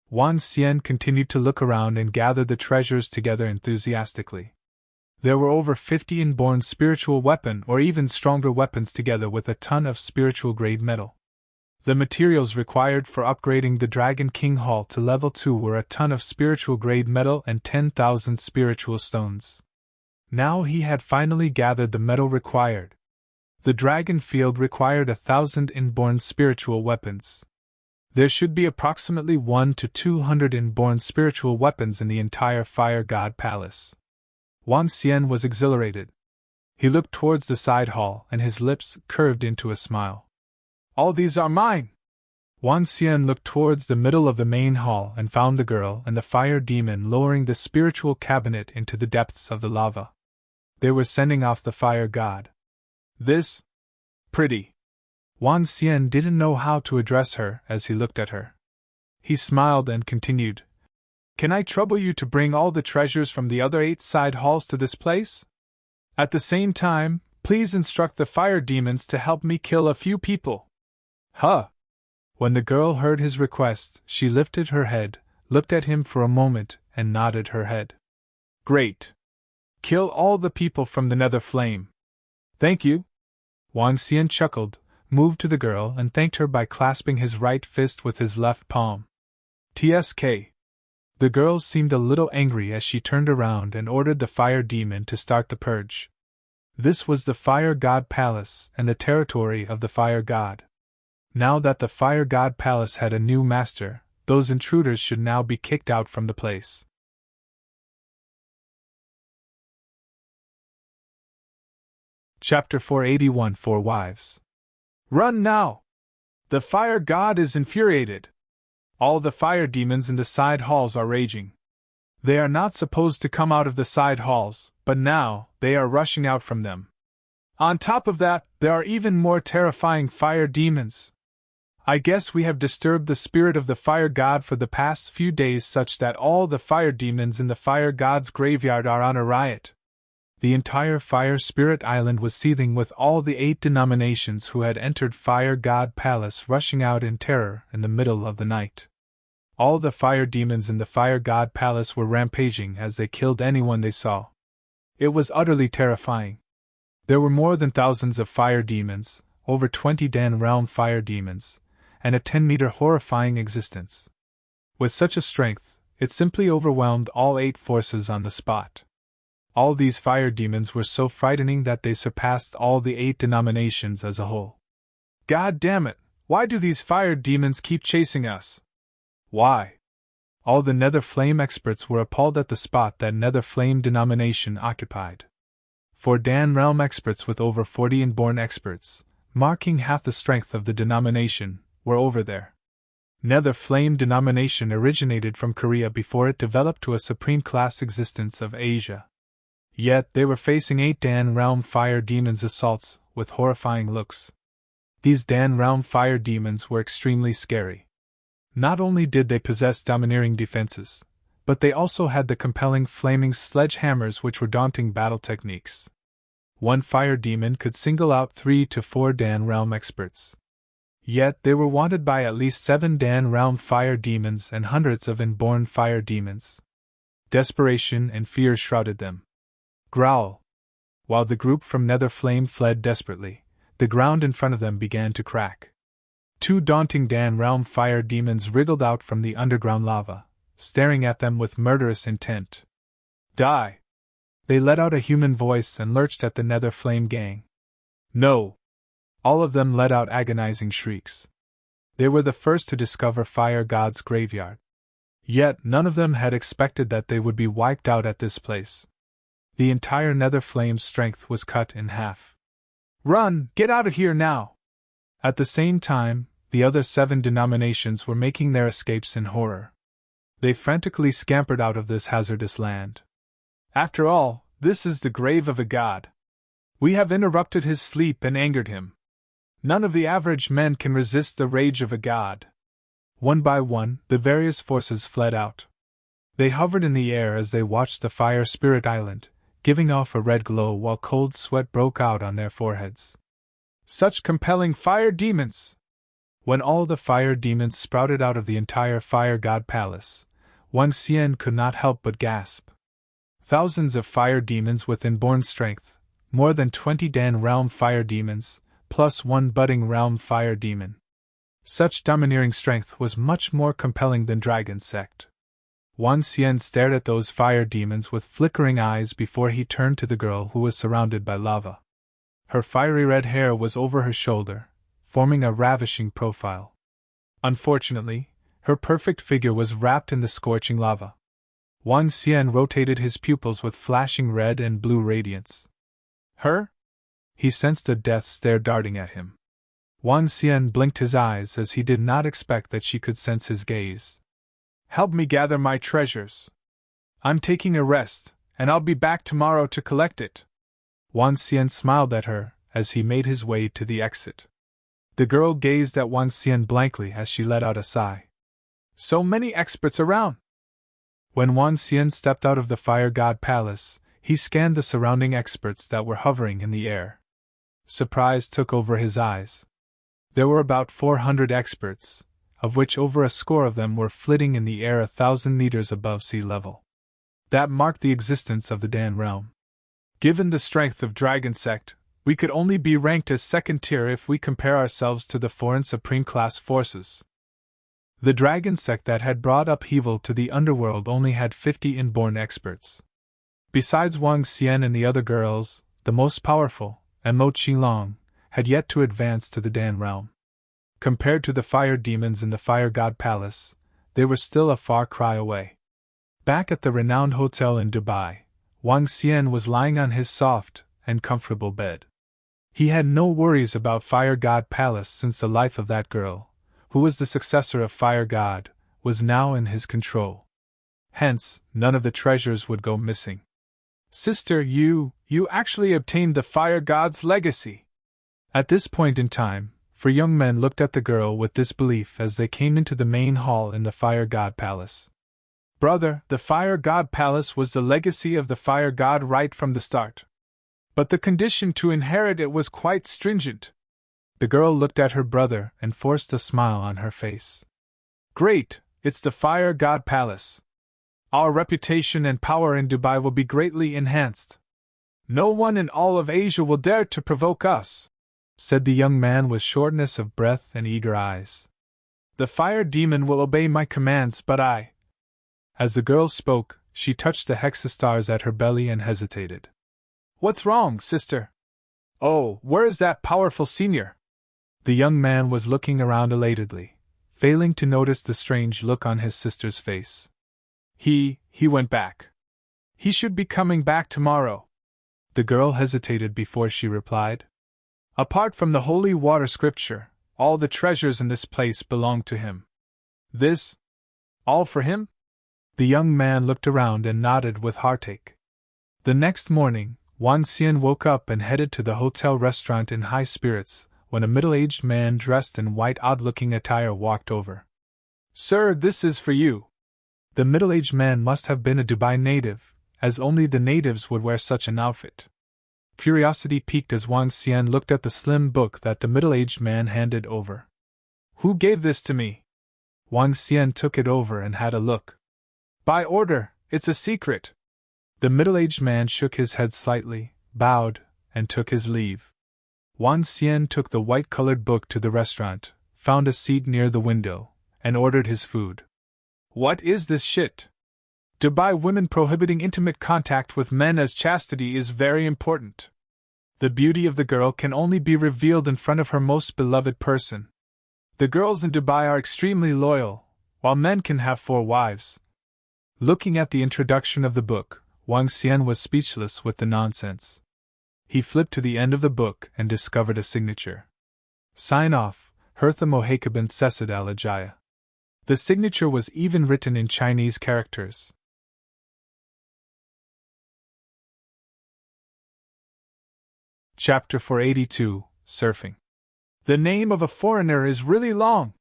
Wan Xian continued to look around and gather the treasures together enthusiastically. There were over 50 inborn spiritual weapon or even stronger weapons together with a ton of spiritual grade metal. The materials required for upgrading the Dragon King Hall to level 2 were a ton of spiritual grade metal and 10,000 spiritual stones. Now he had finally gathered the metal required. The Dragon Field required 1,000 inborn spiritual weapons. There should be approximately 1 to 200 inborn spiritual weapons in the entire Fire God Palace. Wan Xian was exhilarated. He looked towards the side hall and his lips curved into a smile. All these are mine! Wan Xian looked towards the middle of the main hall and found the girl and the fire demon lowering the spiritual cabinet into the depths of the lava. They were sending off the fire god. This? Pretty. Wan Xian didn't know how to address her as he looked at her. He smiled and continued. Can I trouble you to bring all the treasures from the other 8 side halls to this place? At the same time, please instruct the fire demons to help me kill a few people. Huh! When the girl heard his request, she lifted her head, looked at him for a moment, and nodded her head. Great! Kill all the people from the nether flame. Thank you! Wan Xian chuckled, moved to the girl, and thanked her by clasping his right fist with his left palm. TSK! The girl seemed a little angry as she turned around and ordered the fire demon to start the purge. This was the Fire God Palace and the territory of the Fire God. Now that the Fire God Palace had a new master, those intruders should now be kicked out from the place. Chapter 481 Four Wives. Run now! The Fire God is infuriated. All the fire demons in the side halls are raging. They are not supposed to come out of the side halls, but now they are rushing out from them. On top of that, there are even more terrifying fire demons. I guess we have disturbed the spirit of the fire god for the past few days such that all the fire demons in the fire god's graveyard are on a riot. The entire Fire Spirit Island was seething with all the 8 denominations who had entered Fire God Palace rushing out in terror in the middle of the night. All the fire demons in the Fire God Palace were rampaging as they killed anyone they saw. It was utterly terrifying. There were more than thousands of fire demons, over 20 Dan Realm fire demons, and a 10-meter horrifying existence. With such a strength, it simply overwhelmed all 8 forces on the spot. All these fire demons were so frightening that they surpassed all the 8 denominations as a whole. God damn it, why do these fire demons keep chasing us? Why? All the Nether Flame experts were appalled at the spot that Nether Flame denomination occupied. 4 Dan Realm experts with over 40 inborn experts, marking half the strength of the denomination, were over there. Nether Flame denomination originated from Korea before it developed to a supreme class existence of Asia. Yet they were facing 8 Dan Realm fire demons' assaults with horrifying looks. These Dan Realm fire demons were extremely scary. Not only did they possess domineering defenses, but they also had the compelling flaming sledgehammers which were daunting battle techniques. One fire demon could single out 3 to 4 Dan Realm experts. Yet they were wanted by at least 7 Dan Realm fire demons and hundreds of inborn fire demons. Desperation and fear shrouded them. Growl! While the group from Nether Flame fled desperately, the ground in front of them began to crack. 2 daunting Dan Realm fire demons wriggled out from the underground lava, staring at them with murderous intent. Die! They let out a human voice and lurched at the Nether Flame gang. No! All of them let out agonizing shrieks. They were the first to discover Fire God's graveyard. Yet none of them had expected that they would be wiped out at this place. The entire Nether Flame's strength was cut in half. Run! Get out of here now! At the same time, the other 7 denominations were making their escapes in horror. They frantically scampered out of this hazardous land. After all, this is the grave of a god. We have interrupted his sleep and angered him. None of the average men can resist the rage of a god. One by one, the various forces fled out. They hovered in the air as they watched the Fire Spirit Island, giving off a red glow while cold sweat broke out on their foreheads. Such compelling fire demons! When all the fire demons sprouted out of the entire fire god palace, Wang Xian could not help but gasp. Thousands of fire demons with inborn strength, more than 20 Dan realm fire demons, plus one budding realm fire demon. Such domineering strength was much more compelling than Dragon Sect. Wang Xian stared at those fire demons with flickering eyes before he turned to the girl who was surrounded by lava. Her fiery red hair was over her shoulder, forming a ravishing profile. Unfortunately, her perfect figure was wrapped in the scorching lava. Wang Xian rotated his pupils with flashing red and blue radiance. Her? He sensed a death stare darting at him. Wang Xian blinked his eyes as he did not expect that she could sense his gaze. Help me gather my treasures. I'm taking a rest, and I'll be back tomorrow to collect it. Wang Xian smiled at her as he made his way to the exit. The girl gazed at Wang Xian blankly as she let out a sigh. So many experts around! When Wang Xian stepped out of the Fire God Palace, he scanned the surrounding experts that were hovering in the air. Surprise took over his eyes. There were about 400 experts, of which over a score of them were flitting in the air 1,000 meters above sea level. That marked the existence of the Dan realm. Given the strength of Dragon Sect, we could only be ranked as second tier if we compare ourselves to the foreign supreme class forces. The Dragon Sect that had brought upheaval to the underworld only had 50 inborn experts. Besides Wang Xian and the other girls, the most powerful, and Mo Qilong, had yet to advance to the Dan realm. Compared to the fire demons in the Fire God Palace, they were still a far cry away. Back at the renowned hotel in Dubai, Wang Xian was lying on his soft and comfortable bed. He had no worries about Fire God Palace since the life of that girl, who was the successor of Fire God, was now in his control. Hence, none of the treasures would go missing. Sister, you actually obtained the Fire God's legacy. At this point in time, four young men looked at the girl with disbelief as they came into the main hall in the Fire God Palace. Brother, the Fire God Palace was the legacy of the Fire God right from the start. But the condition to inherit it was quite stringent. The girl looked at her brother and forced a smile on her face. Great, it's the Fire God Palace. Our reputation and power in Dubai will be greatly enhanced. No one in all of Asia will dare to provoke us, said the young man with shortness of breath and eager eyes. The fire demon will obey my commands, but I... As the girl spoke, she touched the hexastars at her belly and hesitated. What's wrong, sister? Oh, where is that powerful senior? The young man was looking around elatedly, failing to notice the strange look on his sister's face. He went back. He should be coming back tomorrow. The girl hesitated before she replied. Apart from the holy water scripture, all the treasures in this place belong to him. This? All for him? The young man looked around and nodded with heartache. The next morning, Wang Xian woke up and headed to the hotel restaurant in high spirits, when a middle-aged man dressed in white odd-looking attire walked over. Sir, this is for you. The middle-aged man must have been a Dubai native, as only the natives would wear such an outfit. Curiosity piqued as Wang Xian looked at the slim book that the middle-aged man handed over. Who gave this to me? Wang Xian took it over and had a look. By order, it's a secret. The middle-aged man shook his head slightly, bowed, and took his leave. Wang Xian took the white-colored book to the restaurant, found a seat near the window, and ordered his food. What is this shit? Dubai women prohibiting intimate contact with men as chastity is very important. The beauty of the girl can only be revealed in front of her most beloved person. The girls in Dubai are extremely loyal, while men can have 4 wives. Looking at the introduction of the book, Wang Xian was speechless with the nonsense. He flipped to the end of the book and discovered a signature. Sign off, Hertha Mohakaban Sesad Al-Ajaya. The signature was even written in Chinese characters. Chapter 482, Surfing. The name of a foreigner is really long.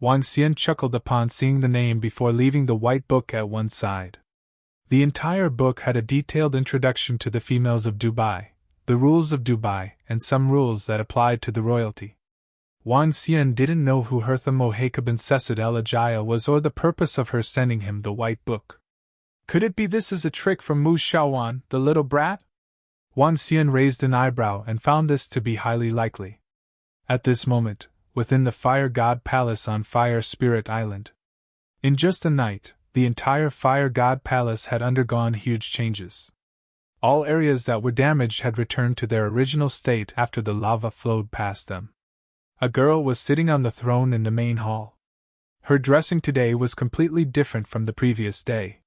Wang Xian chuckled upon seeing the name before leaving the white book at one side. The entire book had a detailed introduction to the females of Dubai, the rules of Dubai, and some rules that applied to the royalty. Wang Xian didn't know who Hertha Moheka bin Sesed El Ajaya was or the purpose of her sending him the white book. Could it be this is a trick from Mu Xiaowan, the little brat? Wang Xian raised an eyebrow and found this to be highly likely. At this moment, within the Fire God Palace on Fire Spirit Island. In just a night, the entire Fire God Palace had undergone huge changes. All areas that were damaged had returned to their original state after the lava flowed past them. A girl was sitting on the throne in the main hall. Her dressing today was completely different from the previous day.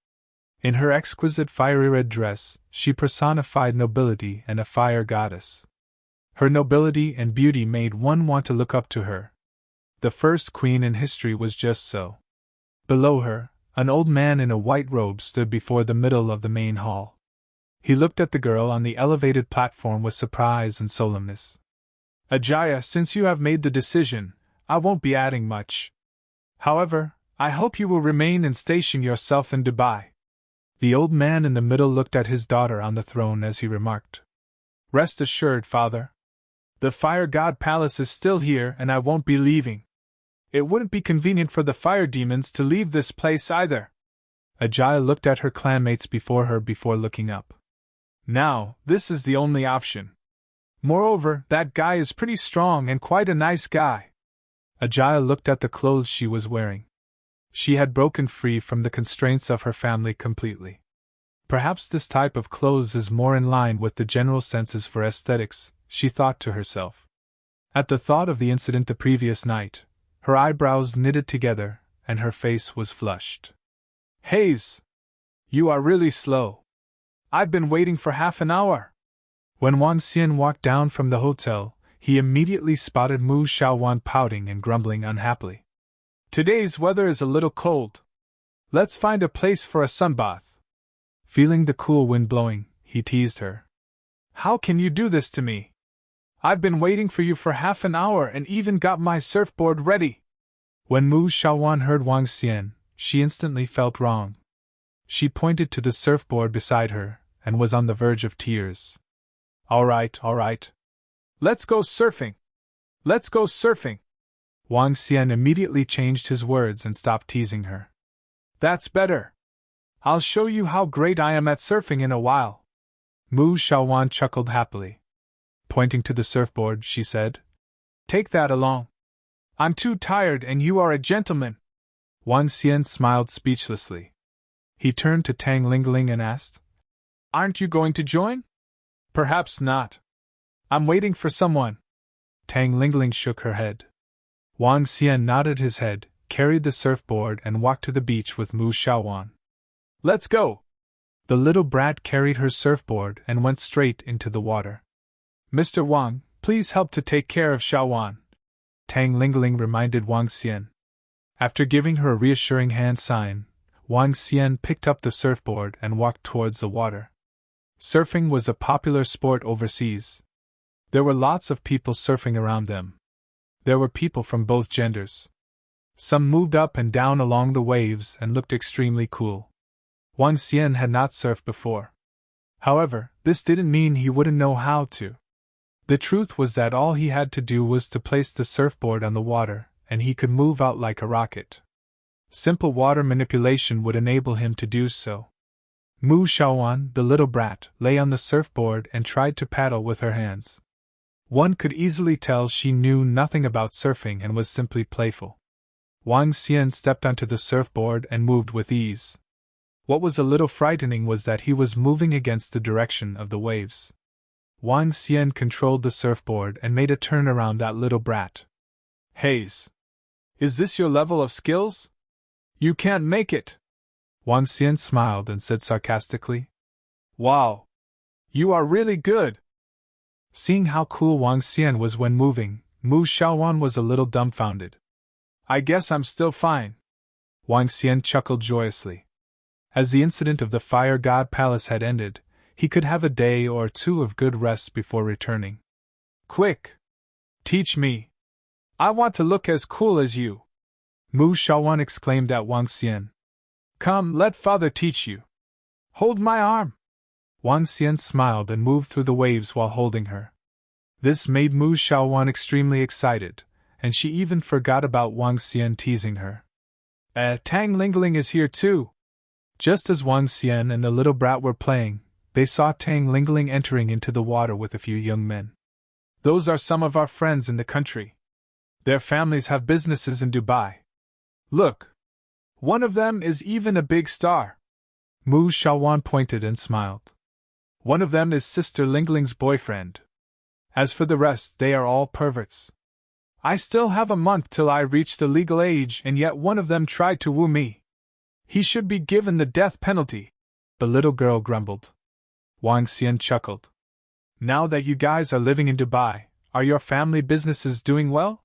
In her exquisite fiery red dress, she personified nobility and a fire goddess. Her nobility and beauty made one want to look up to her. The first queen in history was just so. Below her, an old man in a white robe stood before the middle of the main hall. He looked at the girl on the elevated platform with surprise and solemnness. Ajaya, since you have made the decision, I won't be adding much. However, I hope you will remain and station yourself in Dubai. The old man in the middle looked at his daughter on the throne as he remarked. Rest assured, father. The Fire God Palace is still here and I won't be leaving. It wouldn't be convenient for the fire demons to leave this place either. Ajaya looked at her clanmates before her before looking up. Now, this is the only option. Moreover, that guy is pretty strong and quite a nice guy. Ajaya looked at the clothes she was wearing. She had broken free from the constraints of her family completely. Perhaps this type of clothes is more in line with the general senses for aesthetics, she thought to herself. At the thought of the incident the previous night, her eyebrows knitted together, and her face was flushed. Hayes! You are really slow. I've been waiting for half an hour. When Wang Xian walked down from the hotel, he immediately spotted Mu Xiaowan pouting and grumbling unhappily. Today's weather is a little cold. Let's find a place for a sunbath. Feeling the cool wind blowing, he teased her. How can you do this to me? I've been waiting for you for half an hour and even got my surfboard ready. When Mu Xiaowan heard Wang Xian, she instantly felt wrong. She pointed to the surfboard beside her, and was on the verge of tears. All right. Let's go surfing. Let's go surfing. Wang Xian immediately changed his words and stopped teasing her. That's better. I'll show you how great I am at surfing in a while. Mu Xiaowan chuckled happily. Pointing to the surfboard, she said, Take that along. I'm too tired and you are a gentleman. Wang Xian smiled speechlessly. He turned to Tang Lingling and asked, Aren't you going to join? Perhaps not. I'm waiting for someone. Tang Lingling shook her head. Wang Xian nodded his head, carried the surfboard and walked to the beach with Mu Xiaowan. Let's go! The little brat carried her surfboard and went straight into the water. Mr. Wang, please help to take care of Xiaowan, Tang Lingling reminded Wang Xian. After giving her a reassuring hand sign, Wang Xian picked up the surfboard and walked towards the water. Surfing was a popular sport overseas. There were lots of people surfing around them. There were people from both genders. Some moved up and down along the waves and looked extremely cool. Wang Xian had not surfed before. However, this didn't mean he wouldn't know how to. The truth was that all he had to do was to place the surfboard on the water, and he could move out like a rocket. Simple water manipulation would enable him to do so. Mu Xiaowan, the little brat, lay on the surfboard and tried to paddle with her hands. One could easily tell she knew nothing about surfing and was simply playful. Wang Xian stepped onto the surfboard and moved with ease. What was a little frightening was that he was moving against the direction of the waves. Wang Xian controlled the surfboard and made a turn around that little brat. Hayes! Is this your level of skills? You can't make it! Wang Xian smiled and said sarcastically. Wow! You are really good! Seeing how cool Wang Xian was when moving, Mu Xiaowan was a little dumbfounded. I guess I'm still fine. Wang Xian chuckled joyously. As the incident of the Fire God Palace had ended, he could have a day or two of good rest before returning. Quick! Teach me! I want to look as cool as you! Mu Xiaowan exclaimed at Wang Xian. Come, let father teach you. Hold my arm! Wang Xian smiled and moved through the waves while holding her. This made Mu Xiaowan extremely excited, and she even forgot about Wang Xian teasing her. Tang Lingling is here too! Just as Wang Xian and the little brat were playing, they saw Tang Lingling entering into the water with a few young men. Those are some of our friends in the country. Their families have businesses in Dubai. Look! One of them is even a big star. Mu Xiaowan pointed and smiled. One of them is Sister Lingling's boyfriend. As for the rest, they are all perverts. I still have a month till I reach the legal age, and yet one of them tried to woo me. He should be given the death penalty, the little girl grumbled. Wang Xian chuckled. Now that you guys are living in Dubai, are your family businesses doing well?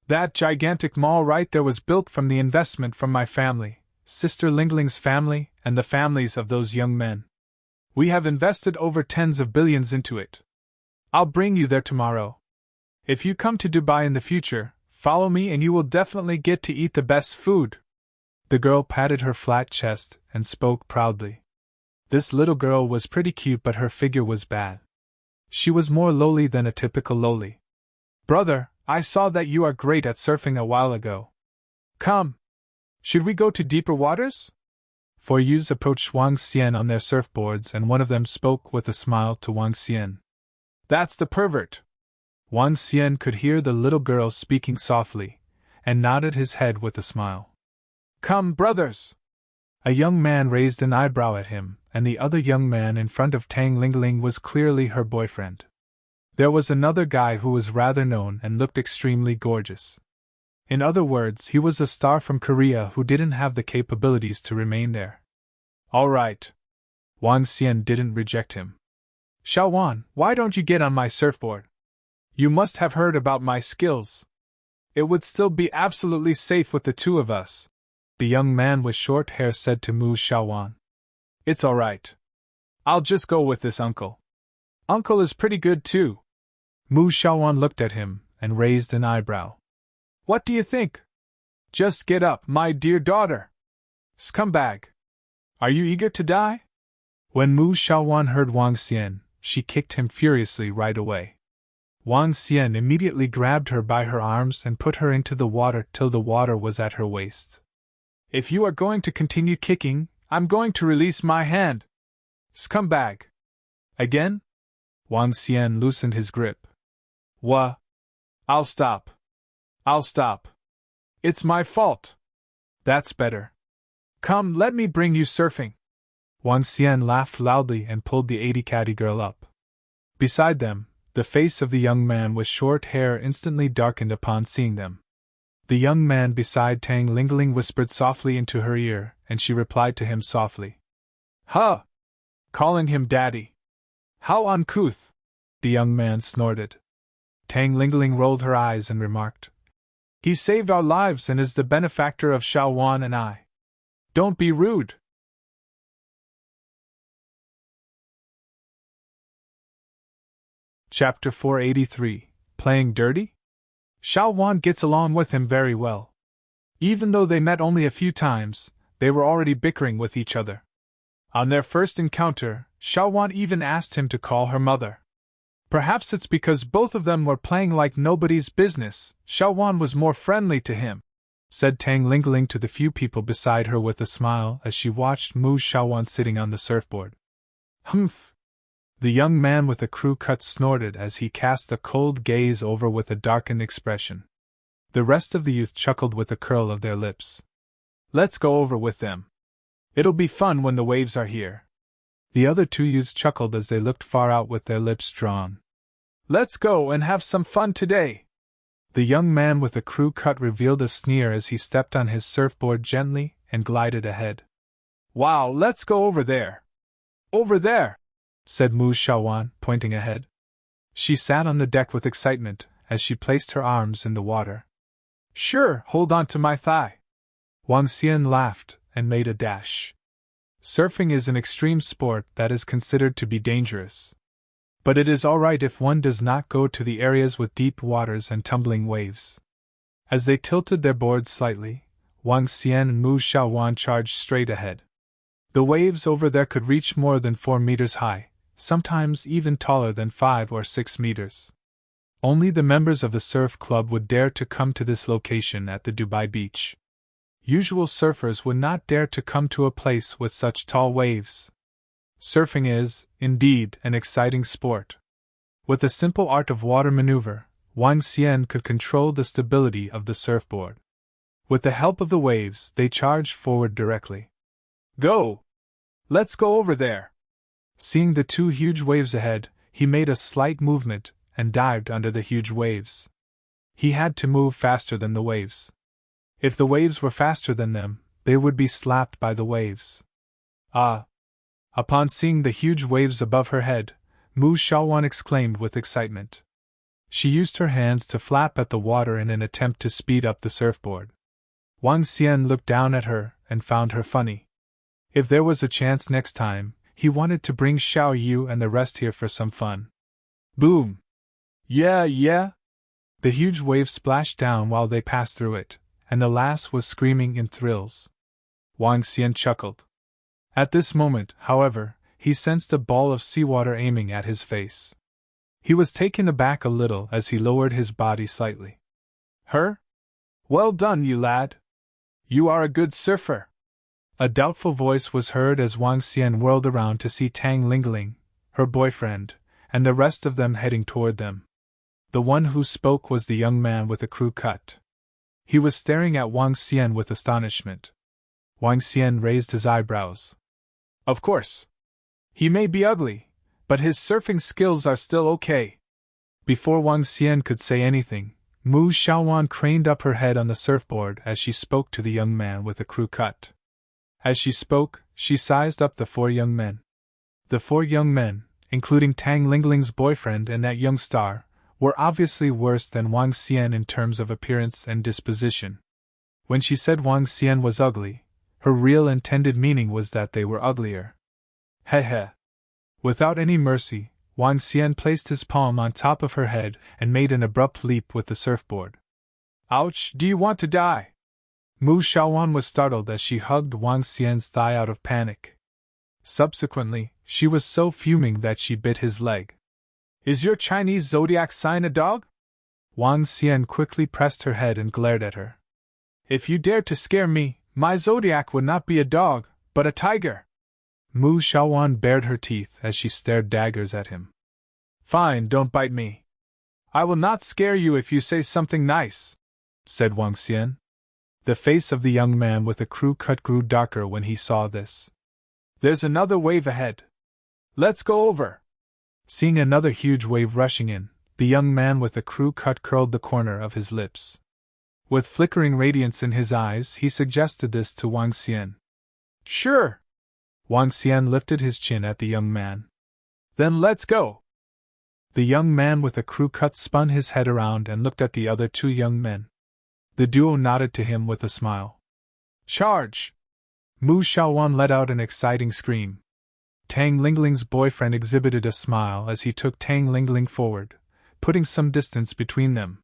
That gigantic mall right there was built from the investment from my family, Sister Lingling's family, and the families of those young men. We have invested over tens of billions into it. I'll bring you there tomorrow. If you come to Dubai in the future, follow me and you will definitely get to eat the best food. The girl patted her flat chest and spoke proudly. This little girl was pretty cute, but her figure was bad. She was more lowly than a typical lowly. Brother, I saw that you are great at surfing a while ago. Come. Should we go to deeper waters? Four youths approached Wang Xian on their surfboards, and one of them spoke with a smile to Wang Xian. That's the pervert. Wang Xian could hear the little girl speaking softly, and nodded his head with a smile. Come, brothers! A young man raised an eyebrow at him, and the other young man in front of Tang Lingling was clearly her boyfriend. There was another guy who was rather known and looked extremely gorgeous. In other words, he was a star from Korea who didn't have the capabilities to remain there. All right. Wang Xian didn't reject him. Xiaowan, why don't you get on my surfboard? You must have heard about my skills. It would still be absolutely safe with the two of us, the young man with short hair said to Mu Xiaowan. It's all right. I'll just go with this uncle. Uncle is pretty good too. Mu Xiaowan looked at him and raised an eyebrow. What do you think? Just get up, my dear daughter. Scumbag. Are you eager to die? When Mu Xiaowan heard Wang Xian, she kicked him furiously right away. Wang Xian immediately grabbed her by her arms and put her into the water till the water was at her waist. If you are going to continue kicking, I'm going to release my hand. Scumbag. Again? Wang Xian loosened his grip. I'll stop. I'll stop. It's my fault. That's better. Come, let me bring you surfing. Wang Xian laughed loudly and pulled the 80-catty girl up. Beside them, the face of the young man with short hair instantly darkened upon seeing them. The young man beside Tang Lingling whispered softly into her ear, and she replied to him softly. Huh! Calling him daddy. How uncouth! The young man snorted. Tang Lingling rolled her eyes and remarked. He saved our lives and is the benefactor of Xiaowan and I. Don't be rude. Chapter 483, Playing Dirty? Xiaowan gets along with him very well. Even though they met only a few times, they were already bickering with each other. On their first encounter, Xiaowan even asked him to call her mother. Perhaps it's because both of them were playing like nobody's business, Xiaowan was more friendly to him, said Tang Lingling to the few people beside her with a smile as she watched Mu Xiaowan sitting on the surfboard. Humph! The young man with the crew cut snorted as he cast a cold gaze over with a darkened expression. The rest of the youth chuckled with a curl of their lips. Let's go over with them. It'll be fun when the waves are here. The other two youths chuckled as they looked far out with their lips drawn. Let's go and have some fun today. The young man with the crew cut revealed a sneer as he stepped on his surfboard gently and glided ahead. Wow, let's go over there. Over there, said Mu Xiaowan, pointing ahead. She sat on the deck with excitement as she placed her arms in the water. Sure, hold on to my thigh. Wang Xian laughed and made a dash. Surfing is an extreme sport that is considered to be dangerous. But it is all right if one does not go to the areas with deep waters and tumbling waves. As they tilted their boards slightly, Wang Xian and Mu Xiaowan charged straight ahead. The waves over there could reach more than 4 meters high, sometimes even taller than 5 or 6 meters. Only the members of the surf club would dare to come to this location at the Dubai beach. Usual surfers would not dare to come to a place with such tall waves. Surfing is, indeed, an exciting sport. With the simple art of water maneuver, Wang Xian could control the stability of the surfboard. With the help of the waves, they charged forward directly. Go! Let's go over there! Seeing the two huge waves ahead, he made a slight movement and dived under the huge waves. He had to move faster than the waves. If the waves were faster than them, they would be slapped by the waves. Ah! Upon seeing the huge waves above her head, Mu Shaowan exclaimed with excitement. She used her hands to flap at the water in an attempt to speed up the surfboard. Wang Xian looked down at her and found her funny. If there was a chance next time, he wanted to bring Xiao Yu and the rest here for some fun. Boom! Yeah! The huge wave splashed down while they passed through it, and the lass was screaming in thrills. Wang Xian chuckled. At this moment, however, he sensed a ball of seawater aiming at his face. He was taken aback a little as he lowered his body slightly. Her? Well done, you lad! You are a good surfer! A doubtful voice was heard as Wang Xian whirled around to see Tang Lingling, her boyfriend, and the rest of them heading toward them. The one who spoke was the young man with the crew cut. He was staring at Wang Xian with astonishment. Wang Xian raised his eyebrows. Of course. He may be ugly, but his surfing skills are still okay. Before Wang Xian could say anything, Mu Shaowan craned up her head on the surfboard as she spoke to the young man with the crew cut. As she spoke, she sized up the 4 young men. The 4 young men, including Tang Lingling's boyfriend and that young star, were obviously worse than Wang Xian in terms of appearance and disposition. When she said Wang Xian was ugly, her real intended meaning was that they were uglier. Heh. Without any mercy, Wang Xian placed his palm on top of her head and made an abrupt leap with the surfboard. Ouch, do you want to die? Mu Shaowan was startled as she hugged Wang Xian's thigh out of panic. Subsequently, she was so fuming that she bit his leg. Is your Chinese zodiac sign a dog? Wang Xian quickly pressed her head and glared at her. If you dared to scare me, my zodiac would not be a dog, but a tiger. Mu Shaowan bared her teeth as she stared daggers at him. Fine, don't bite me. I will not scare you if you say something nice, said Wang Xian. The face of the young man with the crew cut grew darker when he saw this. There's another wave ahead. Let's go over. Seeing another huge wave rushing in, the young man with the crew cut curled the corner of his lips. With flickering radiance in his eyes, he suggested this to Wang Xian. Sure. Wang Xian lifted his chin at the young man. Then let's go. The young man with the crew cut spun his head around and looked at the other 2 young men. The duo nodded to him with a smile. Charge! Mu Shaowan let out an exciting scream. Tang Lingling's boyfriend exhibited a smile as he took Tang Lingling forward, putting some distance between them.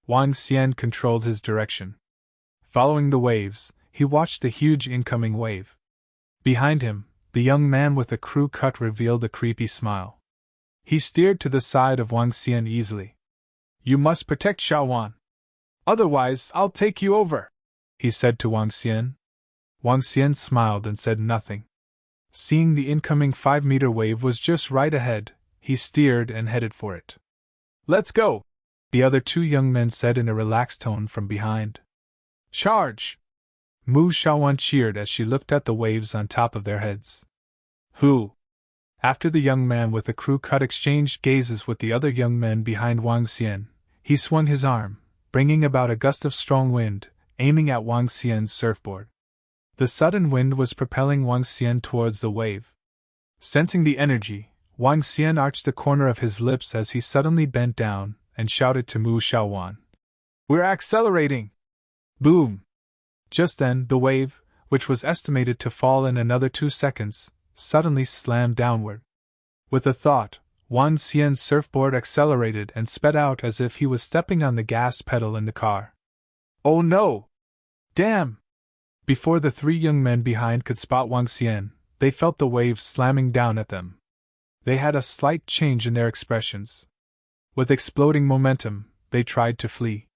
Wang Xian controlled his direction. Following the waves, he watched the huge incoming wave. Behind him, the young man with the crew cut revealed a creepy smile. He steered to the side of Wang Xian easily. You must protect Shaowan. Otherwise, I'll take you over, he said to Wang Xian. Wang Xian smiled and said nothing. Seeing the incoming 5-meter wave was just right ahead, he steered and headed for it. Let's go, the other 2 young men said in a relaxed tone from behind. Charge! Mu Shaowan cheered as she looked at the waves on top of their heads. Who? After the young man with the crew cut exchanged gazes with the other young men behind Wang Xian, he swung his arm, bringing about a gust of strong wind, aiming at Wang Xian's surfboard. The sudden wind was propelling Wang Xian towards the wave. Sensing the energy, Wang Xian arched the corner of his lips as he suddenly bent down and shouted to Mu Shaowan. We're accelerating! Boom! Just then, the wave, which was estimated to fall in another 2 seconds, suddenly slammed downward. With a thought, Wang Xian's surfboard accelerated and sped out as if he was stepping on the gas pedal in the car. Oh no! Damn! Before the 3 young men behind could spot Wang Xian, they felt the waves slamming down at them. They had a slight change in their expressions. With exploding momentum, they tried to flee.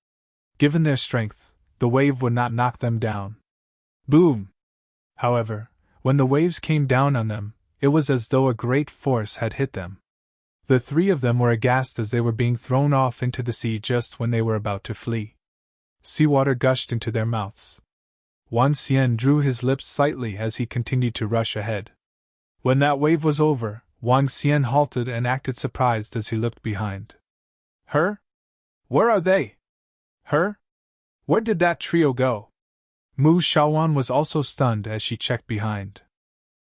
Given their strength, the wave would not knock them down. Boom! However, when the waves came down on them, it was as though a great force had hit them. The three of them were aghast as they were being thrown off into the sea just when they were about to flee. Seawater gushed into their mouths. Wang Xian drew his lips slightly as he continued to rush ahead. When that wave was over, Wang Xian halted and acted surprised as he looked behind. Her? Where are they? Her? Where did that trio go? Mu Shaowan was also stunned as she checked behind.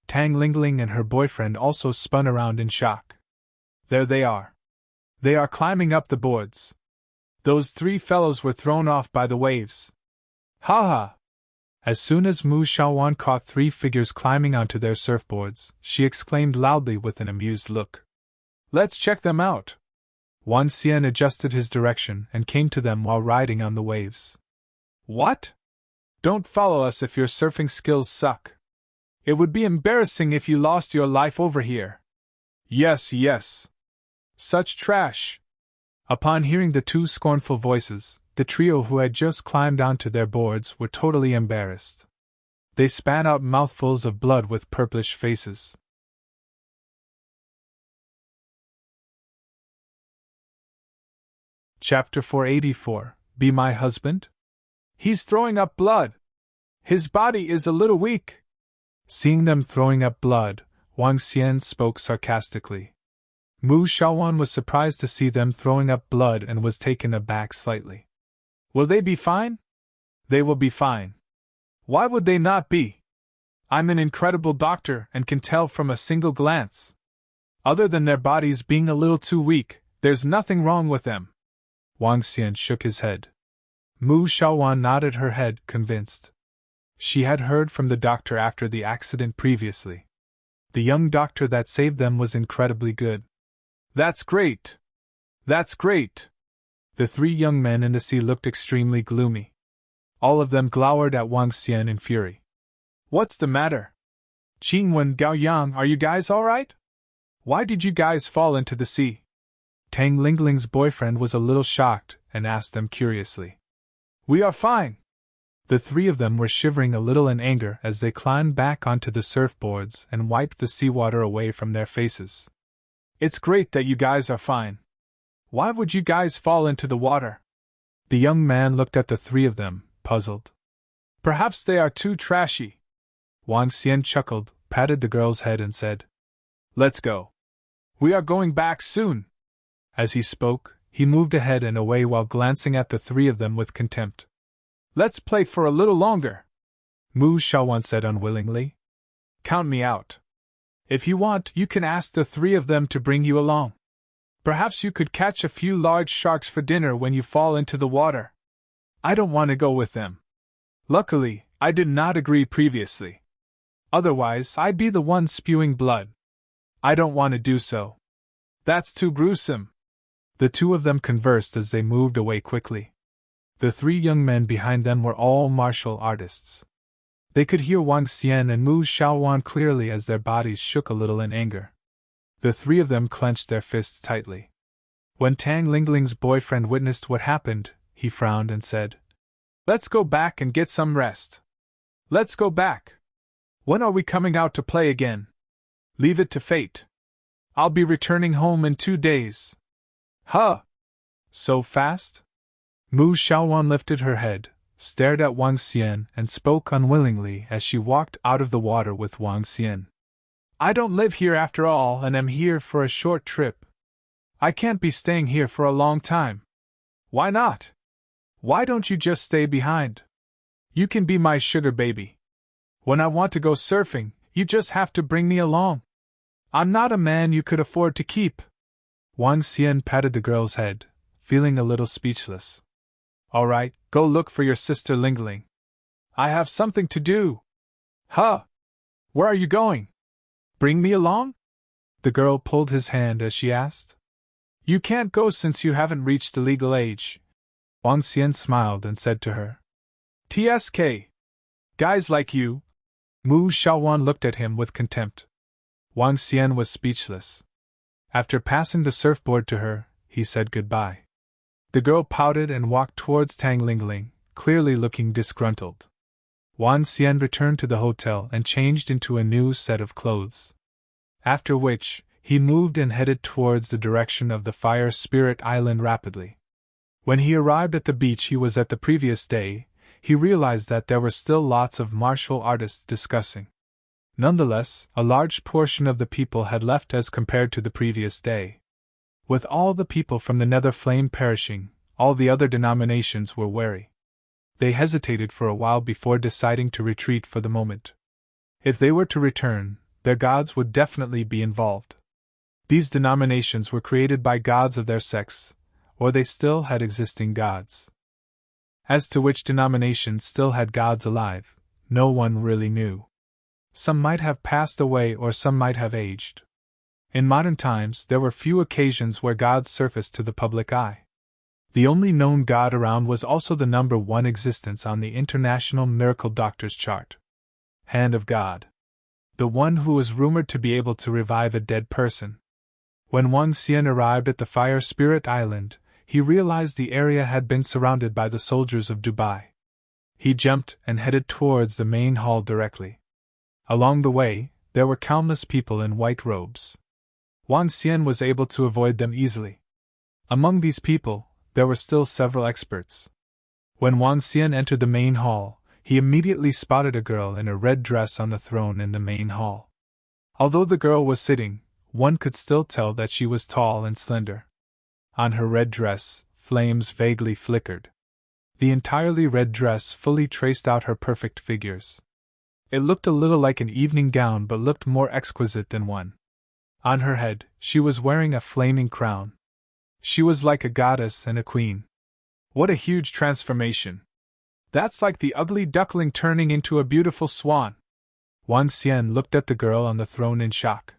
Tang Lingling and her boyfriend also spun around in shock. There they are. They are climbing up the boards. Those three fellows were thrown off by the waves. Ha ha! As soon as Mu Shaowan caught three figures climbing onto their surfboards, she exclaimed loudly with an amused look. Let's check them out! Wang Xian adjusted his direction and came to them while riding on the waves. What? Don't follow us if your surfing skills suck. It would be embarrassing if you lost your life over here. Yes, yes. Such trash. Upon hearing the two scornful voices, the trio who had just climbed onto their boards were totally embarrassed. They spat out mouthfuls of blood with purplish faces. Chapter 484. Be my husband? He's throwing up blood. His body is a little weak. Seeing them throwing up blood, Wang Xian spoke sarcastically. Mu Shaowan was surprised to see them throwing up blood and was taken aback slightly. Will they be fine? They will be fine. Why would they not be? I'm an incredible doctor and can tell from a single glance. Other than their bodies being a little too weak, there's nothing wrong with them. Wang Xian shook his head. Mu Shaowan nodded her head, convinced. She had heard from the doctor after the accident previously. The young doctor that saved them was incredibly good. That's great! That's great! The three young men in the sea looked extremely gloomy. All of them glowered at Wang Xian in fury. What's the matter? Qingwen, Gaoyang, are you guys alright? Why did you guys fall into the sea? Tang Lingling's boyfriend was a little shocked and asked them curiously. We are fine. The three of them were shivering a little in anger as they climbed back onto the surfboards and wiped the seawater away from their faces. It's great that you guys are fine. Why would you guys fall into the water? The young man looked at the three of them, puzzled. Perhaps they are too trashy. Wang Xian chuckled, patted the girl's head and said, Let's go. We are going back soon. As he spoke, he moved ahead and away while glancing at the three of them with contempt. Let's play for a little longer, Mu Shaowan said unwillingly. Count me out. If you want, you can ask the three of them to bring you along. Perhaps you could catch a few large sharks for dinner when you fall into the water. I don't want to go with them. Luckily, I did not agree previously. Otherwise, I'd be the one spewing blood. I don't want to do so. That's too gruesome. The two of them conversed as they moved away quickly. The three young men behind them were all martial artists. They could hear Wang Xian and Mu Shaowan clearly as their bodies shook a little in anger. The three of them clenched their fists tightly. When Tang Lingling's boyfriend witnessed what happened, he frowned and said, Let's go back and get some rest. Let's go back. When are we coming out to play again? Leave it to fate. I'll be returning home in 2 days. Huh? So fast? Mu Shaowan lifted her head, stared at Wang Xian and spoke unwillingly as she walked out of the water with Wang Xian. I don't live here after all and am here for a short trip. I can't be staying here for a long time. Why not? Why don't you just stay behind? You can be my sugar baby. When I want to go surfing, you just have to bring me along. I'm not a man you could afford to keep. Wang Xian patted the girl's head, feeling a little speechless. All right, go look for your sister Lingling. I have something to do. Huh? Where are you going? Bring me along? The girl pulled his hand as she asked. You can't go since you haven't reached the legal age. Wang Xian smiled and said to her. TSK. Guys like you. Mu Shaowan looked at him with contempt. Wang Xian was speechless. After passing the surfboard to her, he said goodbye. The girl pouted and walked towards Tang Lingling, clearly looking disgruntled. Wan Xian returned to the hotel and changed into a new set of clothes. After which, he moved and headed towards the direction of the Fire Spirit Island rapidly. When he arrived at the beach he was at the previous day, he realized that there were still lots of martial artists discussing. Nonetheless, a large portion of the people had left as compared to the previous day. With all the people from the Nether Flame perishing, all the other denominations were wary. They hesitated for a while before deciding to retreat for the moment. If they were to return, their gods would definitely be involved. These denominations were created by gods of their sex, or they still had existing gods. As to which denominations still had gods alive, no one really knew. Some might have passed away or some might have aged. In modern times there were few occasions where gods surfaced to the public eye. The only known god around was also the number 1 existence on the International Miracle Doctor's chart. Hand of God. The one who was rumored to be able to revive a dead person. When Wan Xian arrived at the Fire Spirit Island, he realized the area had been surrounded by the soldiers of Dubai. He jumped and headed towards the main hall directly. Along the way, there were countless people in white robes. Wan Xian was able to avoid them easily. Among these people, there were still several experts. When Wan Xian entered the main hall, he immediately spotted a girl in a red dress on the throne in the main hall. Although the girl was sitting, one could still tell that she was tall and slender. On her red dress, flames vaguely flickered. The entirely red dress fully traced out her perfect figures. It looked a little like an evening gown but looked more exquisite than one. On her head, she was wearing a flaming crown. She was like a goddess and a queen. What a huge transformation! That's like the ugly duckling turning into a beautiful swan. Wan Xian looked at the girl on the throne in shock.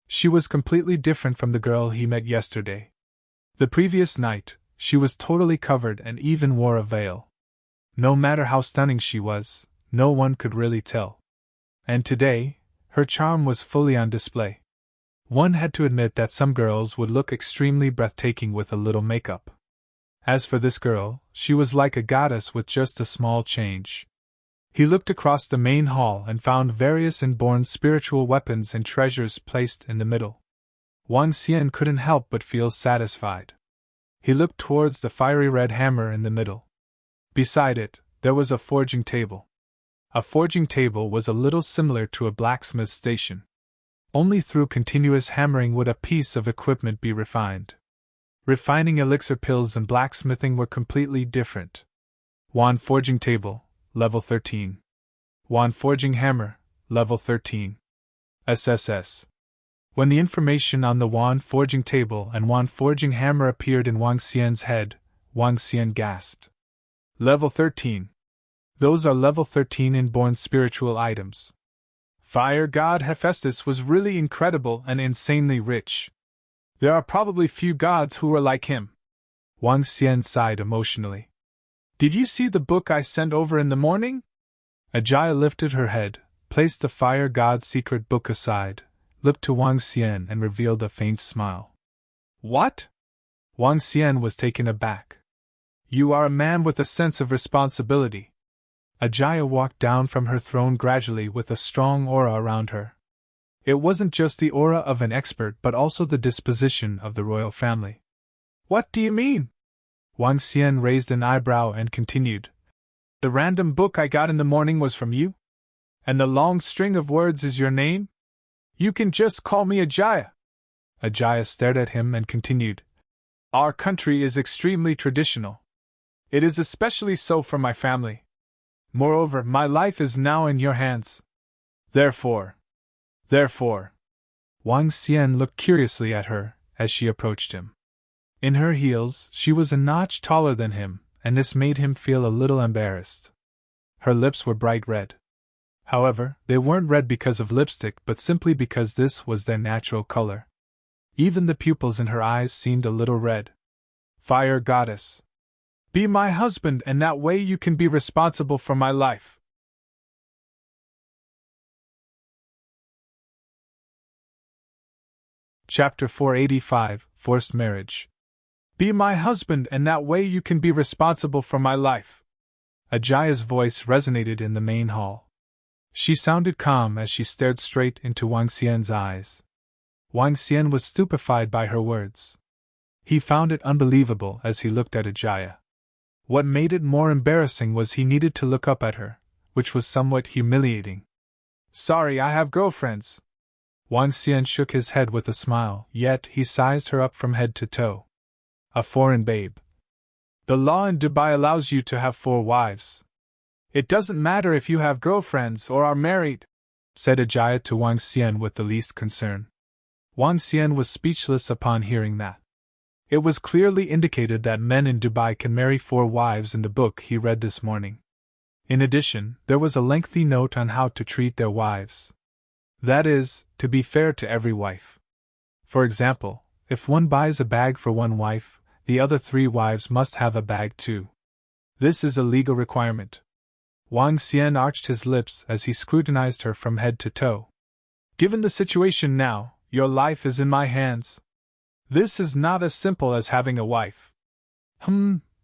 She was completely different from the girl he met yesterday. The previous night, she was totally covered and even wore a veil. No matter how stunning she was, no one could really tell. And today, her charm was fully on display. One had to admit that some girls would look extremely breathtaking with a little makeup. As for this girl, she was like a goddess with just a small change. He looked across the main hall and found various inborn spiritual weapons and treasures placed in the middle. Wan Xian couldn't help but feel satisfied. He looked towards the fiery red hammer in the middle. Beside it, there was a forging table. A forging table was a little similar to a blacksmith's station. Only through continuous hammering would a piece of equipment be refined. Refining elixir pills and blacksmithing were completely different. Wan forging table, level 13. Wan forging hammer, level 13. SSS. When the information on the Wan forging table and Wan forging hammer appeared in Wang Xian's head, Wang Xian gasped. Level 13. Those are level 13 inborn spiritual items. Fire God Hephaestus was really incredible and insanely rich. There are probably few gods who are like him. Wang Xian sighed emotionally. Did you see the book I sent over in the morning? Ajaya lifted her head, placed the Fire God's secret book aside, looked to Wang Xian and revealed a faint smile. What? Wang Xian was taken aback. You are a man with a sense of responsibility. Ajaya walked down from her throne gradually with a strong aura around her. It wasn't just the aura of an expert but also the disposition of the royal family. What do you mean? Wang Xian raised an eyebrow and continued. The random book I got in the morning was from you? And the long string of words is your name? You can just call me Ajaya. Ajaya stared at him and continued. Our country is extremely traditional. It is especially so for my family. Moreover, my life is now in your hands. Therefore. Wang Xian looked curiously at her as she approached him. In her heels, she was a notch taller than him, and this made him feel a little embarrassed. Her lips were bright red. However, they weren't red because of lipstick but simply because this was their natural color. Even the pupils in her eyes seemed a little red. Fire Goddess. Be my husband and that way you can be responsible for my life. Chapter 485, Forced Marriage. Be my husband, and that way you can be responsible for my life. Ajaya's voice resonated in the main hall. She sounded calm as she stared straight into Wang Xian's eyes. Wang Xian was stupefied by her words. He found it unbelievable as he looked at Ajaya. What made it more embarrassing was he needed to look up at her, which was somewhat humiliating. Sorry, I have girlfriends. Wang Xian shook his head with a smile, yet he sized her up from head to toe. A foreign babe. The law in Dubai allows you to have 4 wives. It doesn't matter if you have girlfriends or are married, said Ajaya to Wang Xian with the least concern. Wang Xian was speechless upon hearing that. It was clearly indicated that men in Dubai can marry 4 wives in the book he read this morning. In addition, there was a lengthy note on how to treat their wives. That is, to be fair to every wife. For example, if one buys a bag for one wife, the other 3 wives must have a bag too. This is a legal requirement. Wang Xian arched his lips as he scrutinized her from head to toe. Given the situation now, your life is in my hands. This is not as simple as having a wife.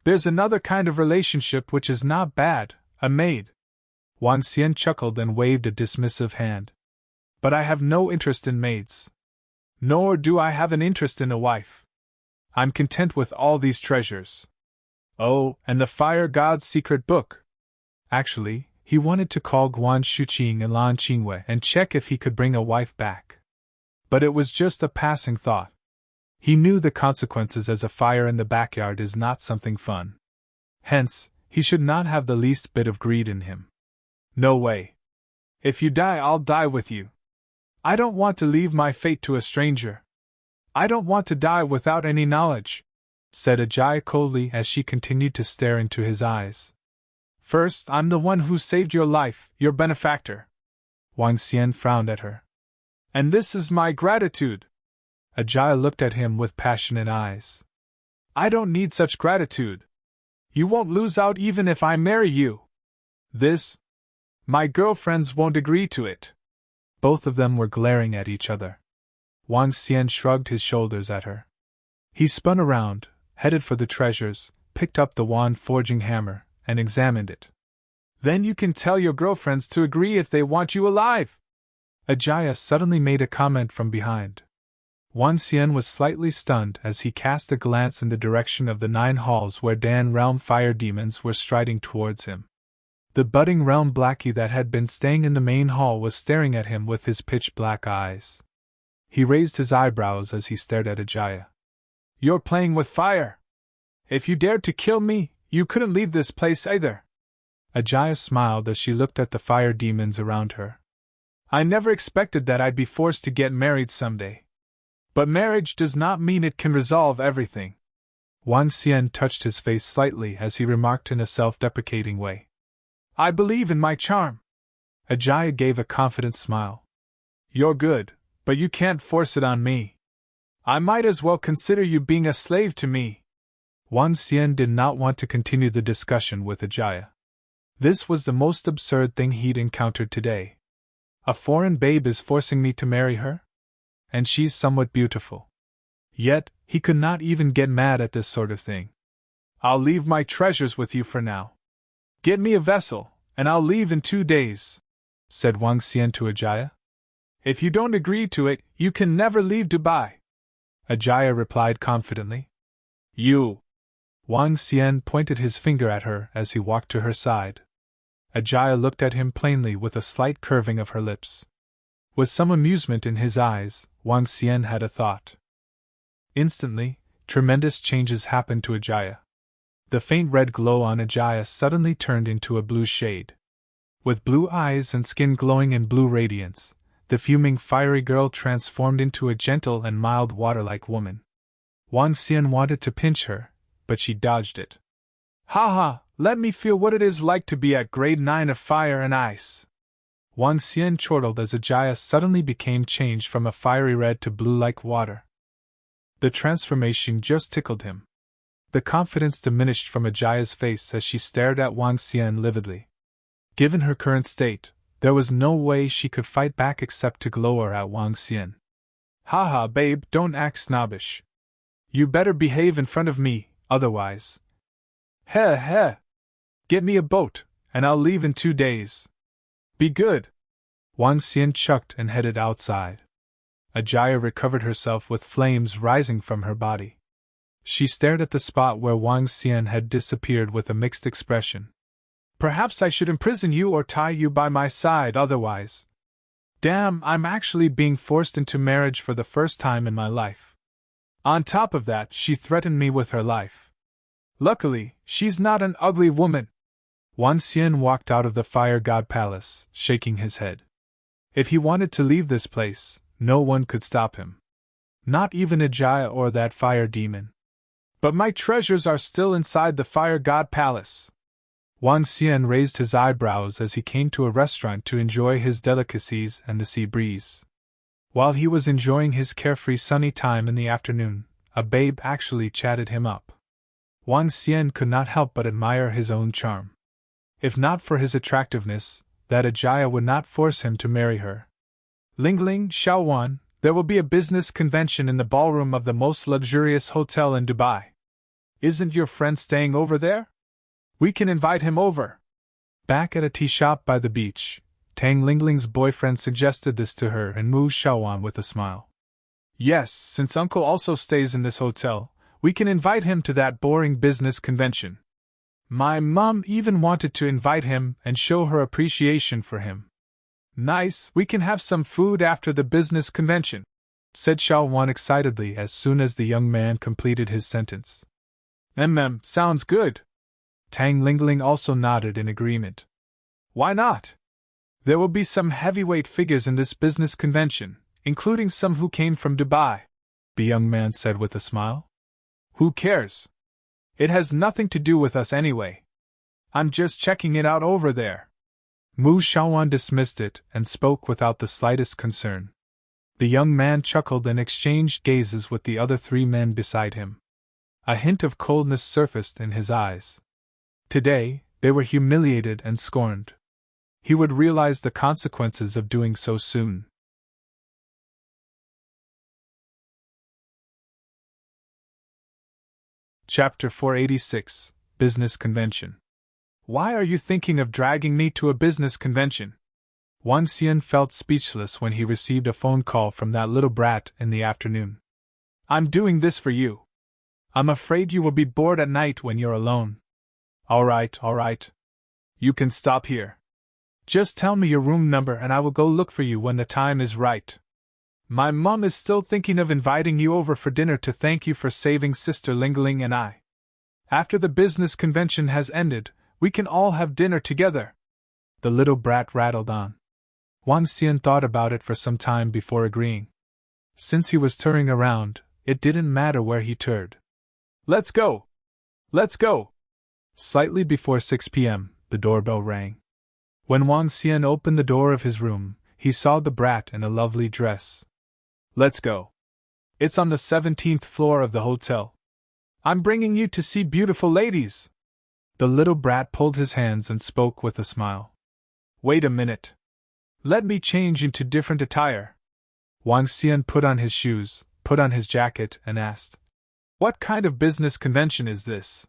There's another kind of relationship which is not bad, a maid. Wang Xian chuckled and waved a dismissive hand. But I have no interest in maids. Nor do I have an interest in a wife. I'm content with all these treasures. Oh, and the fire god's secret book. Actually, he wanted to call Guan Shuqing and Lan Qingwei and check if he could bring a wife back. But it was just a passing thought. He knew the consequences, as a fire in the backyard is not something fun. Hence, he should not have the least bit of greed in him. No way. If you die, I'll die with you. I don't want to leave my fate to a stranger. I don't want to die without any knowledge, said Ajaya coldly as she continued to stare into his eyes. First, I'm the one who saved your life, your benefactor. Wang Xian frowned at her. And this is my gratitude. Ajaya looked at him with passionate eyes. I don't need such gratitude. You won't lose out even if I marry you. My girlfriends won't agree to it. Both of them were glaring at each other. Wang Xian shrugged his shoulders at her. He spun around, headed for the treasures, picked up the wand forging hammer, and examined it. Then you can tell your girlfriends to agree if they want you alive. Ajaya suddenly made a comment from behind. Wang Xian was slightly stunned as he cast a glance in the direction of the 9 halls where Dan realm fire demons were striding towards him. The budding realm blackie that had been staying in the main hall was staring at him with his pitch-black eyes. He raised his eyebrows as he stared at Ajaya. You're playing with fire. If you dared to kill me, you couldn't leave this place either. Ajaya smiled as she looked at the fire demons around her. I never expected that I'd be forced to get married someday. But marriage does not mean it can resolve everything. Wang Xian touched his face slightly as he remarked in a self-deprecating way. I believe in my charm. Ajaya gave a confident smile. You're good, but you can't force it on me. I might as well consider you being a slave to me. Wang Xian did not want to continue the discussion with Ajaya. This was the most absurd thing he'd encountered today. A foreign babe is forcing me to marry her? And she's somewhat beautiful. Yet, he could not even get mad at this sort of thing. I'll leave my treasures with you for now. Get me a vessel, and I'll leave in 2 days, said Wang Xian to Ajaya. If you don't agree to it, you can never leave Dubai. Ajaya replied confidently. You. Wang Xian pointed his finger at her as he walked to her side. Ajaya looked at him plainly with a slight curving of her lips. With some amusement in his eyes, Wang Xian had a thought. Instantly, tremendous changes happened to Ajaya. The faint red glow on Ajaya suddenly turned into a blue shade. With blue eyes and skin glowing in blue radiance, the fuming fiery girl transformed into a gentle and mild water-like woman. Wang Xian wanted to pinch her, but she dodged it. Ha ha, let me feel what it is like to be at grade 9 of fire and ice. Wang Xian chortled as Ajaya suddenly became changed from a fiery red to blue like water. The transformation just tickled him. The confidence diminished from Ajaya's face as she stared at Wang Xian lividly. Given her current state, there was no way she could fight back except to glower at Wang Xian. Haha, babe, don't act snobbish. You better behave in front of me, otherwise. Heh heh. Get me a boat, and I'll leave in 2 days. Be good. Wang Xian chucked and headed outside. Ajaya recovered herself with flames rising from her body. She stared at the spot where Wang Xian had disappeared with a mixed expression. Perhaps I should imprison you or tie you by my side otherwise. Damn, I'm actually being forced into marriage for the first time in my life. On top of that, she threatened me with her life. Luckily, she's not an ugly woman. Wang Xian walked out of the Fire God Palace, shaking his head. If he wanted to leave this place, no one could stop him. Not even Ajaya or that fire demon. But my treasures are still inside the Fire God Palace. Wang Xian raised his eyebrows as he came to a restaurant to enjoy his delicacies and the sea breeze. While he was enjoying his carefree sunny time in the afternoon, a babe actually chatted him up. Wang Xian could not help but admire his own charm. If not for his attractiveness, that Ajaya would not force him to marry her. Lingling, Xiaowan, there will be a business convention in the ballroom of the most luxurious hotel in Dubai. Isn't your friend staying over there? We can invite him over. Back at a tea shop by the beach, Tang Lingling's boyfriend suggested this to her and Mu Xiaowan with a smile. Yes, since uncle also stays in this hotel, we can invite him to that boring business convention. My mom even wanted to invite him and show her appreciation for him. Nice, we can have some food after the business convention, said Xiaowan excitedly as soon as the young man completed his sentence. Sounds good. Tang Lingling also nodded in agreement. Why not? There will be some heavyweight figures in this business convention, including some who came from Dubai, the young man said with a smile. Who cares? It has nothing to do with us anyway. I'm just checking it out over there. Mu Xiaowan dismissed it and spoke without the slightest concern. The young man chuckled and exchanged gazes with the other 3 men beside him. A hint of coldness surfaced in his eyes. Today, they were humiliated and scorned. He would realize the consequences of doing so soon. Chapter 486, Business Convention. Why are you thinking of dragging me to a business convention? Wang Xian felt speechless when he received a phone call from that little brat in the afternoon. I'm doing this for you. I'm afraid you will be bored at night when you're alone. All right. You can stop here. Just tell me your room number and I will go look for you when the time is right. My mom is still thinking of inviting you over for dinner to thank you for saving Sister Lingling and I. After the business convention has ended, we can all have dinner together. The little brat rattled on. Wang Xian thought about it for some time before agreeing. Since he was turning around, it didn't matter where he turned. Let's go! Let's go! Slightly before 6 p.m., the doorbell rang. When Wang Xian opened the door of his room, he saw the brat in a lovely dress. Let's go. It's on the 17th floor of the hotel. I'm bringing you to see beautiful ladies. The little brat pulled his hands and spoke with a smile. Wait a minute. Let me change into different attire. Wang Xian put on his shoes, put on his jacket, and asked, What kind of business convention is this?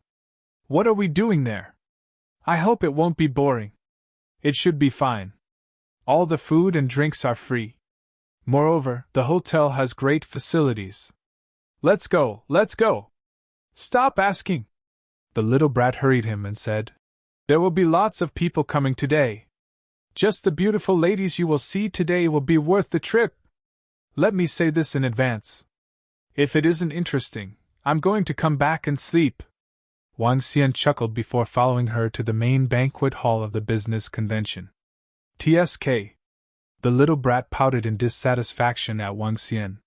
What are we doing there? I hope it won't be boring. It should be fine. All the food and drinks are free. Moreover, the hotel has great facilities. Let's go, let's go. Stop asking. The little brat hurried him and said, There will be lots of people coming today. Just the beautiful ladies you will see today will be worth the trip. Let me say this in advance. If it isn't interesting, I'm going to come back and sleep. Wang Xian chuckled before following her to the main banquet hall of the business convention. TSK. The little brat pouted in dissatisfaction at Wang Xian.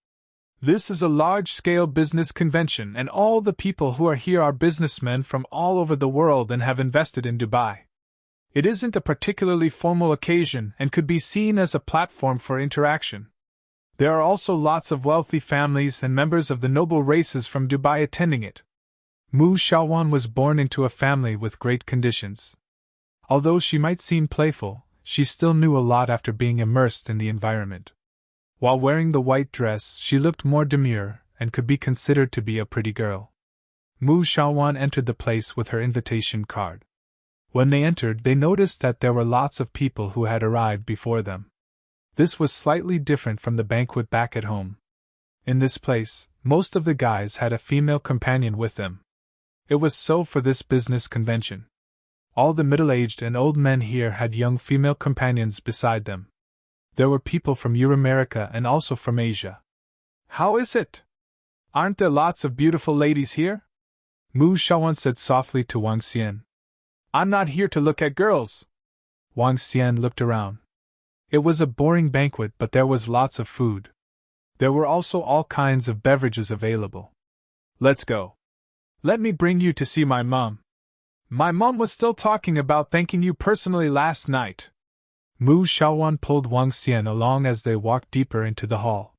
This is a large-scale business convention and all the people who are here are businessmen from all over the world and have invested in Dubai. It isn't a particularly formal occasion and could be seen as a platform for interaction. There are also lots of wealthy families and members of the noble races from Dubai attending it. Mu Xiaowan was born into a family with great conditions. Although she might seem playful, she still knew a lot after being immersed in the environment. While wearing the white dress, she looked more demure and could be considered to be a pretty girl. Mu Xiaowan entered the place with her invitation card. When they entered, they noticed that there were lots of people who had arrived before them. This was slightly different from the banquet back at home. In this place, most of the guys had a female companion with them. It was so for this business convention. All the middle-aged and old men here had young female companions beside them. There were people from Euramerica and also from Asia. How is it? Aren't there lots of beautiful ladies here? Mu Xiaowan said softly to Wang Xian. I'm not here to look at girls. Wang Xian looked around. It was a boring banquet, but there was lots of food. There were also all kinds of beverages available. Let's go. Let me bring you to see my mom. My mom was still talking about thanking you personally last night. Mu Xiaowan pulled Wang Xian along as they walked deeper into the hall.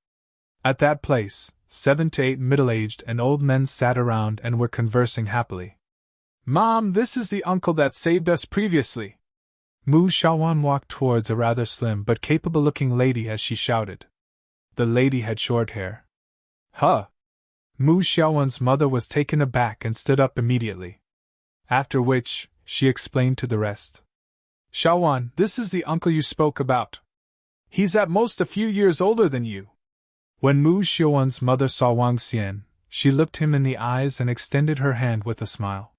At that place, 7 to 8 middle-aged and old men sat around and were conversing happily. Mom, this is the uncle that saved us previously. Mu Xiaowan walked towards a rather slim but capable-looking lady as she shouted. The lady had short hair. Huh! Mu Xiaowan's mother was taken aback and stood up immediately. After which, she explained to the rest. Xiaowan, this is the uncle you spoke about. He's at most a few years older than you. When Mu Xiaowan's mother saw Wang Xian, she looked him in the eyes and extended her hand with a smile.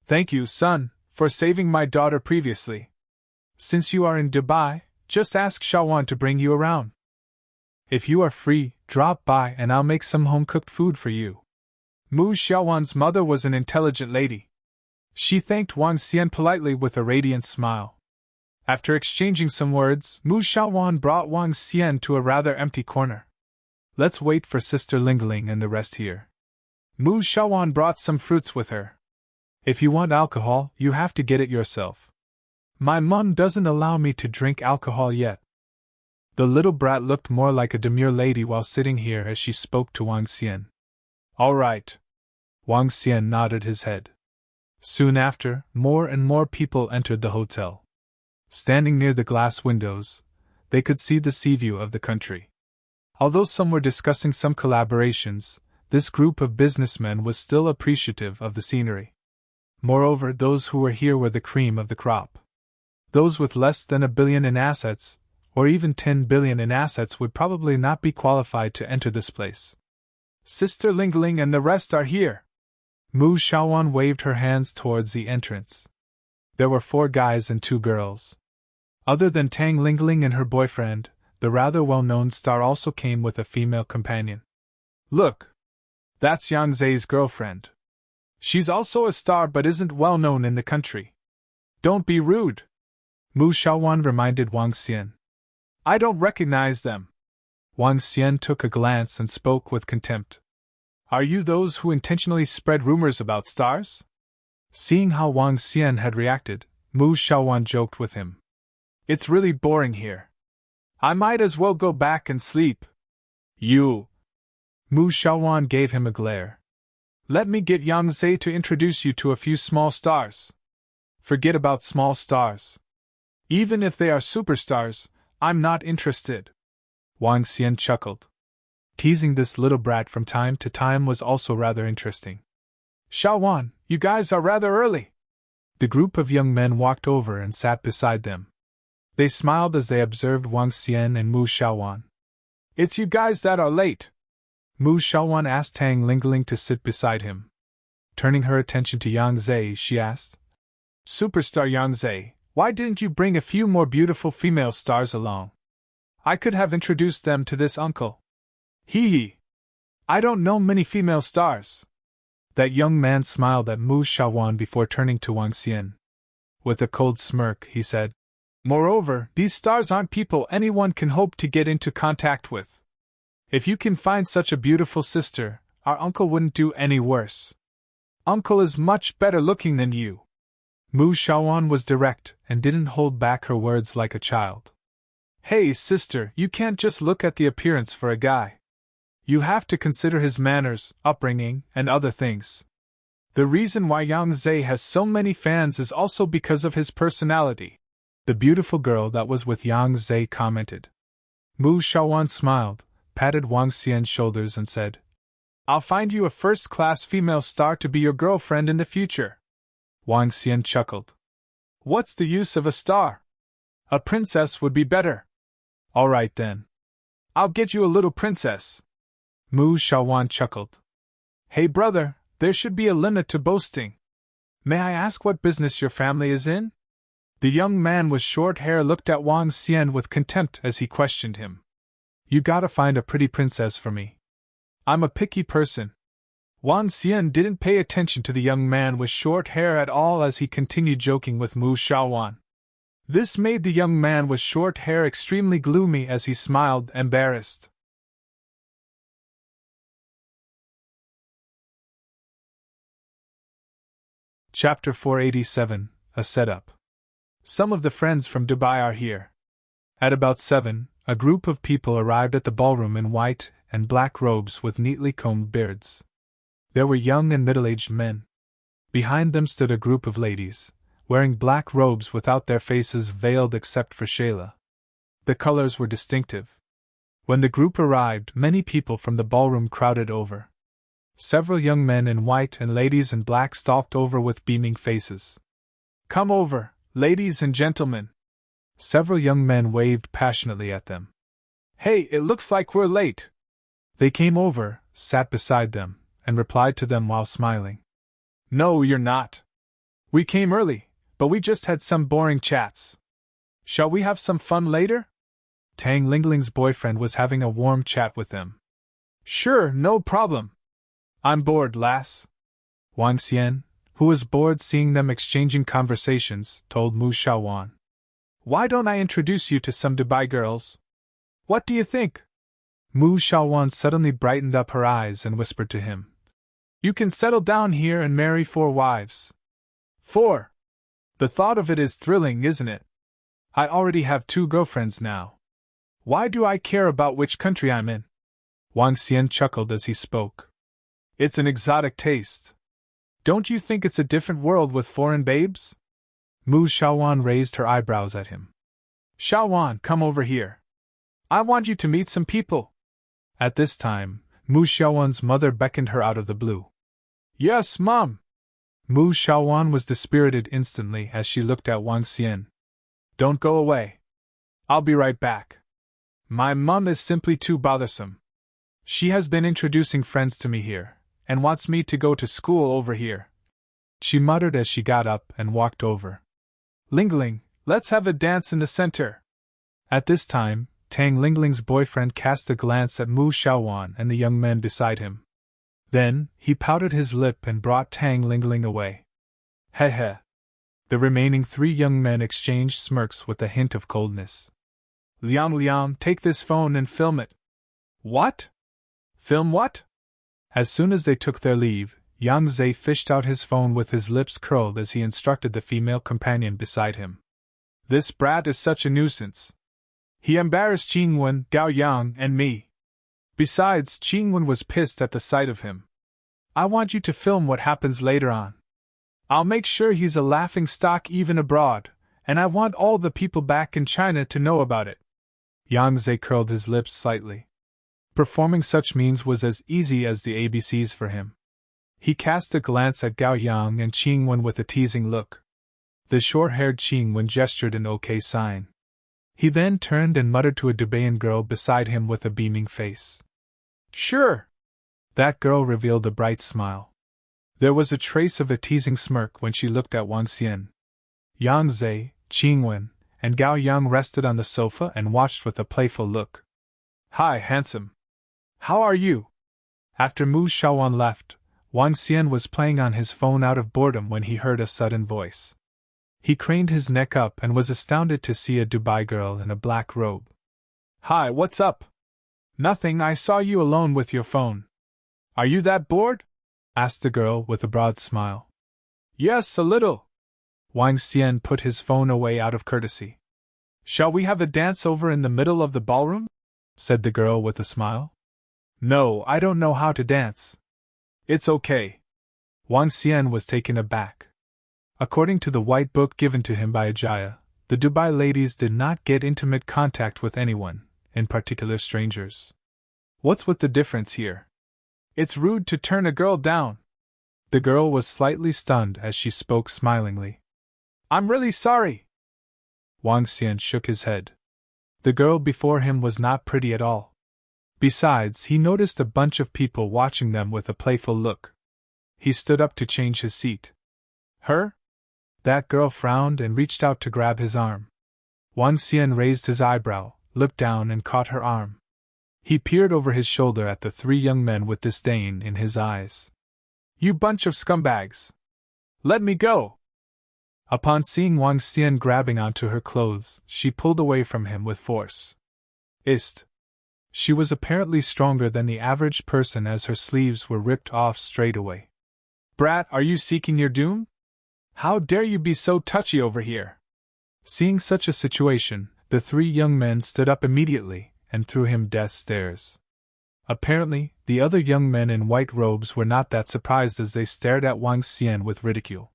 Thank you, son, for saving my daughter previously. Since you are in Dubai, just ask Xiaowan to bring you around. If you are free, drop by and I'll make some home-cooked food for you. Mu Xiaowan's mother was an intelligent lady. She thanked Wang Xian politely with a radiant smile. After exchanging some words, Mu Xiaowan brought Wang Xian to a rather empty corner. Let's wait for Sister Lingling and the rest here. Mu Xiaowan brought some fruits with her. If you want alcohol, you have to get it yourself. My mom doesn't allow me to drink alcohol yet. The little brat looked more like a demure lady while sitting here as she spoke to Wang Xian. All right. Wang Xian nodded his head. Soon after, more and more people entered the hotel. Standing near the glass windows, they could see the sea view of the country. Although some were discussing some collaborations, this group of businessmen was still appreciative of the scenery. Moreover, those who were here were the cream of the crop. Those with less than $1 billion in assets, or even $10 billion in assets, would probably not be qualified to enter this place. Sister Lingling and the rest are here. Mu Xiaowan waved her hands towards the entrance. There were 4 guys and 2 girls. Other than Tang Lingling and her boyfriend, the rather well-known star also came with a female companion. Look! That's Yang Zhe's girlfriend. She's also a star but isn't well known in the country. Don't be rude. Mu Xiaowan reminded Wang Xian. I don't recognize them. Wang Xian took a glance and spoke with contempt. Are you those who intentionally spread rumors about stars? Seeing how Wang Xian had reacted, Mu Xiaowan joked with him. It's really boring here. I might as well go back and sleep. You! Mu Xiaowan gave him a glare. Let me get Yang Zhe to introduce you to a few small stars. Forget about small stars. Even if they are superstars, I'm not interested. Wang Xian chuckled. Teasing this little brat from time to time was also rather interesting. Xiaowan, you guys are rather early. The group of young men walked over and sat beside them. They smiled as they observed Wang Xian and Mu Xiaowan. It's you guys that are late. Mu Xiaowan asked Tang Lingling to sit beside him. Turning her attention to Yang Zhe, she asked, Superstar Yang Zhe, why didn't you bring a few more beautiful female stars along? I could have introduced them to this uncle. Hee hee. I don't know many female stars. That young man smiled at Mu Xiaowan before turning to Wang Xian. With a cold smirk, he said, Moreover, these stars aren't people anyone can hope to get into contact with. If you can find such a beautiful sister, our uncle wouldn't do any worse. Uncle is much better looking than you. Mu Xiaowan was direct and didn't hold back her words like a child. Hey sister, you can't just look at the appearance for a guy. You have to consider his manners, upbringing, and other things. The reason why Yang Zhe has so many fans is also because of his personality. The beautiful girl that was with Yang Zhe commented. Mu Shaowan smiled, patted Wang Xian's shoulders and said, "I'll find you a first-class female star to be your girlfriend in the future." Wang Xian chuckled. "What's the use of a star? A princess would be better." "All right then. I'll get you a little princess." Mu Shaowan chuckled. "Hey brother, there should be a limit to boasting. May I ask what business your family is in?" The young man with short hair looked at Wang Xian with contempt as he questioned him. "You gotta find a pretty princess for me. I'm a picky person." Wang Xian didn't pay attention to the young man with short hair at all as he continued joking with Mu Shaowan. This made the young man with short hair extremely gloomy as he smiled, embarrassed. Chapter 487, A Setup. Some of the friends from Dubai are here. At about 7, a group of people arrived at the ballroom in white and black robes with neatly combed beards. There were young and middle-aged men. Behind them stood a group of ladies, wearing black robes without their faces veiled except for Shayla. The colors were distinctive. When the group arrived, many people from the ballroom crowded over. Several young men in white and ladies in black stalked over with beaming faces. "Come over, ladies and gentlemen." Several young men waved passionately at them. "Hey, it looks like we're late." They came over, sat beside them, and replied to them while smiling. "No, you're not. We came early, but we just had some boring chats. Shall we have some fun later?" Tang Lingling's boyfriend was having a warm chat with them. "Sure, no problem. I'm bored, lass." Wang Xian, who was bored seeing them exchanging conversations, told Mu Shaowan. "Why don't I introduce you to some Dubai girls? What do you think?" Mu Shaowan suddenly brightened up her eyes and whispered to him. "You can settle down here and marry 4 wives. 4. The thought of it is thrilling, isn't it? I already have 2 girlfriends now. Why do I care about which country I'm in?" Wang Xian chuckled as he spoke. "It's an exotic taste. Don't you think it's a different world with foreign babes?" Mu Shaowan raised her eyebrows at him. "Shaowan, come over here. I want you to meet some people." At this time, Mu Shaowan's mother beckoned her out of the blue. "Yes, Mom." Mu Shaowan was dispirited instantly as she looked at Wang Xian. "Don't go away. I'll be right back. My mum is simply too bothersome. She has been introducing friends to me here, and wants me to go to school over here," she muttered as she got up and walked over. "Lingling, let's have a dance in the center." At this time, Tang Lingling's boyfriend cast a glance at Mu Shaowan and the young man beside him. Then, he pouted his lip and brought Tang Lingling away. "Heh heh." The remaining 3 young men exchanged smirks with a hint of coldness. "Liang, take this phone and film it." "What? Film what?" As soon as they took their leave, Yang Zhe fished out his phone with his lips curled as he instructed the female companion beside him. "This brat is such a nuisance. He embarrassed Qingwen, Gao Yang, and me. Besides, Qingwen was pissed at the sight of him. I want you to film what happens later on. I'll make sure he's a laughing stock even abroad, and I want all the people back in China to know about it." Yang Zhe curled his lips slightly. Performing such means was as easy as the ABCs for him. He cast a glance at Gao Yang and Qingwen with a teasing look. The short-haired Qingwen gestured an OK sign. He then turned and muttered to a Dubaian girl beside him with a beaming face. "Sure." That girl revealed a bright smile. There was a trace of a teasing smirk when she looked at Wang Xian. Yang Zhe, Qingwen, and Gao Yang rested on the sofa and watched with a playful look. "Hi, handsome. How are you?" After Mu Shaowan left, Wang Xian was playing on his phone out of boredom when he heard a sudden voice. He craned his neck up and was astounded to see a Dubai girl in a black robe. "Hi, what's up?" "Nothing, I saw you alone with your phone." "Are you that bored?" asked the girl with a broad smile. "Yes, a little." Wang Xian put his phone away out of courtesy. "Shall we have a dance over in the middle of the ballroom?" said the girl with a smile. "No, I don't know how to dance." "It's okay." Wang Xian was taken aback. According to the white book given to him by Ajaya, the Dubai ladies did not get intimate contact with anyone, in particular strangers. What's with the difference here? It's rude to turn a girl down. The girl was slightly stunned as she spoke smilingly. I'm really sorry. Wang Xian shook his head. The girl before him was not pretty at all. Besides, he noticed a bunch of people watching them with a playful look. He stood up to change his seat. Her? That girl frowned and reached out to grab his arm. Wang Xian raised his eyebrow, looked down and caught her arm. He peered over his shoulder at the three young men with disdain in his eyes. You bunch of scumbags! Let me go! Upon seeing Wang Xian grabbing onto her clothes, she pulled away from him with force. She was apparently stronger than the average person as her sleeves were ripped off straight away. Brat, are you seeking your doom? How dare you be so touchy over here? Seeing such a situation, the three young men stood up immediately and threw him death stares. Apparently, the other young men in white robes were not that surprised as they stared at Wang Xian with ridicule.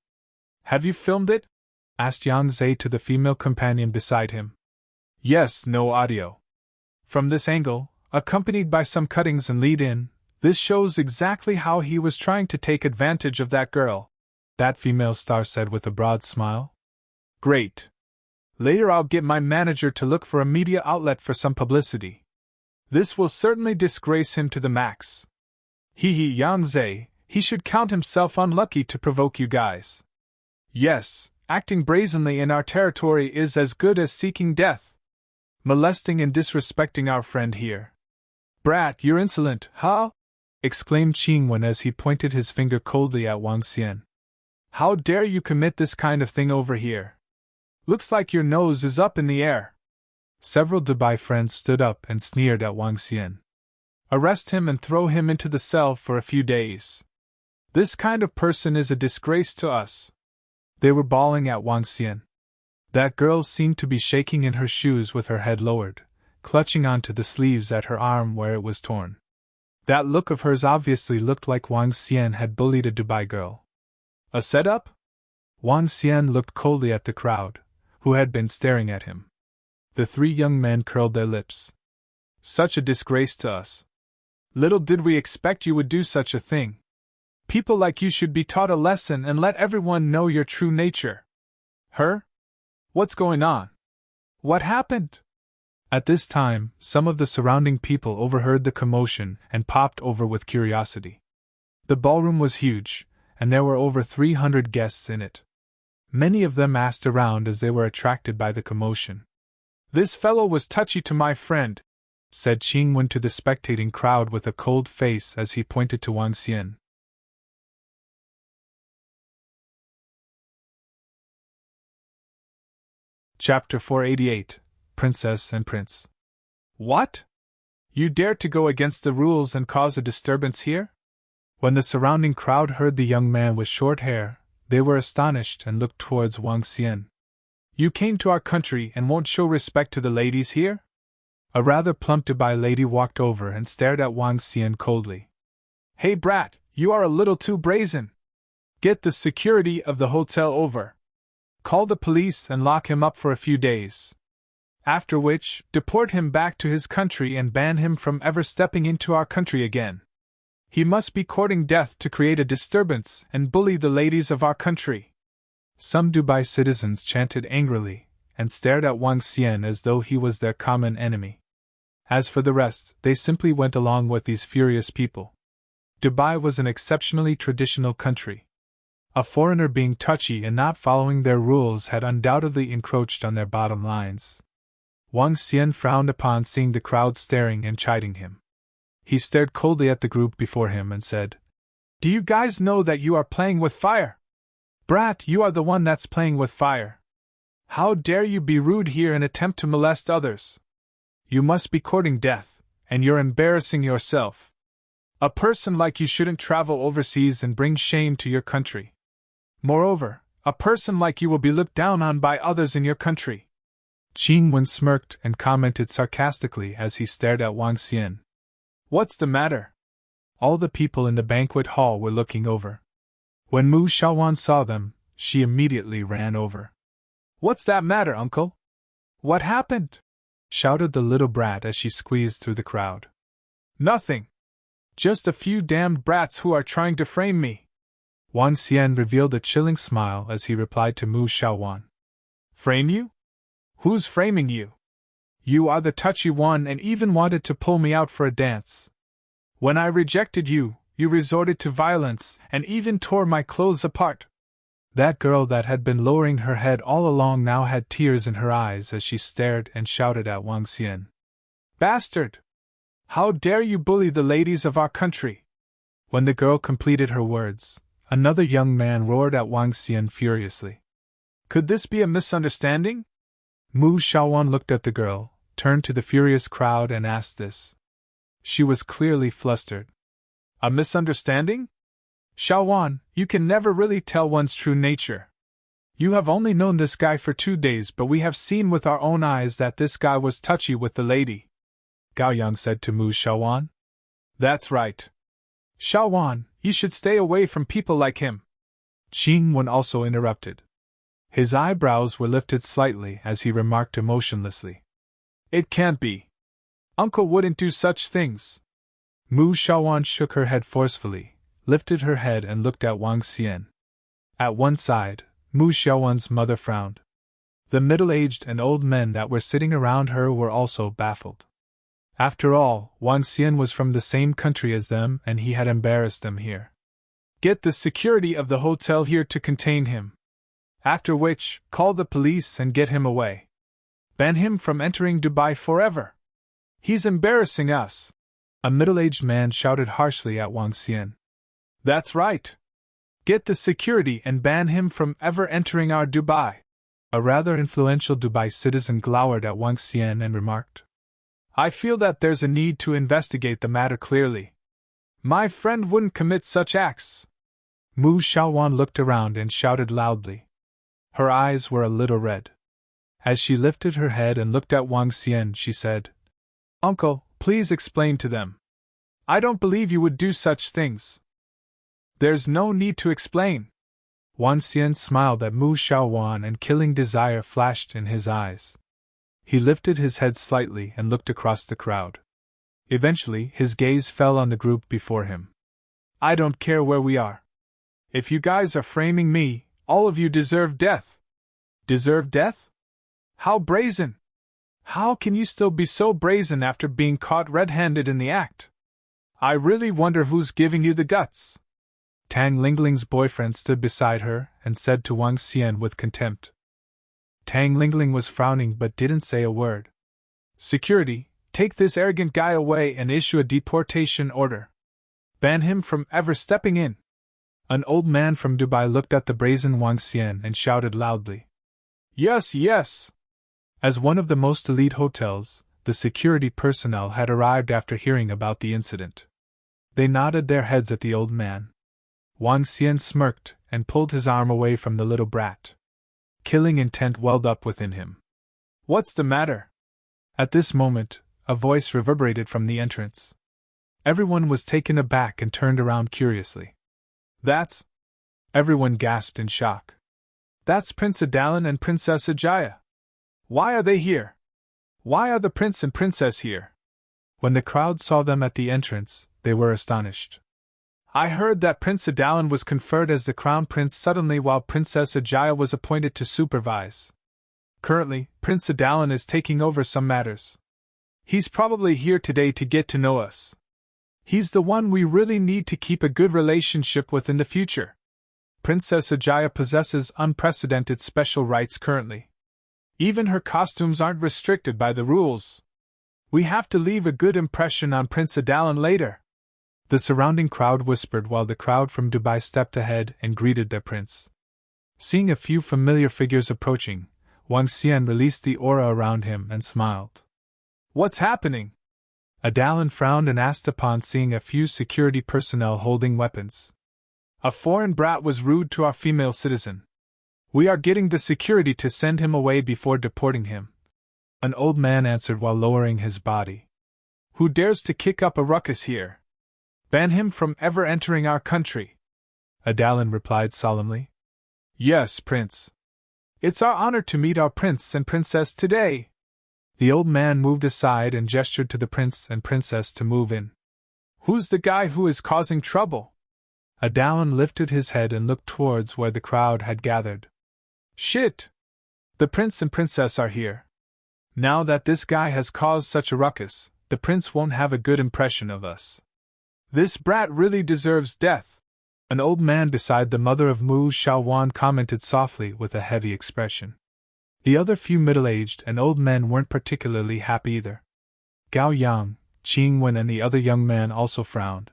Have you filmed it? Asked Yang Zhe to the female companion beside him. Yes, no audio. From this angle, accompanied by some cuttings and lead-in, this shows exactly how he was trying to take advantage of that girl, that female star said with a broad smile. Great. Later I'll get my manager to look for a media outlet for some publicity. This will certainly disgrace him to the max. Yang Zhe, he should count himself unlucky to provoke you guys. Yes, acting brazenly in our territory is as good as seeking death. Molesting and disrespecting our friend here. Brat, you're insolent, huh? Exclaimed Qingwen as he pointed his finger coldly at Wang Xian. How dare you commit this kind of thing over here? Looks like your nose is up in the air. Several Dubai friends stood up and sneered at Wang Xian. Arrest him and throw him into the cell for a few days. This kind of person is a disgrace to us. They were bawling at Wang Xian. That girl seemed to be shaking in her shoes with her head lowered, clutching onto the sleeves at her arm where it was torn. That look of hers obviously looked like Wang Xian had bullied a Dubai girl. A setup? Wang Xian looked coldly at the crowd, who had been staring at him. The three young men curled their lips. Such a disgrace to us. Little did we expect you would do such a thing. People like you should be taught a lesson and let everyone know your true nature. Her? What's going on? What happened? At this time, some of the surrounding people overheard the commotion and popped over with curiosity. The ballroom was huge, and there were over 300 guests in it. Many of them asked around as they were attracted by the commotion. This fellow was touchy to my friend, said Qingwen to the spectating crowd with a cold face as he pointed to Wang Xian. Chapter 488, Princess and Prince. What? You dared to go against the rules and cause a disturbance here? When the surrounding crowd heard the young man with short hair, they were astonished and looked towards Wang Xian. You came to our country and won't show respect to the ladies here? A rather plump Dubai lady walked over and stared at Wang Xian coldly. Hey brat, you are a little too brazen. Get the security of the hotel over. Call the police and lock him up for a few days. After which, deport him back to his country and ban him from ever stepping into our country again. He must be courting death to create a disturbance and bully the ladies of our country. Some Dubai citizens chanted angrily and stared at Wang Xian as though he was their common enemy. As for the rest, they simply went along with these furious people. Dubai was an exceptionally traditional country. A foreigner being touchy and not following their rules had undoubtedly encroached on their bottom lines. Wang Xian frowned upon seeing the crowd staring and chiding him. He stared coldly at the group before him and said, Do you guys know that you are playing with fire? Brat, you are the one that's playing with fire. How dare you be rude here and attempt to molest others? You must be courting death, and you're embarrassing yourself. A person like you shouldn't travel overseas and bring shame to your country. Moreover, a person like you will be looked down on by others in your country. Qingwen smirked and commented sarcastically as he stared at Wang Xian. What's the matter? All the people in the banquet hall were looking over. When Mu Shaowan saw them, she immediately ran over. What's that matter, uncle? What happened? shouted the little brat as she squeezed through the crowd. Nothing. Just a few damned brats who are trying to frame me. Wang Xian revealed a chilling smile as he replied to Mu Xiaowan. Frame you? Who's framing you? You are the touchy one and even wanted to pull me out for a dance. When I rejected you, you resorted to violence and even tore my clothes apart. That girl that had been lowering her head all along now had tears in her eyes as she stared and shouted at Wang Xian. Bastard! How dare you bully the ladies of our country? When the girl completed her words, another young man roared at Wang Xian furiously. Could this be a misunderstanding? Mu Xiaowan looked at the girl, turned to the furious crowd and asked this. She was clearly flustered. A misunderstanding? Xiaowan, you can never really tell one's true nature. You have only known this guy for 2 days, but we have seen with our own eyes that this guy was touchy with the lady. Gao Yang said to Mu Xiaowan. That's right. Xiaowan, you should stay away from people like him. Qing Wen also interrupted. His eyebrows were lifted slightly as he remarked emotionlessly. It can't be. Uncle wouldn't do such things. Mu Xiaowan shook her head forcefully, lifted her head and looked at Wang Xian. At one side, Mu Xiaowan's mother frowned. The middle-aged and old men that were sitting around her were also baffled. After all, Wang Xian was from the same country as them and he had embarrassed them here. Get the security of the hotel here to contain him. After which, call the police and get him away. Ban him from entering Dubai forever. He's embarrassing us. A middle-aged man shouted harshly at Wang Xian. That's right. Get the security and ban him from ever entering our Dubai. A rather influential Dubai citizen glowered at Wang Xian and remarked. I feel that there's a need to investigate the matter clearly. My friend wouldn't commit such acts. Mu Xiaowan looked around and shouted loudly. Her eyes were a little red. As she lifted her head and looked at Wang Xian, she said, Uncle, please explain to them. I don't believe you would do such things. There's no need to explain. Wang Xian smiled at Mu Xiaowan and killing desire flashed in his eyes. He lifted his head slightly and looked across the crowd. Eventually, his gaze fell on the group before him. I don't care where we are. If you guys are framing me, all of you deserve death. Deserve death? How brazen! How can you still be so brazen after being caught red-handed in the act? I really wonder who's giving you the guts. Tang Lingling's boyfriend stood beside her and said to Wang Xian with contempt. Tang Lingling was frowning but didn't say a word. Security, take this arrogant guy away and issue a deportation order. Ban him from ever stepping in. An old man from Dubai looked at the brazen Wang Xian and shouted loudly. Yes, yes! As one of the most elite hotels, the security personnel had arrived after hearing about the incident. They nodded their heads at the old man. Wang Xian smirked and pulled his arm away from the little brat. Killing intent welled up within him. What's the matter? At this moment, a voice reverberated from the entrance. Everyone was taken aback and turned around curiously. That's... Everyone gasped in shock. That's Prince Adalin and Princess Ajaya. Why are they here? Why are the prince and princess here? When the crowd saw them at the entrance, they were astonished. I heard that Prince Adalin was conferred as the crown prince suddenly while Princess Ajaya was appointed to supervise. Currently, Prince Adalin is taking over some matters. He's probably here today to get to know us. He's the one we really need to keep a good relationship with in the future. Princess Ajaya possesses unprecedented special rights currently. Even her costumes aren't restricted by the rules. We have to leave a good impression on Prince Adalin later. The surrounding crowd whispered while the crowd from Dubai stepped ahead and greeted their prince. Seeing a few familiar figures approaching, Wang Xian released the aura around him and smiled. What's happening? Adalin frowned and asked upon seeing a few security personnel holding weapons. A foreign brat was rude to our female citizen. We are getting the security to send him away before deporting him. An old man answered while lowering his body. Who dares to kick up a ruckus here? Ban him from ever entering our country. Adalin replied solemnly. Yes, Prince. It's our honor to meet our prince and princess today. The old man moved aside and gestured to the prince and princess to move in. "Who's the guy who is causing trouble?" Adalin lifted his head and looked towards where the crowd had gathered. "Shit! The prince and princess are here. Now that this guy has caused such a ruckus, the prince won't have a good impression of us. This brat really deserves death," an old man beside the mother of Mu Xiaowan commented softly with a heavy expression. The other few middle-aged and old men weren't particularly happy either. Gao Yang, Qing Wen and the other young man also frowned.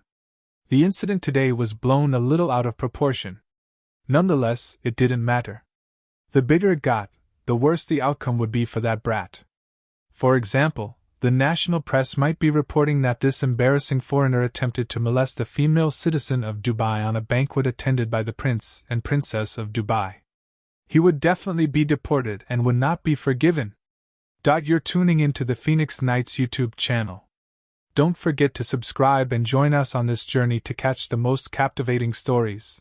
The incident today was blown a little out of proportion. Nonetheless, it didn't matter. The bigger it got, the worse the outcome would be for that brat. For example, the national press might be reporting that this embarrassing foreigner attempted to molest a female citizen of Dubai on a banquet attended by the Prince and Princess of Dubai. He would definitely be deported and would not be forgiven. You're tuning into the Phoenix Knights YouTube channel. Don't forget to subscribe and join us on this journey to catch the most captivating stories.